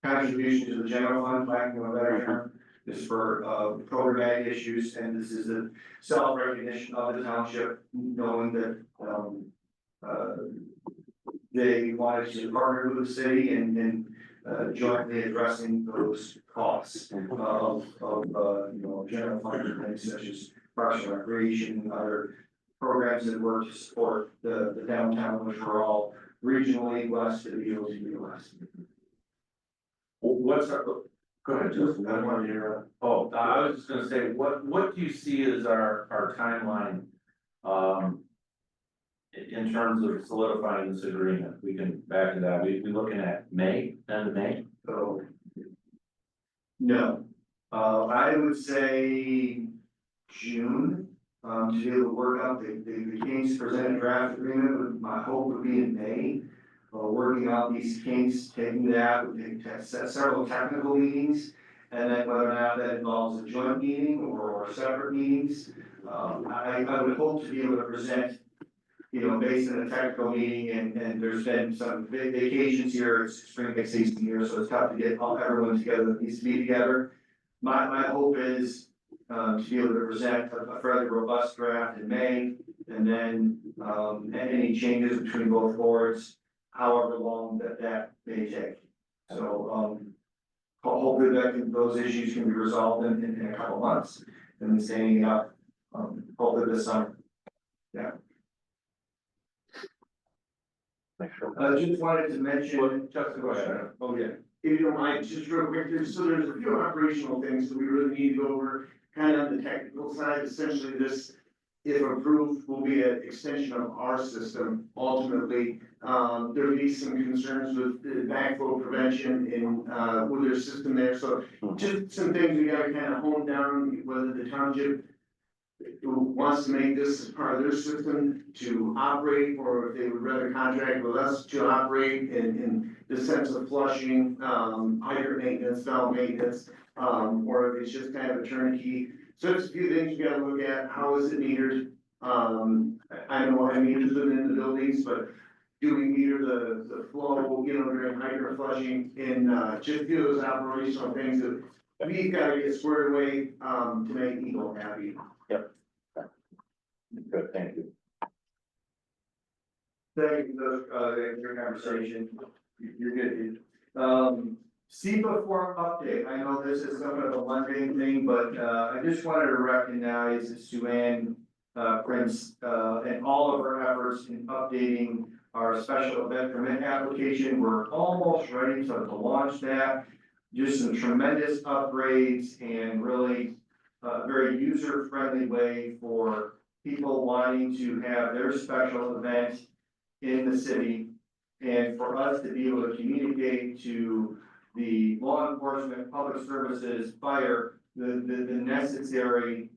contribution to the general fund, like, better term, is for programmatic issues, and this is the self-recognition of the township, knowing that they wanted to partner with the city and jointly addressing those costs of general fund things such as parks and recreation and other programs that work to support the downtown, which are all regionally blessed to be able to utilize. What's our, go ahead, Justin. I want to hear. Oh, I was just gonna say, what do you see as our timeline? In terms of solidifying this agreement, we can back it up. We looking at May, end of May? So. No, I would say June, to be able to work out the kinks, present a draft agreement, my hope would be in May. Working out these kinks, taking that, we take several technical meetings, and then whether or not that involves a joint meeting or separate meetings. I would hope to be able to present based on a technical meeting and there's been some vacations here, it's spring break season here, so it's tough to get everyone together that needs to be together. My hope is, to be able to present a fairly robust draft in May, and then, any changes between both boards, however long that may take. So, hopefully those issues can be resolved in a couple months, and then standing up, hopefully this summer. Yeah. Just wanted to mention. Justin, go ahead. Oh, yeah. If you don't mind, just real quick, so there's a few operational things that we really need to go over, kind of on the technical side, essentially this, if approved, will be an extension of our system ultimately. There will be some concerns with the backflow prevention in, with their system there, so just some things we gotta kind of hone down, whether the township wants to make this as part of their system to operate, or if they would rather contract with us to operate in the sense of flushing, hydrant maintenance, valve maintenance, or if it's just kind of a turnkey. So there's a few things you gotta look at, how is it metered? I know I metered them in the buildings, but do we meter the flow, during hydrant flushing, and just a few of those operational things that we've gotta get squared away, to make Eagle happy. Good, thank you. Thank you for your conversation. You're good. SEPA form update. I know this is somewhat of a mundane thing, but I just wanted to recognize Sue-Ann Prince and all of her efforts in updating our special event permit application. We're almost ready to launch that. Just some tremendous upgrades and really very user-friendly way for people wanting to have their special event in the city, and for us to be able to communicate to the law enforcement, public services, fire, the necessary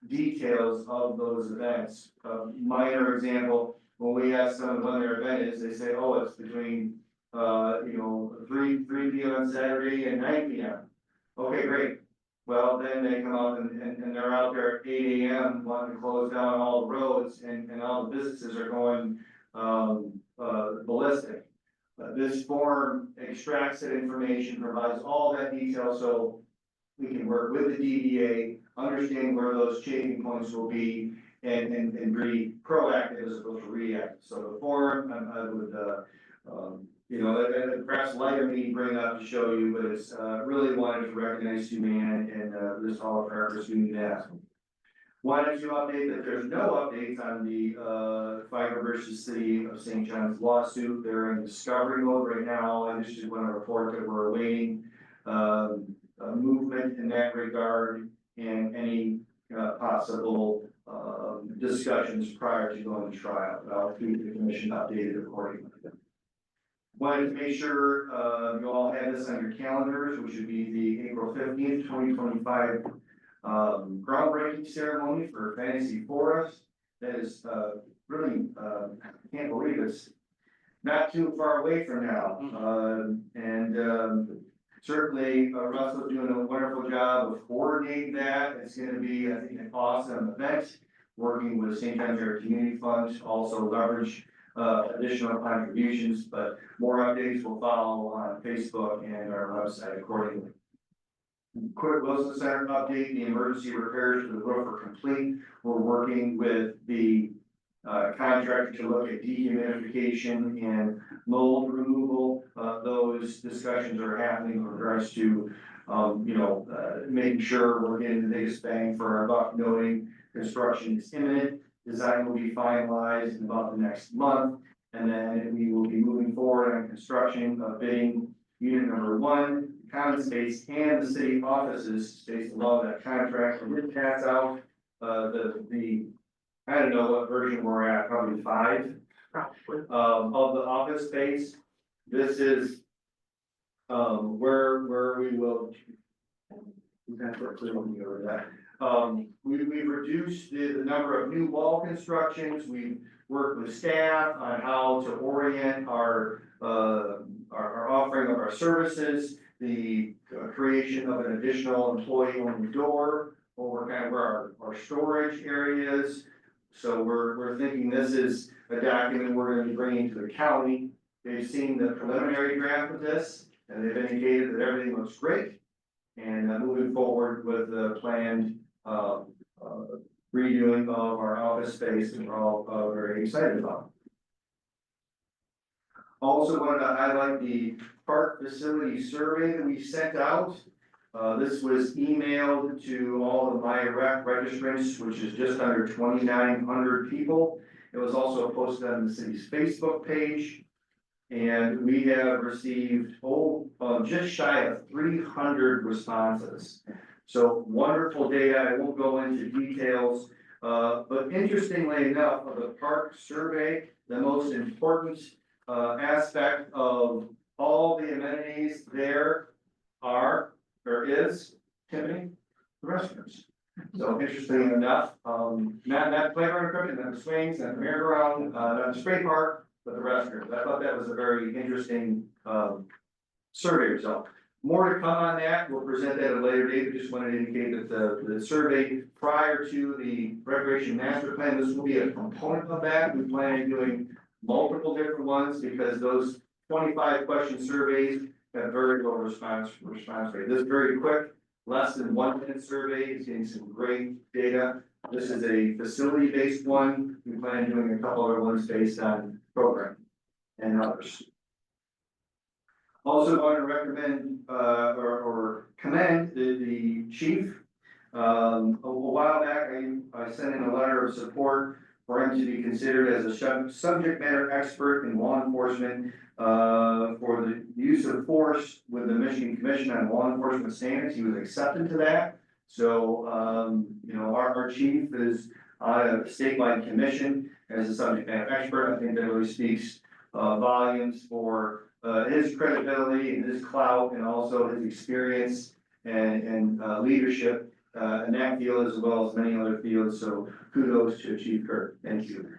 details of those events. Minor example, when we ask someone when their event is, they say, oh, it's between 3 p.m. on Saturday and 9 p.m. Okay, great. Well, then they come up and they're out there at 8 a.m. wanting to close down all the roads and all the businesses are going ballistic. This form extracts that information, provides all that detail so we can work with the DDA, understand where those changing points will be, and be proactive as opposed to reactive. So the form, I would, perhaps later me bring it up to show you, but it's, really wanted to recognize Sue-Ann and, this all of her efforts we need to ask. Wanted to update that there's no updates on the, Fire versus City of St. John's lawsuit. They're in discovery mode right now. I just want to report that we're awaiting, movement in that regard and any, possible, discussions prior to going to trial. But I'll keep the commission updated accordingly. Wanted to make sure, you all have this on your calendars, which would be the April 15th, 2025 groundbreaking ceremony for Fantasy Forest. That is, really, I can't believe it's not too far away from now. Certainly, Russell's doing a wonderful job of coordinating that. It's gonna be, I think, an awesome event, working with St. John's Area Community Fund, also leverage additional contributions, but more updates will follow on Facebook and our website accordingly. Quick Wilson Center update, the emergency repairs to the roof are complete. We're working with the contractor to look at dehumidification and mold removal. Those discussions are happening in regards to, making sure we're getting the biggest bang for our buck, noting construction is imminent. Design will be finalized in about the next month, and then we will be moving forward on construction of bidding unit number 1, common space, and the city offices space above that contract. And it pass out I don't know what version we're at, probably 5 of the office space. This is where we will. We've reduced the number of new wall constructions. We've worked with staff on how to orient our offering of our services, the creation of an additional employee-only door over kind of where our storage areas, So we're thinking this is a document we're gonna be bringing to the county. They've seen the preliminary draft of this, and they've indicated that everything looks great. And moving forward with the planned, redoing of our office space, and we're all, very excited about. Also wanted to highlight the park facility survey that we sent out. This was emailed to all of my registrants, which is just under 2,900 people. It was also posted on the city's Facebook page. And we have received, just shy of 300 responses. So wonderful data. I won't go into details. But interestingly enough, of the park survey, the most important aspect of all the amenities there is, Tiffany, the restrooms. So interestingly enough, not playground equipment, not the swings, not the merry-go-round, not the spray park, but the restrooms. I thought that was a very interesting survey result. More to come on that. We'll present that at a later date. We just wanted to indicate that the survey prior to the recreation master plan, this will be a component of that. We plan on doing multiple different ones because those 25 question surveys have very low response rate. This is very quick, less than 1 minute survey. It's getting some great data. This is a facility-based one. We plan on doing a couple other ones based on program and others. Also want to recommend, or commend the chief. A while back, I sent in a letter of support for him to be considered as a subject matter expert in law enforcement, for the use of force with the Michigan Commission on Law Enforcement Standards. He was accepted to that. So, our chief is on a statewide commission as a subject matter expert. I think that really speaks volumes for his credibility and his clout, and also his experience and leadership in that field as well as many other fields. So kudos to Chief Kirk. Thank you.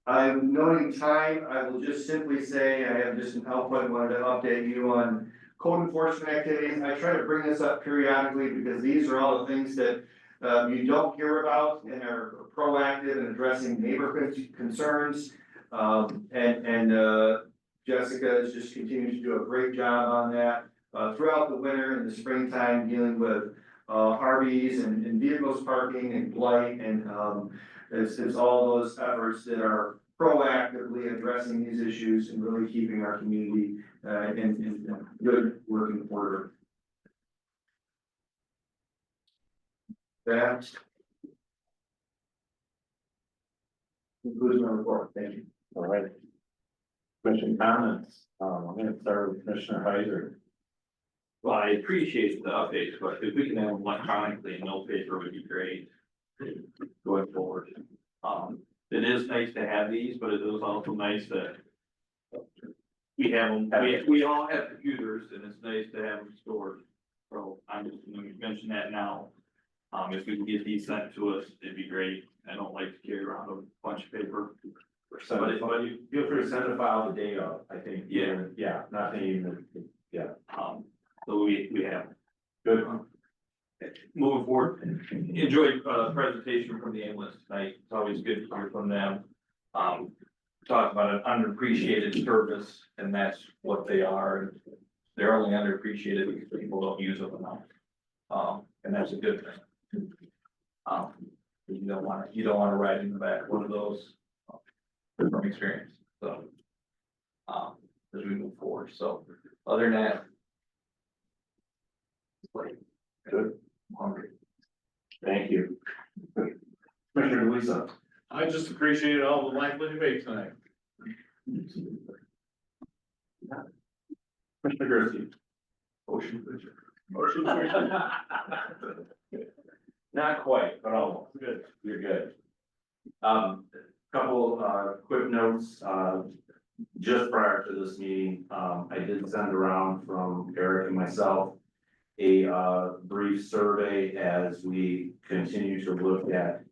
I'm noting time. I will just simply say I have just an output. Wanted to update you on code enforcement activities. I try to bring this up periodically because these are all the things that you don't hear about and are proactive in addressing neighborhood concerns. Jessica is just continuing to do a great job on that. Throughout the winter and the springtime, dealing with RVs and vehicles parking and blight, and it's all those efforts that are proactively addressing these issues and really keeping our community in good working order. That concludes my report. Thank you. All right. Commission comments. I'm going to start with Commissioner Heiser. Well, I appreciate the updates, but if we can have them electronically, no paper would be great going forward. It is nice to have these, but it is also nice that we have them, we all have computers, and it's nice to have them stored. So I'm just going to mention that now. If we can get these sent to us, it'd be great. I don't like to carry around a bunch of paper. But you feel free to send a file the day of, I think. Yeah, nothing even, yeah. So we have. Good. Moving forward, enjoyed the presentation from the ambulance tonight. It's always good to hear from them. Talk about an underappreciated service, and that's what they are. They're only underappreciated because people don't use them enough. And that's a good thing. You don't want to ride in the back of one of those from experience. So, as we move forward. So, other than that, Good. I'm hungry. Thank you. Commissioner Louisa. I just appreciated all the lively debate tonight. Commissioner Gersey. motion. Not quite, but almost. Good. You're good. Couple quick notes, just prior to this meeting, I did send around from Eric and myself a brief survey as we continue to look at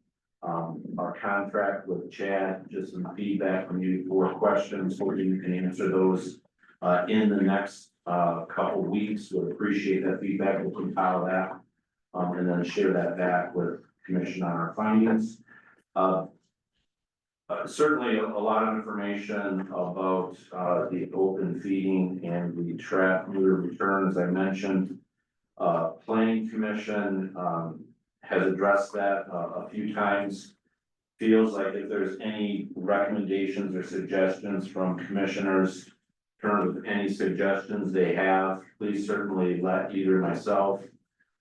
our contract with Chad, just some feedback from you, 4 questions, so you can answer those in the next couple weeks. Would appreciate that feedback. We'll compile that and then share that back with commission on our findings. Certainly a lot of information about, the open feeding and the trap neuter return, as I mentioned. Planning Commission, has addressed that a few times. Feels like if there's any recommendations or suggestions from commissioners, in terms of any suggestions they have, please certainly let either myself,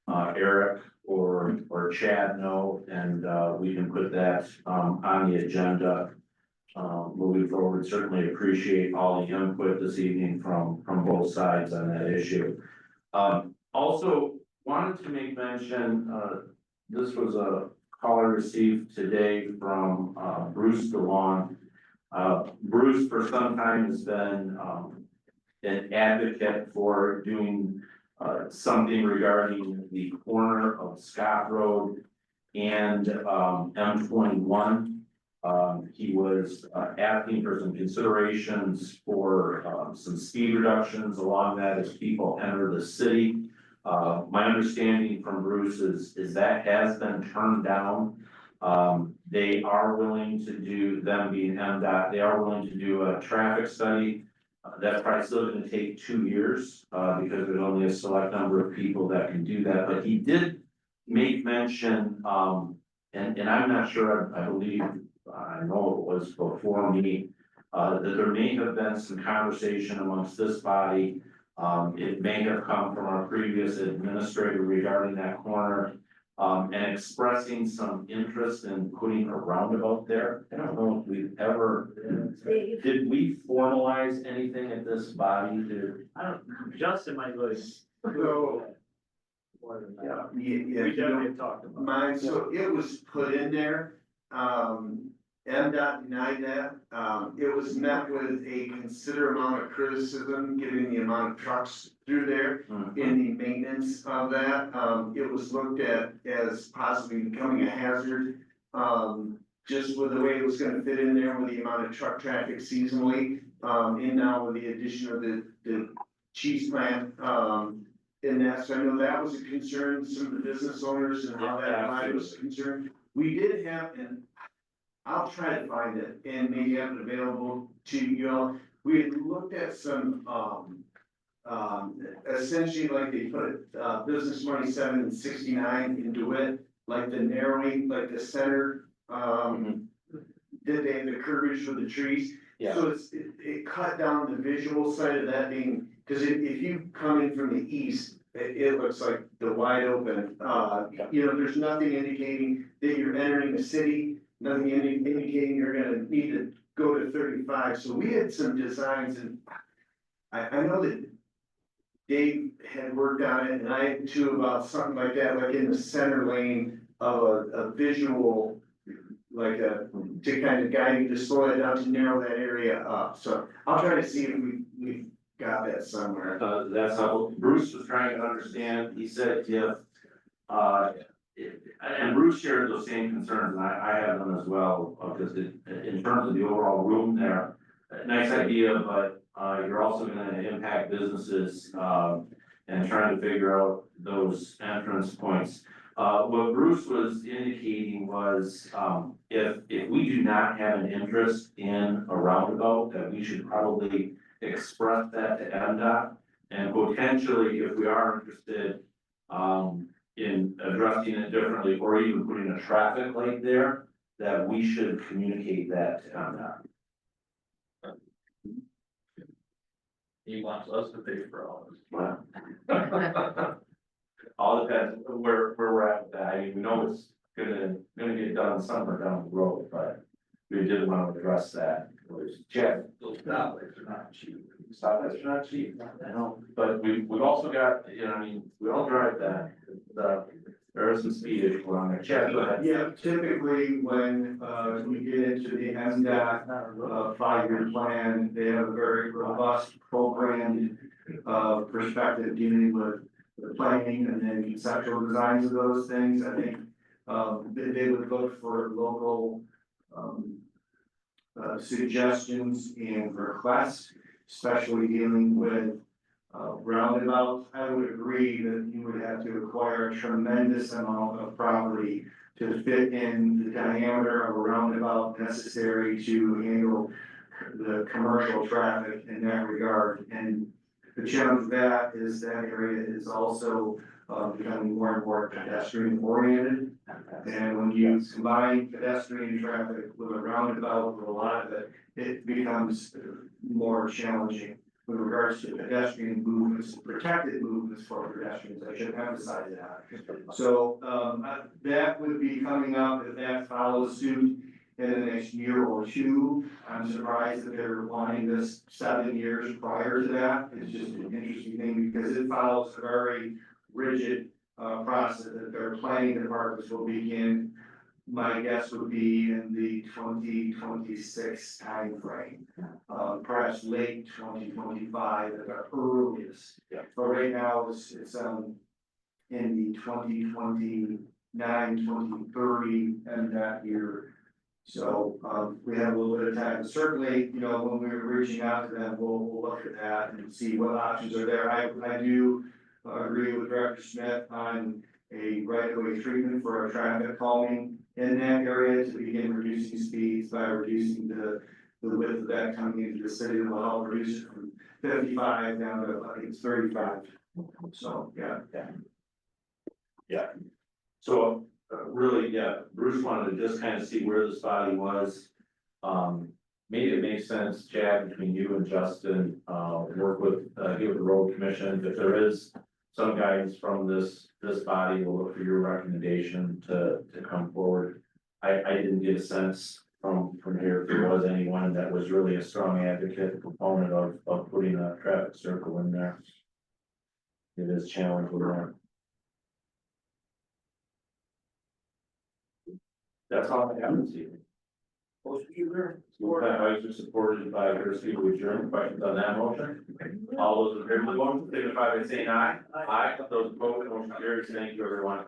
Eric, or Chad know, and we can put that on the agenda. Moving forward, certainly appreciate all the input this evening from both sides on that issue. Also wanted to make mention, this was a call I received today from Bruce DeLong. Bruce for some time has been an advocate for doing something regarding the corner of Scott Road and M21. He was asking for some considerations for some speed reductions along that as people enter the city. My understanding from Bruce is that has been turned down. They are willing to do, them being MDOT, they are willing to do a traffic study. That's probably still gonna take 2 years, because there's only a select number of people that can do that, but he did make mention, and I'm not sure, I believe, I know it was before me, that there may have been some conversation amongst this body. It may have come from our previous administrator regarding that corner, and expressing some interest in putting a roundabout there. I don't know if we've ever, did we formalize anything at this body to? I don't, Justin might go. So, Yeah, yeah, we definitely have talked about. mine, so it was put in there, MDOT denied that, it was met with a considerable amount of criticism, given the amount of trucks through there in the maintenance of that, it was looked at as possibly becoming a hazard. Just with the way it was gonna fit in there with the amount of truck traffic seasonally, and now with the addition of the cheese plant, in that, so I know that was a concern, some of the business owners and how that line was concerned. We did have, and I'll try to find it and maybe have it available to you all. We had looked at some, essentially like they put, business 27 and 69 into it, like the narrowing, like the center, did they have the curvature of the trees? Yeah. So it cut down the visual side of that being, cause if you come in from the east, it looks like the wide open, you know, there's nothing indicating that you're entering the city, nothing indicating you're gonna need to go to 35, so we had some designs and I know that Dave had worked on it and I had too about something like that, like in the center lane of a visual, like to kind of guide you to slow it down to narrow that area up, so I'll try to see if we got that somewhere. That's how Bruce was trying to understand, he said, if, and Bruce shared those same concerns, and I have them as well, because in terms of the overall room there, a nice idea, but, you're also gonna impact businesses, and trying to figure out those entrance points. What Bruce was indicating was, if we do not have an interest in a roundabout, that we should probably express that to MDOT, and potentially, if we are interested, in addressing it differently, or even putting a traffic light there, that we should communicate that to MDOT. He wants us to pay for all this. Well, all depends where we're at with that. I mean, we know it's gonna get done somewhere down the road, but we didn't want to address that. Chad, Those stoplights are not cheap. stoplights are not cheap, I know, but we've also got, you know, I mean, we all drive that. There is some speed issue on there. Chad, go ahead. Yeah, typically when we get into the MDOT 5-year plan, they have a very robust program perspective dealing with the planning and then conceptual designs of those things. I think they would look for local suggestions and requests, especially dealing with roundabouts. I would agree that you would have to acquire a tremendous amount of property to fit in the diameter of a roundabout necessary to handle the commercial traffic in that regard. And the challenge with that is that area is also becoming more and more pedestrian oriented. And when you combine pedestrian traffic with a roundabout with a lot of it, it becomes more challenging with regards to pedestrian movements, protected movements for pedestrians. I should emphasize that. So that would be coming up if that follows suit in the next year or two. I'm surprised that they're wanting this 7 years prior to that. It's just an interesting thing because it follows a very rigid process that their planning departments will begin. My guess would be in the 2026 timeframe, perhaps late 2025 at the earliest. But right now it's in the 2029, 2030 and that year. So we have a little bit of time, but certainly, you know, when we're reaching out to them, we'll look at that and see what options are there. I do agree with Director Smith on a right-of-way treatment for our traffic calming in that area to begin reducing speeds by reducing the width of that coming into the city. That will help reduce it from 55 down to, I think it's 35. So, Yeah. So, really, yeah, Bruce wanted to just kind of see where this body was. Maybe it makes sense, Chad, between you and Justin, work with, get with the road commission. If there is some guidance from this body, we'll look for your recommendation to come forward. I didn't get a sense from here if there was anyone that was really a strong advocate, proponent of putting a traffic circle in there. It is challenging with that. That's all I have this evening. Motion is supported by Kirsty to adjourn. Questions on that motion? All those in favor of the motion, signify by saying aye. Aye. Those opposed, motion carries. Thank you, everyone.